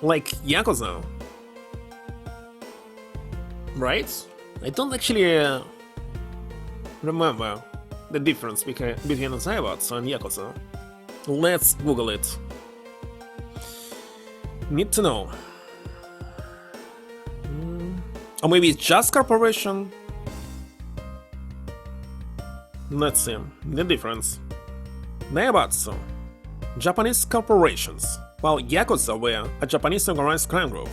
like Yakuza. Right? I don't actually remember the difference between Zaibatsu and Yakuza. Let's Google it. Need to know. Or maybe it's just corporation? Let's see. The difference. Zaibatsu. Japanese corporations, while Yakuza were a Japanese organized crime group.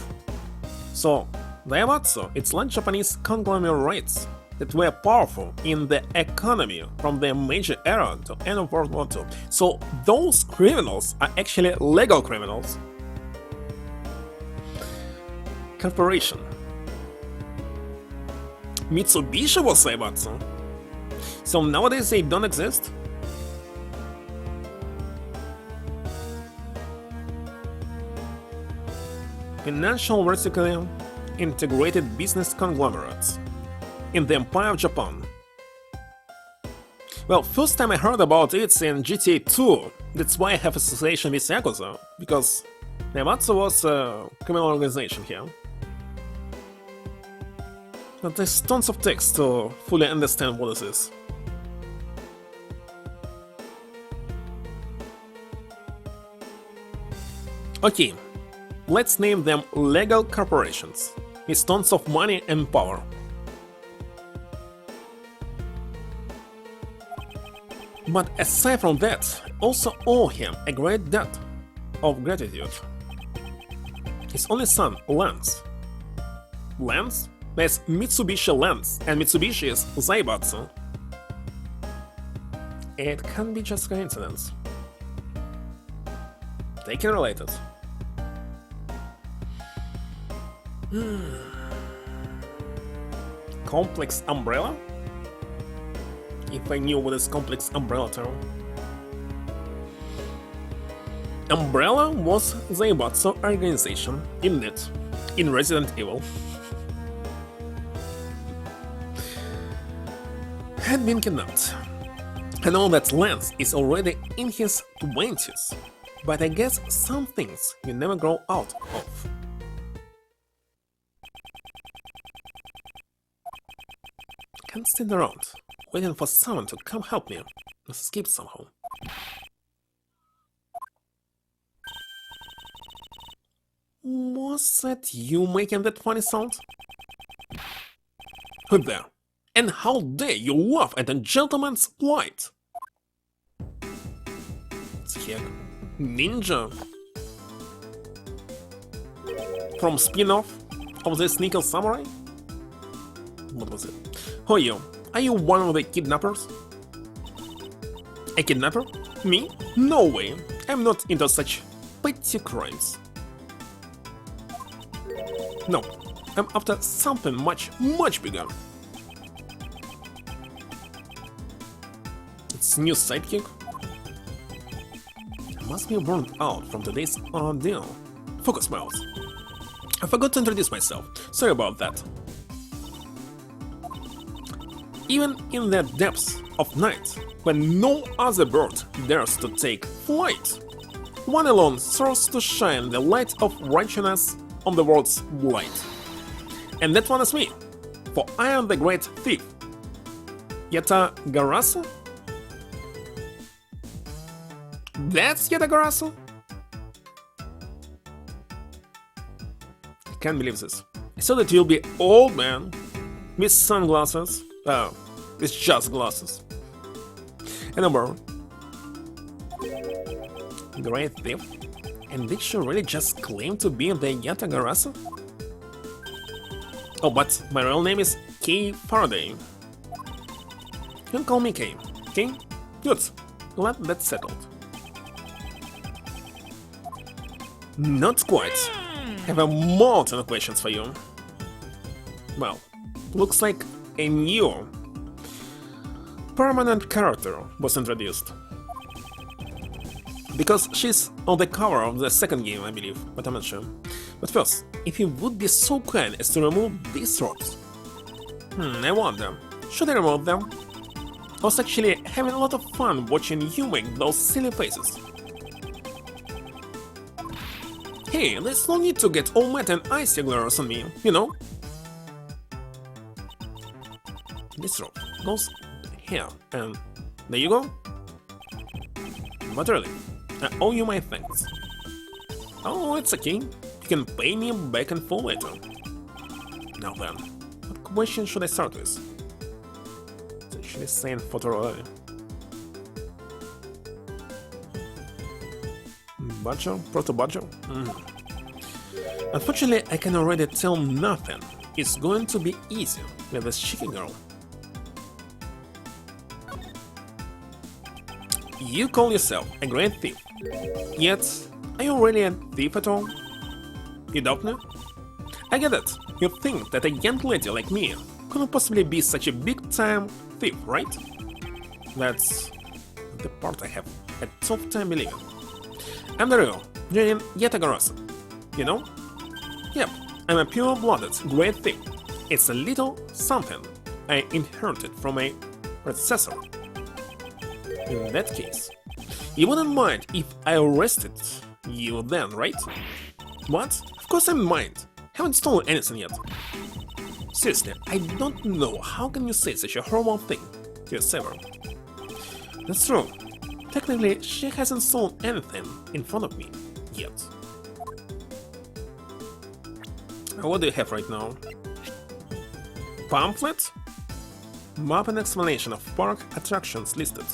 So, Zaibatsu, it's like Japanese conglomerates that were powerful in the economy from the Meiji era to end of World War II. So, those criminals are actually legal criminals. Corporation. Mitsubishi was Zaibatsu. So nowadays they don't exist? Financial vertically integrated business conglomerates in the Empire of Japan. Well, first time I heard about it in GTA 2, that's why I have association with Yakuza, because Zaibatsu was a criminal organization here. But there's tons of text to fully understand what this is. Okay, let's name them legal corporations, with tons of money and power. But aside from that, also owe him a great debt of gratitude. His only son, Lance. Lance? There's Mitsubishi Lance, and Mitsubishi is Zaibatsu. It can't be just coincidence. They can relate it. Complex umbrella? If I knew what is complex umbrella term. Umbrella was Zaibatsu organization in it, in Resident Evil. Had been kidnapped. I know that Lance is already in his 20s, but I guess some things you never grow out of. Can't stand around, waiting for someone to come help me. Let's escape somehow. Was that you making that funny sound? Who there? And how dare you laugh at a gentleman's plight? Heck, ninja? From spin-off of the Sneaker Samurai? What was it? Who are you? Are you one of the kidnappers? A kidnapper? Me? No way. I'm not into such petty crimes. No, I'm after something much bigger. It's new sidekick? I must be burned out from today's ordeal. Focus, Miles. I forgot to introduce myself. Sorry about that. Even in the depths of night, when no other bird dares to take flight, one alone serves to shine the light of righteousness on the world's light. And that one is me, for I am the great thief. Yatagarasu? That's Yatagarasu? I can't believe this. I thought that you'll be old man with sunglasses. Oh, it's just glasses. And a bird. Great thief? And did she really just claim to be the Yatagarasu? Oh, but my real name is Kay Faraday. You can call me Kay. Kay? Good. Glad that's settled. Not quite. I have a mountain of questions for you. Well, looks like a new permanent character was introduced. Because she's on the cover of the second game, I believe, but I'm not sure. But first, if you would be so kind as to remove these ropes. I wonder, should I remove them? I was actually having a lot of fun watching you make those silly faces. Hey, there's no need to get all mad and icy glares on me, you know? This rope goes here, and there you go. But really, I owe you my thanks. Oh, it's okay. You can pay me back in full later. Now then, what question should I start with? It's actually saying photo early. Badger? Proto-badger? Unfortunately, I can already tell nothing. It's going to be easier with this cheeky girl. You call yourself a great thief, yet are you really a thief at all? You doubt me? I get it. You think that a young lady like me couldn't possibly be such a big-time thief, right? That's the part I have a tough time believing. I'm the real Jane Yatagarasu, you know? Yep, I'm a pure-blooded great thief. It's a little something I inherited from a predecessor. In that case, you wouldn't mind if I arrested you then, right? What? Of course I mind. Haven't stolen anything yet. Seriously, I don't know how can you say such a horrible thing to your saver. That's true. Technically, she hasn't stolen anything in front of me yet. What do you have right now? Pamphlet? Map and explanation of park attractions listed.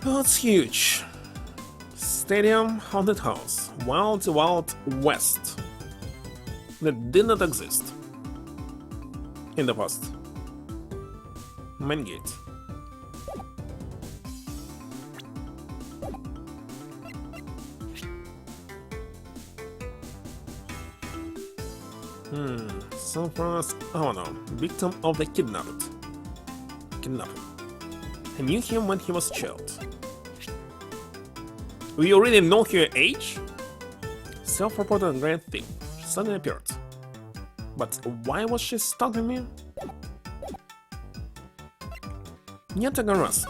Oh, it's huge. Stadium, haunted house, Wild Wild West. That did not exist in the past. Main gate. San Francisco. Oh no, victim of the kidnapping. I knew him when he was a child. We already know her age? Self-reported grand thief. She suddenly appeared. But why was she stalking me? Yatagarasu.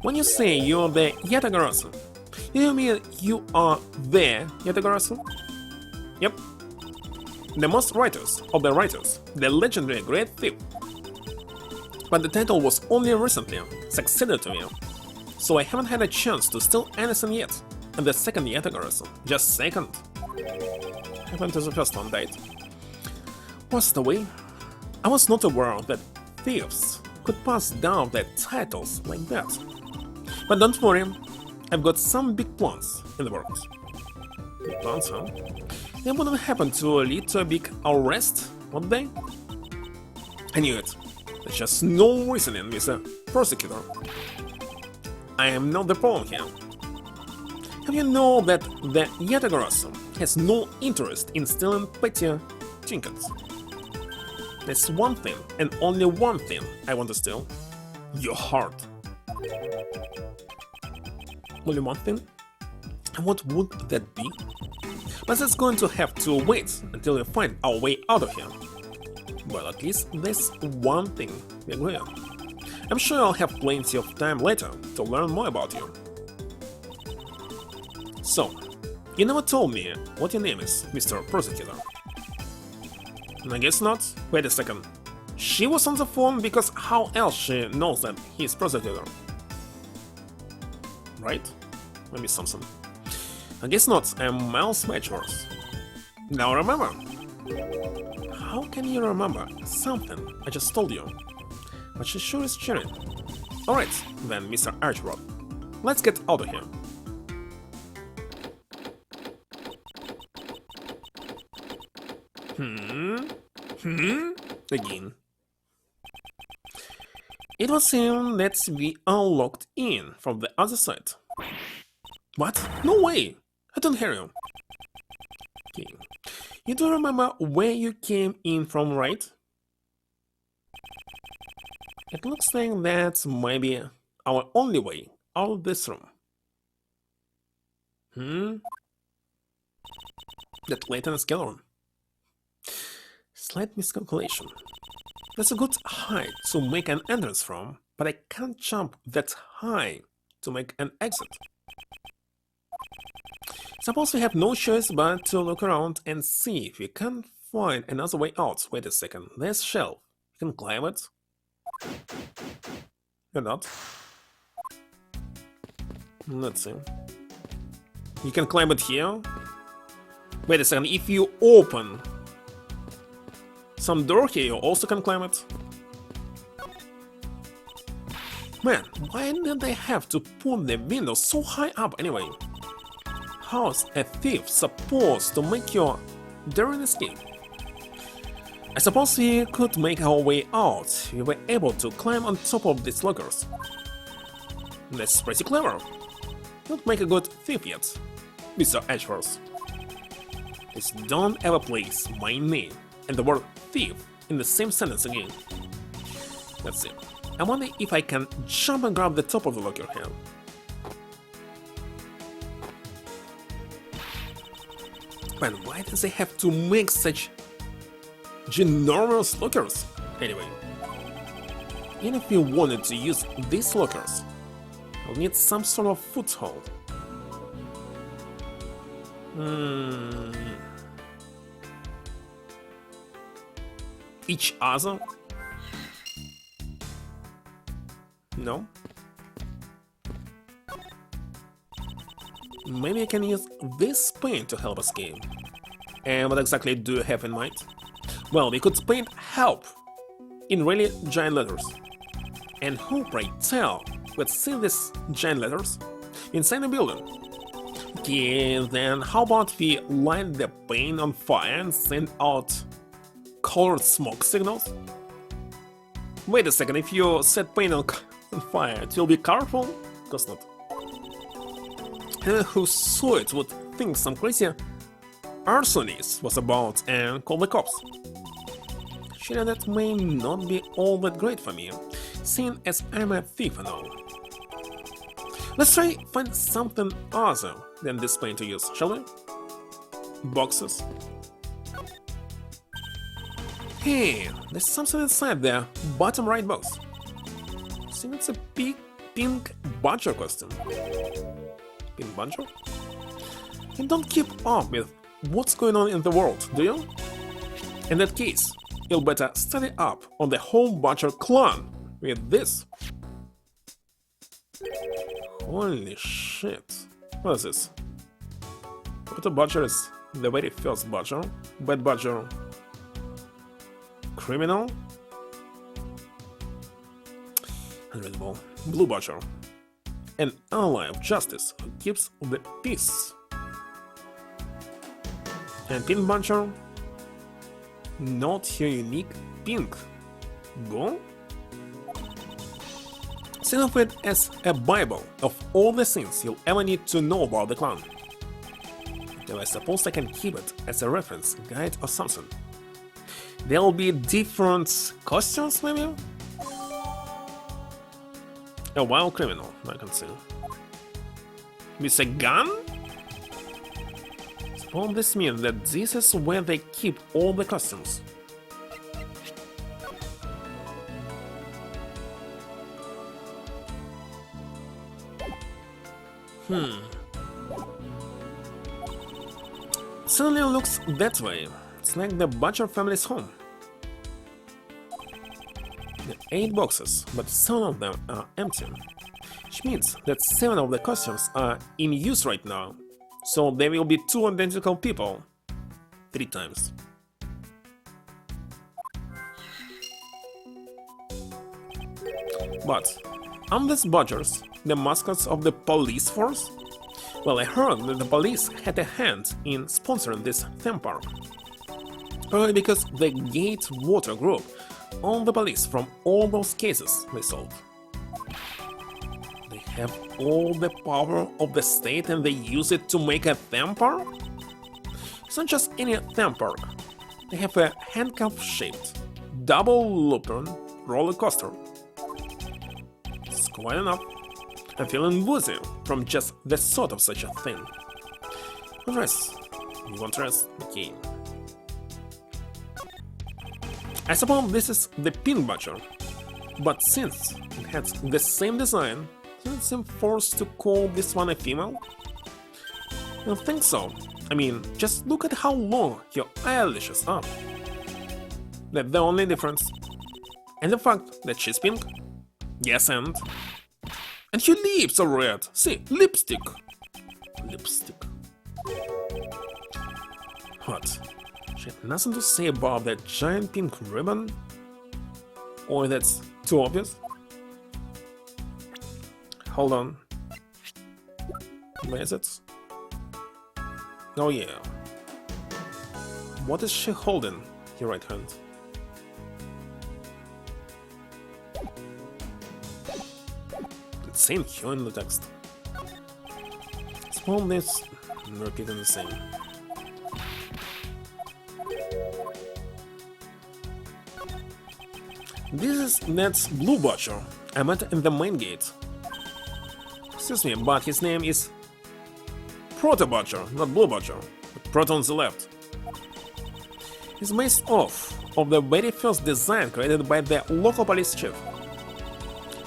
When you say you're the Yatagarasu, you mean you are the Yatagarasu? Yep. The most writers of the writers, the legendary great thief. But the title was only recently succeeded to me, so I haven't had a chance to steal anything yet. And the second Yatagarasu, just second. Happened to the first one died. Passed away. I was not aware that thieves could pass down their titles like that. But don't worry, I've got some big plans in the works. Big plans, huh? They wouldn't happen to lead to a big arrest, would they? I knew it. There's just no reasoning, Mr. Prosecutor. I am not the problem here. Have you know that the Yatagarasu has no interest in stealing petty trinkets? There's one thing, and only one thing I want to steal. Your heart. Only one thing? And what would that be? But that's going to have to wait until we find our way out of here. Well, at least there's one thing we agree on. I'm sure I'll have plenty of time later to learn more about you. So, you never told me what your name is, Mr. Prosecutor. I guess not. Wait a second. She was on the phone because how else she knows that he's prosecutor? Right? Maybe something. I guess not. I'm Miles Edgeworth. Now remember. How can you remember something I just told you? But she sure is cheering. Alright, then, Mr. Edgeworth. Let's get out of here. Again. It was him that we are locked in from the other side. What? No way! I don't hear you. Okay. You do remember where you came in from, right? It looks like that's maybe our only way out of this room. That latent skeleton. Slight miscalculation. That's a good height to make an entrance from, but I can't jump that high to make an exit. Suppose we have no choice but to look around and see if we can find another way out. Wait a second. There's shelf. You can climb it. Or not. Let's see. You can climb it here. Wait a second. If you open some door here, you also can climb it. Man, why did they have to put the window so high up anyway? How's a thief supposed to make your daring escape? I suppose we could make our way out. We were able to climb on top of these lockers. That's pretty clever. You'd make a good thief yet, Mr. Edgeworth. Please don't ever place my name and the word thief in the same sentence again. Let's see. I wonder if I can jump and grab the top of the locker here. Man, why does they have to make such ginormous lockers? Anyway, even if you wanted to use these lockers, you'll need some sort of foothold. Each other? No? Maybe I can use this paint to help escape. And what exactly do you have in mind? Well, we could paint help in really giant letters. And who, pray tell, would see these giant letters inside the building? Okay, then how about we light the paint on fire and send out colored smoke signals? Wait a second, if you set paint on fire, it will be colorful? Of course not. Who saw it would think some crazy arsonist was about and call the cops. Sure, that may not be all that great for me, seeing as I'm a thief and all. Let's try find something other than this paint to use, shall we? Boxes. Hey, there's something inside the bottom right box. I think it's a big pink badger costume. Pink badger? You don't keep up with what's going on in the world, do you? In that case, you'll better study up on the whole badger clan with this. Holy shit. What is this? What badger is the very first badger? Bad badger. Criminal? Unreadable. Blue badger. An ally of justice who keeps the peace. And pink badger? Not your unique pink. Go? Think of it as a bible of all the things you'll ever need to know about the clan. Though I suppose I can keep it as a reference, guide or something. There'll be different costumes, maybe? A wild criminal, I can see. With a gun? Won't this mean that this is where they keep all the costumes? Certainly looks that way. It's like the Badger family's home. There are 8 boxes, but 7 of them are empty. Which means that 7 of the costumes are in use right now. So there will be 2 identical people. 3 times. But aren't these badgers the mascots of the police force? Well, I heard that the police had a hand in sponsoring this theme park. Probably because the Gatewater Group owned the police from all those cases they solved. They have all the power of the state and they use it to make a theme park? It's not just any theme park. They have a handcuff-shaped, double-looping roller coaster. It's quite enough. I'm feeling woozy from just the thought of such a thing. Rest. You want rest? Okay. I suppose this is the pink badger, but since it has the same design, doesn't it seem forced to call this one a female? I don't think so. I mean, just look at how long your eyelashes are. That's the only difference. And the fact that she's pink. Yes, and your lips are red. See, lipstick. Lipstick. What? She had nothing to say about that giant pink ribbon? Or that's too obvious? Hold on. Where is it? Oh yeah. What is she holding? Your right hand. It's same here in the text. Small this, repeating the same. This is Ned's Blue Butcher. I met in the main gate. Excuse me, but his name is Proto Butcher, not Blue Butcher. Proto on the left. He's based off of the very first design created by the local police chief.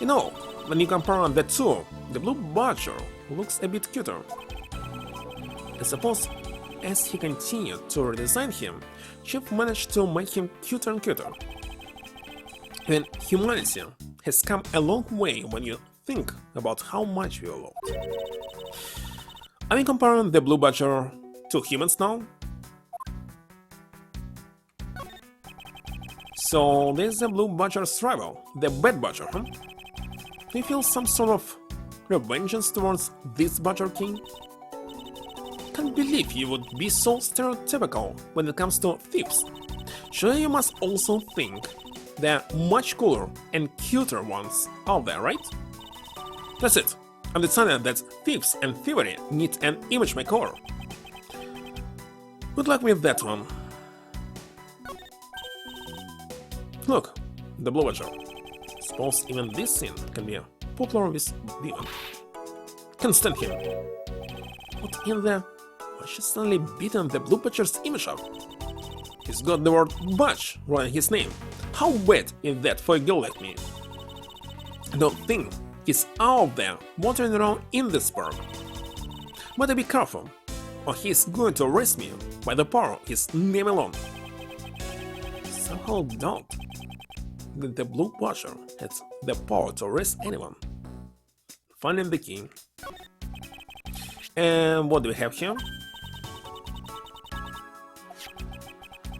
You know, when you compare the two, the Blue Butcher looks a bit cuter. I suppose as he continued to redesign him, Chief managed to make him cuter and cuter. And humanity has come a long way when you think about how much we are loved. Are we comparing the Blue Butcher to humans now? So this is the Blue Butcher's rival, the Bad Butcher, huh? Do you feel some sort of revengeance towards this Butcher King? Can't believe you would be so stereotypical when it comes to thieves. Sure, you must also think there are much cooler and cuter ones out there, right? That's it. I've decided that thieves and thievery need an image makeover. Good luck with that one. Look, the Blue Butcher. Suppose even this scene can be popular with women. Can't stand him. What in the... Why she suddenly beaten the Blue Butcher's image up? He's got the word Butch right in his name. How bad is that for a girl like me? I don't think he's out there wandering around in this park. Better be careful, or he's going to arrest me by the power of his name alone. Somehow doubt that the Blue Butcher has the power to arrest anyone. Finding the key. And what do we have here?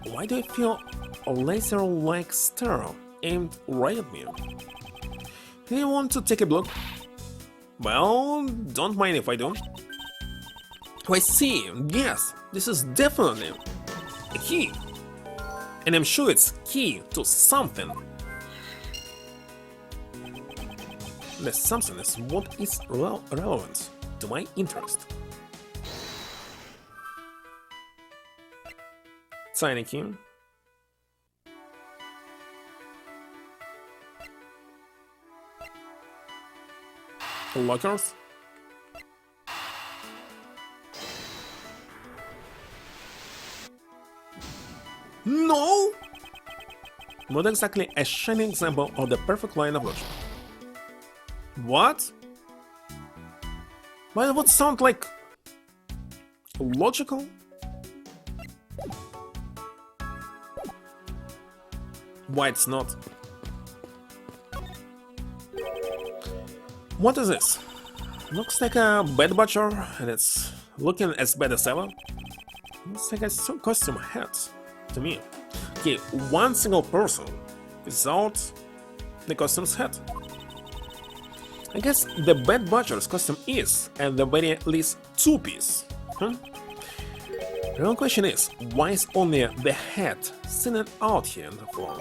Why do I feel a laser-like stare aimed right at me? Do you want to take a look? Well, don't mind if I do. Oh, I see. Yes, this is definitely a key. And I'm sure it's key to something. The something is what is relevant to my interest. Tiny key. Lockers. No! Not exactly a shining example of the perfect line of logic. What? Why would sound like logical? Why it's not? What is this? Looks like a Bad Butcher, and it's looking as bad as ever. Looks like a costume hat to me. Okay, one single person without the costume's hat. I guess the Bad Butcher's costume is, at the very least, two-piece. The real question is, why is only the hat sitting out here on the floor?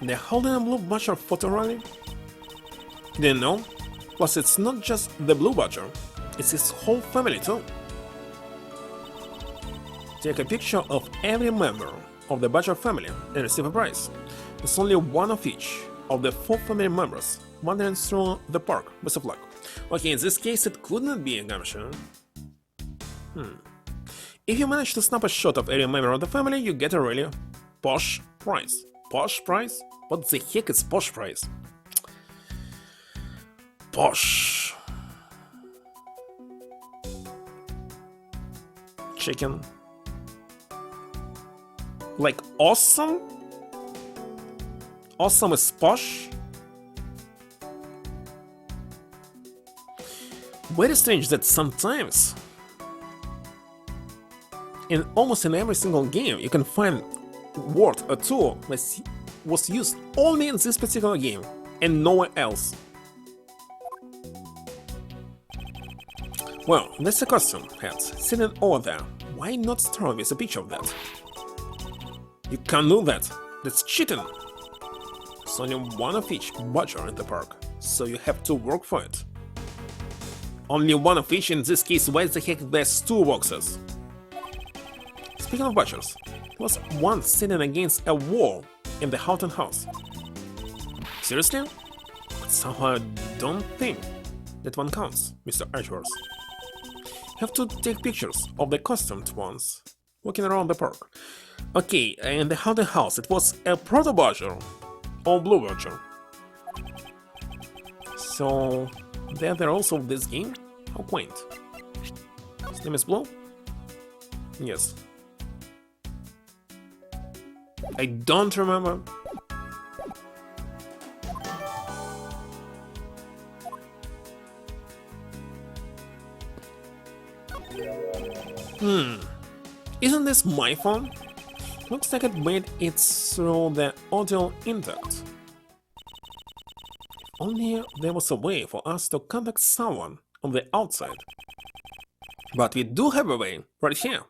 They're holding a Blue Butcher photo rally? Didn't know? Plus, it's not just the Blue Butcher, it's his whole family too. Take a picture of every member of the Butcher family and receive a prize. There's only one of each of the 4 family members wandering through the park. Best of luck. Okay, in this case it couldn't be a gumshoe. If you manage to snap a shot of every member of the family, you get a really Posh price. Posh price? What the heck is posh price? Posh. Chicken. Like awesome? Awesome is posh? Very strange that sometimes in almost in every single game you can find word or tool that was used only in this particular game and nowhere else. Well, that's a costume hat sitting over there. Why not start with a picture of that? You can't do that. That's cheating. There's only one of each badger in the park, so you have to work for it. Only one of each in this case. Why the heck there's two boxes? Speaking of badgers, there was one sitting against a wall in the Houghton house. Seriously? But somehow I don't think that one counts, Mr. Edgeworth. You have to take pictures of the costumed ones walking around the park. Okay, in the Houghton house it was a proto-badger or blue badger. So they're also this game? How quaint. His name is Blue? Yes. I don't remember. Isn't this my phone? Looks like it made it through the audio intact. If only there was a way for us to contact someone on the outside. But we do have a way right here.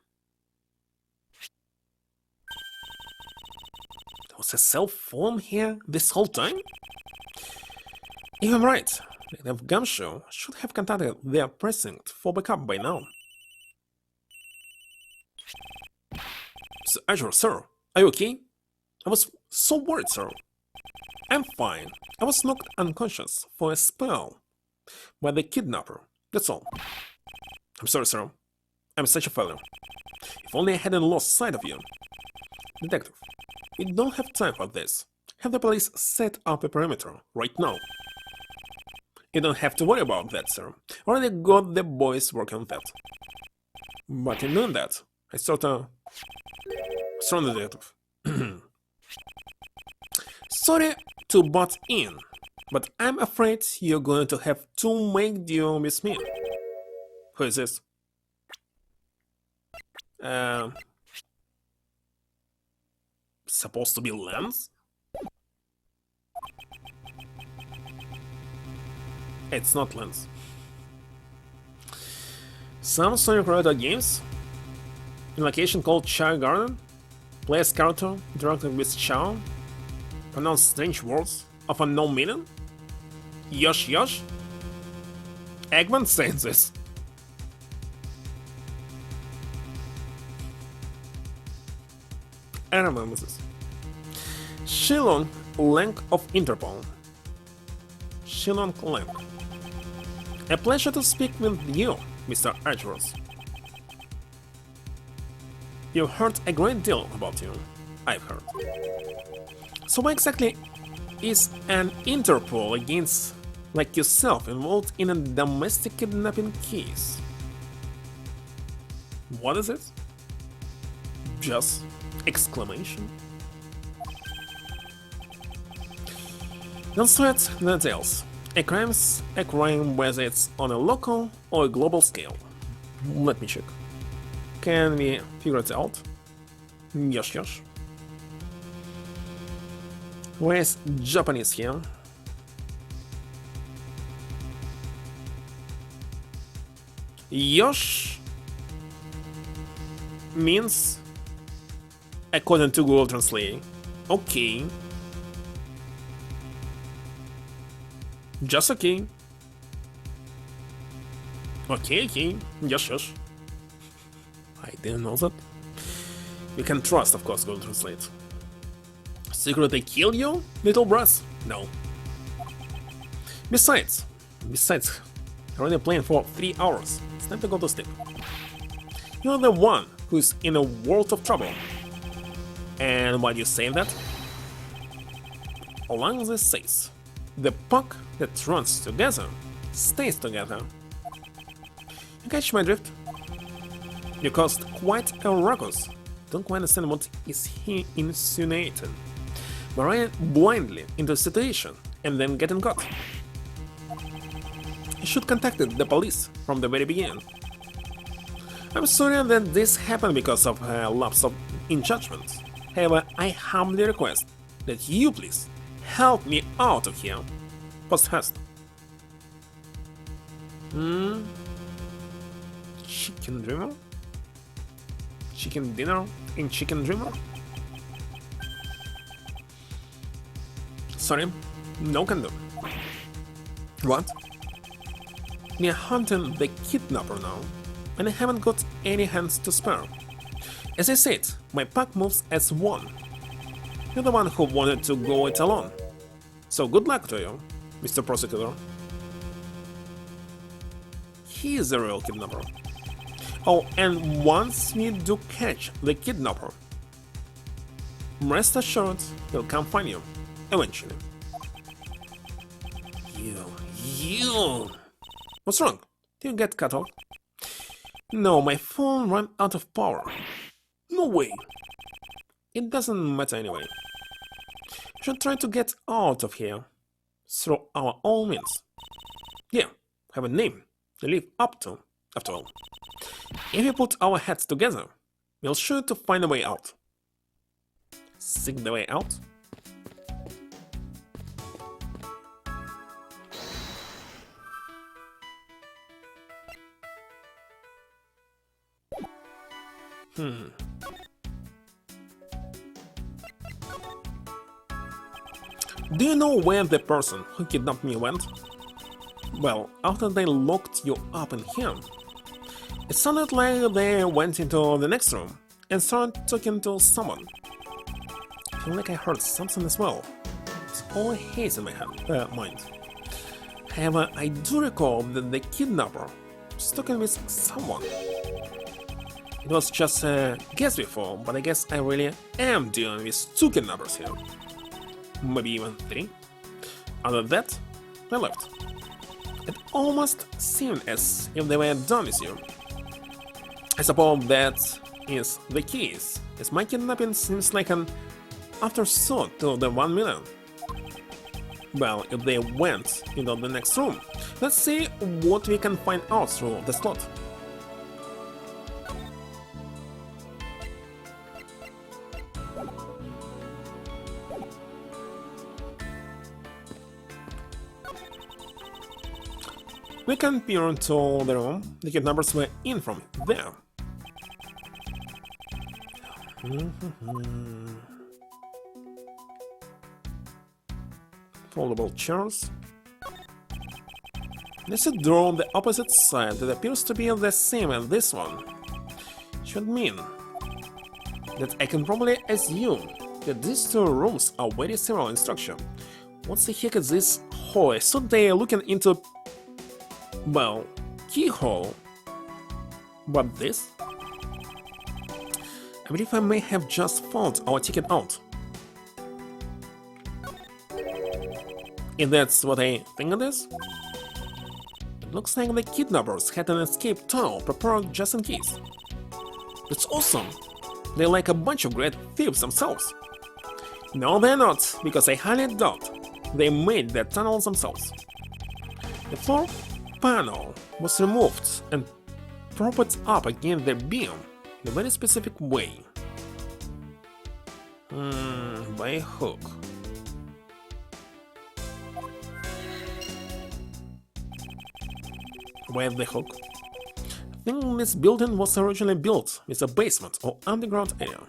There was a cell phone here this whole time? If I'm right, the Gumshoe should have contacted their precinct for backup by now. Sir Edgeworth, sir, are you okay? I was so worried, sir. I'm fine. I was knocked unconscious for a spell by the kidnapper, that's all. I'm sorry, sir. I'm such a failure. If only I hadn't lost sight of you. Detective, we don't have time for this. Have the police set up a perimeter right now. You don't have to worry about that, sir. Already got the boys working on that. But in doing that, I sorta... Strong detective. Sorry to butt in, but I'm afraid you're going to have to make deal with me. Who is this? Supposed to be Lance? It's not Lance. Some Sonic Rotor games? In a location called Chai Garden? Play as character interacting with Chow? Pronounce strange words of unknown meaning? Yosh Yosh? Eggman saying this. I remember this. Shilong Length of Interpol. Shilong Length. A pleasure to speak with you, Mr. Edgeworth. You've heard a great deal about you. I've heard. So why exactly is an Interpol against like yourself involved in a domestic kidnapping case? What is it? Just exclamation? Don't sweat the details. A crime's a crime whether it's on a local or a global scale. Let me check. Can we figure it out? Yosh yosh. Where's Japanese here? Yosh means according to Google Translate. Okay. Just okay. Okay. Yosh yosh. I didn't know that. We can trust, of course, Google Translate. Secretly kill you, little brass? No. Besides, I'm already playing for 3 hours. It's time to go to sleep. You're the one who's in a world of trouble. And why do you say that? Along this says, the puck that runs together stays together. You catch my drift? You caused quite a ruckus. Don't quite understand what is he insinuating. But ran blindly into the situation and then getting caught. You should contacted the police from the very beginning. I'm sorry that this happened because of a lapse in judgment. However, I humbly request that you please help me out of here. Post haste. Chicken Dreamer? Chicken dinner in Chicken Dreamer? Sorry, no can do. What? We are hunting the kidnapper now, and I haven't got any hands to spare. As I said, my pack moves as one. You're the one who wanted to go it alone. So good luck to you, Mr. Prosecutor. He is the real kidnapper. Oh, and once we do catch the kidnapper, rest assured he'll come find you, eventually. You! What's wrong? Did you get cut off? No, my phone ran out of power. No way! It doesn't matter anyway. Should try to get out of here through our own means. Yeah, have a name to live up to, after all. If we put our heads together, we'll sure to find a way out. Seek the way out? Do you know where the person who kidnapped me went? Well, after they locked you up in here, it sounded like they went into the next room and started talking to someone. I feel like I heard something as well. It's all a haze in my mind. However, I do recall that the kidnapper was talking with someone. It was just a guess before, but I guess I really am dealing with two kidnappers here. Maybe even three. Other than that, they left. It almost seemed as if they were done with you. I suppose that is the case, as my kidnapping seems like an afterthought to the 1 million. Well, if they went into the next room, let's see what we can find out through the slot. We can peer into the room the kidnappers were in from there. Foldable chairs. There's a door on the opposite side that appears to be the same as this one. Should mean that I can probably assume that these two rooms are very similar in structure. What the heck is this hole? I thought they are looking into, well, keyhole. But this? I believe I may have just found our ticket out. If that's what I think it is, it looks like the kidnappers had an escape tunnel prepared just in case. That's awesome! They're like a bunch of great thieves themselves. No, they're not, because I highly doubt they made their tunnels themselves. The floor panel was removed and propped up against the beam in a very specific way. By a hook. Where's the hook? I think this building was originally built with a basement or underground area.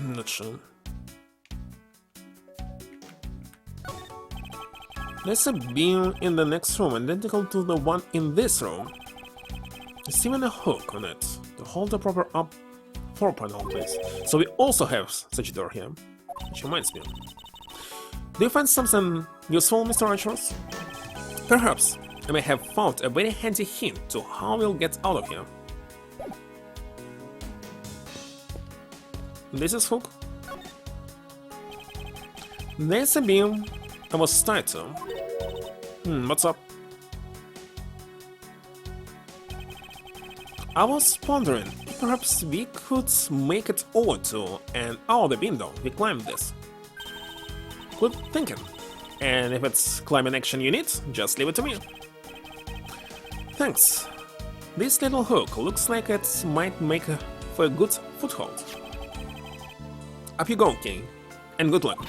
Not sure. There's a beam in the next room identical to the one in this room. There's even a hook on it to hold the proper up 4 panel place. So we also have such a door here. Which reminds me. Do you find something useful, Mr. Edgeworth? Perhaps I may have found a very handy hint to how we'll get out of here. This is hook. There's a beam I was tied to. What's up? I was wondering if perhaps we could make it over to and out the window we climbed this. Good thinking. And if it's climbing action you need, just leave it to me. Thanks. This little hook looks like it might make for a good foothold. Up you go, King. And good luck.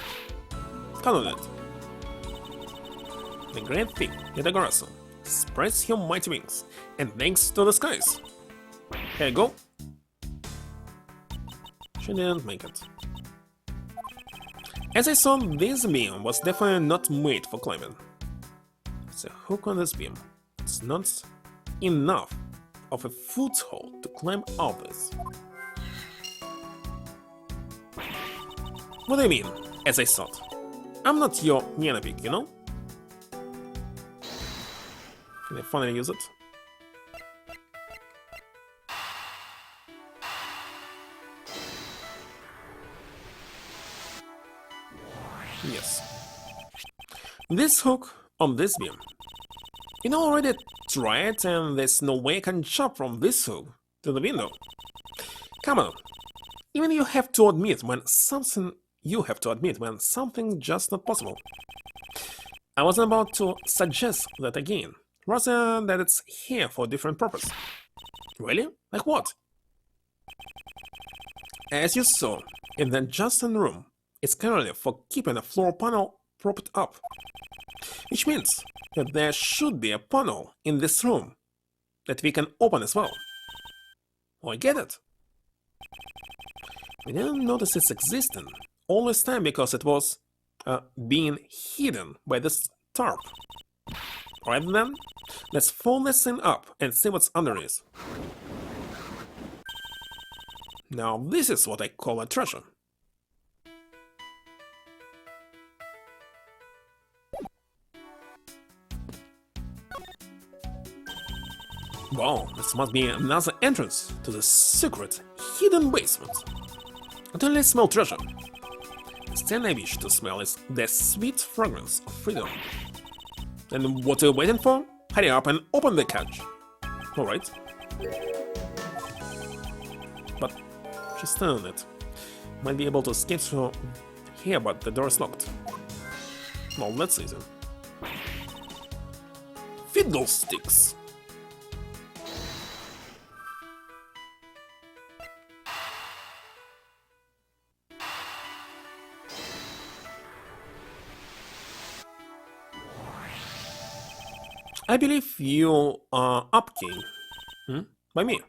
Count on it. The great thing, Yatagarasu, spreads your mighty wings and thanks to the skies. Here you go. She didn't make it. As I saw, this beam was definitely not made for climbing. It's a hook on this beam. It's not enough of a foothold to climb out this. What do you mean, as I thought? I'm not your Nianapik, you know? Can I finally use it? Yes. This hook on this beam. You know, already tried and there's no way I can jump from this hook to the window. Come on. Even you have to admit when something just not possible. I was about to suggest that again, rather that it's here for a different purpose. Really? Like what? As you saw, in the adjacent room, it's currently for keeping a floor panel propped up. Which means that there should be a panel in this room that we can open as well. Oh, I get it. We didn't notice its existence all this time because it was being hidden by this tarp. Alright then, let's fold this thing up and see what's underneath. Now this is what I call a treasure. Wow, this must be another entrance to the secret hidden basement. Until I smell treasure. The thing I wish to smell is the sweet fragrance of freedom. And what are you waiting for? Hurry up and open the catch. Alright. But she's still in it. Might be able to escape through here, but the door is locked. Well, that's easy. Fiddlesticks! I believe you are up, King. By me.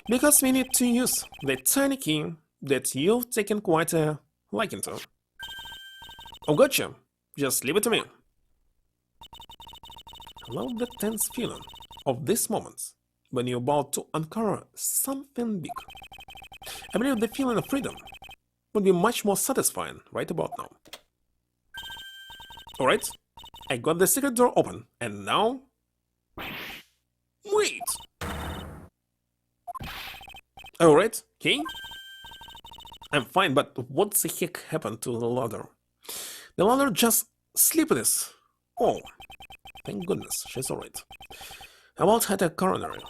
Because we need to use the tiny key that you've taken quite a liking to. Oh, gotcha. Just leave it to me. I love the tense feeling of these moments when you're about to uncover something big. I believe the feeling of freedom would be much more satisfying right about now. Alright. I got the secret door open, and now... Wait! Alright, okay. I'm fine, but what the heck happened to the ladder? The ladder just slipped. Oh, thank goodness, she's alright. I about had a coronary.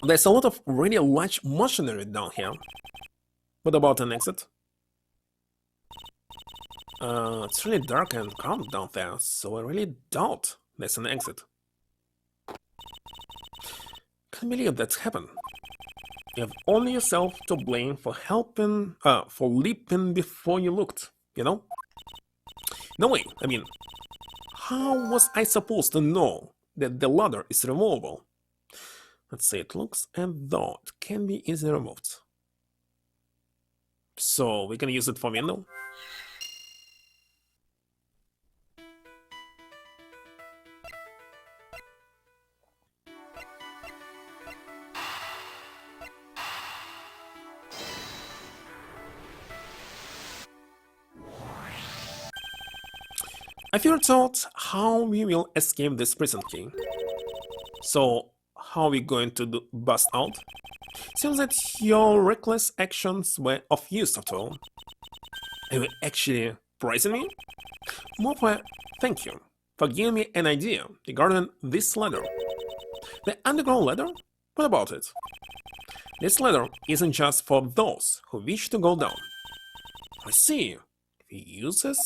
There's a lot of really large machinery down here. What about an exit? It's really dark and calm down there, so I really doubt there's an exit. Can't believe that happened. You have only yourself to blame for leaping before you looked, you know? No way, I mean, how was I supposed to know that the ladder is removable? Let's say it looks as though it can be easily removed. So we can use it for window? I figured out how we will escape this prison key. So, how are we going to bust out? Seems that your reckless actions were of use after all. Are you actually praising me? Moreover, thank you for giving me an idea regarding this ladder. The underground ladder? What about it? This ladder isn't just for those who wish to go down. I see. Uses?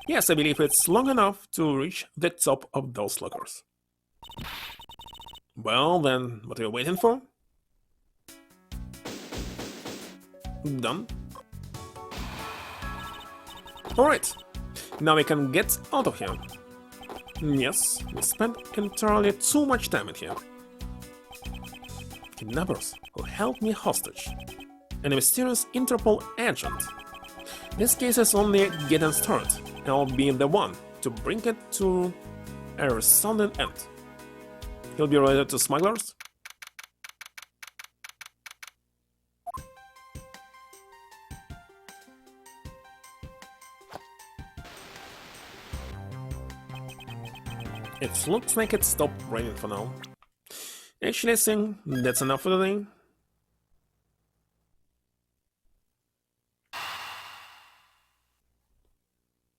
Yes, I believe it's long enough to reach the top of those lockers. Well, then, what are you waiting for? Done. Alright, now we can get out of here. Yes, we spent entirely too much time in here. Kidnappers who held me hostage, and a mysterious Interpol agent. This case is only getting started, and I'll be the one to bring it to a resounding end. He'll be related to smugglers? It looks like it stopped raining for now. Actually, I think that's enough for today.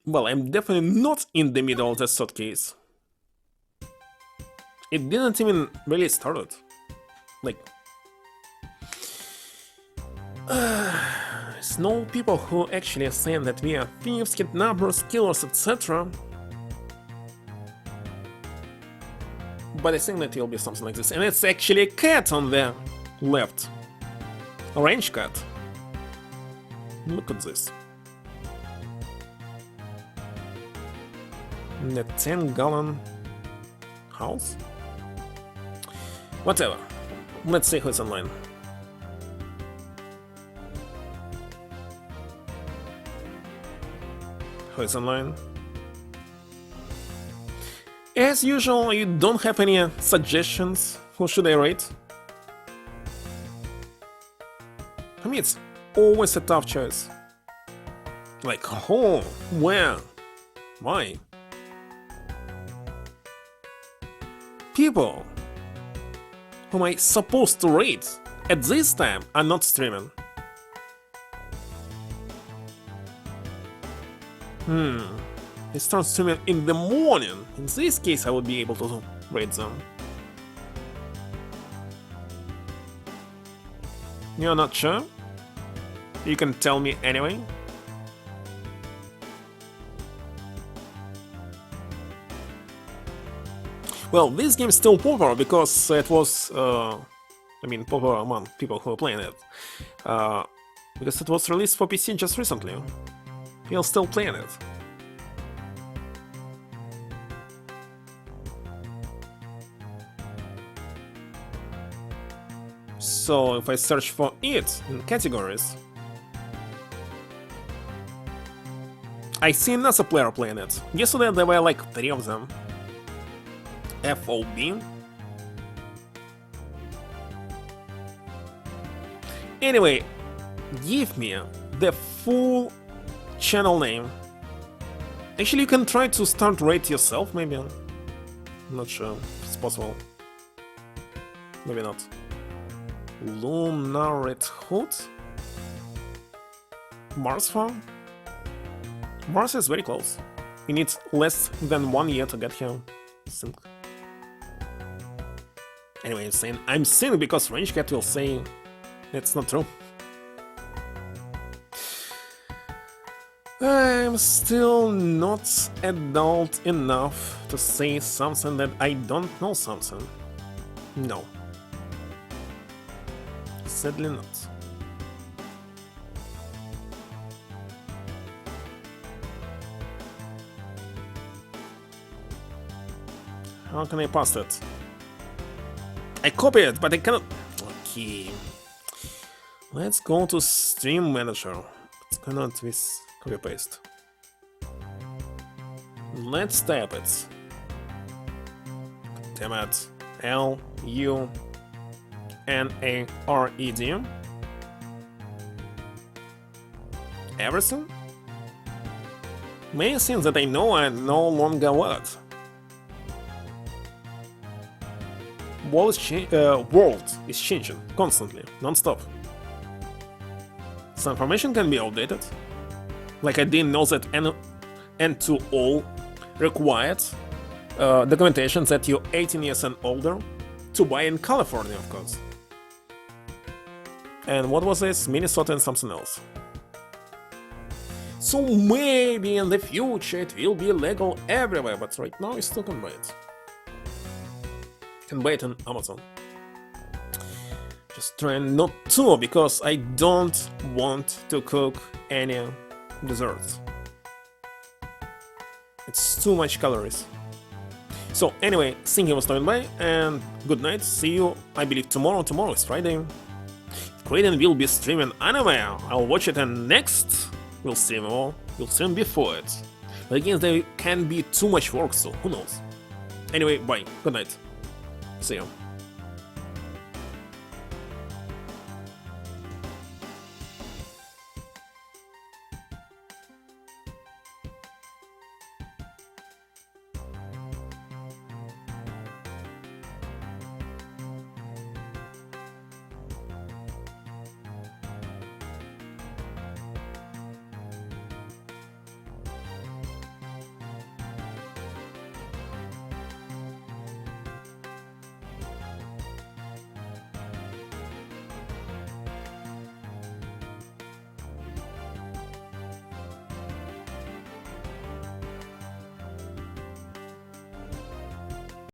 Well, I'm definitely not in the middle of the third case. It didn't even really start. Like... there's no people who actually are saying that we are thieves, kidnappers, killers, etc. But I think that it'll be something like this. And it's actually a cat on the left. Orange cat. Look at this. The 10-gallon house? Whatever. Let's see who's online. Who's online? As usual, you don't have any suggestions. Who should I rate? I mean, it's always a tough choice. Like, who? Where? Why? People whom I supposed to rate at this time are not streaming. They start streaming in the morning. In this case, I would be able to rate them. You're not sure? You can tell me anyway. Well, this game is still popular because it was, I mean, popular among people who are playing it. Because it was released for PC just recently. People still playing it. So if I search for it in categories, I see another player playing it. Yesterday there were like 3 of them. FOB. Anyway, give me the full channel name. Actually, you can try to start rate yourself, maybe. I'm not sure if it's possible. Maybe not. Lunaret Hood? Mars farm? Mars is very close. You need less than 1 year to get here, I think. Anyway, I'm saying because Range Cat will say it's not true. I'm still not adult enough to say something that I don't know something. No. Sadly not. How can I pass it? I copy it, but I cannot... Okay. Let's go to Stream Manager. It's cannot with copy paste. Let's type it. Damn it. Lunared. Everything? Many things that I know are no longer valid. World is changing constantly, non-stop. Some information can be outdated. Like I didn't know that N2O required documentation that you're 18 years and older to buy in California, of course. And what was this? Minnesota and something else. So maybe in the future it will be legal everywhere, but right now you still can buy it. You can buy it on Amazon. Just trying not to, because I don't want to cook any desserts. It's too much calories. So anyway, thank you for stopping by, and good night. See you, I believe, tomorrow. Tomorrow is Friday. Kraden will be streaming anime. I'll watch it, and next we'll stream more. We'll stream before it. But again, there can be too much work, so who knows. Anyway, bye. Good night. See you.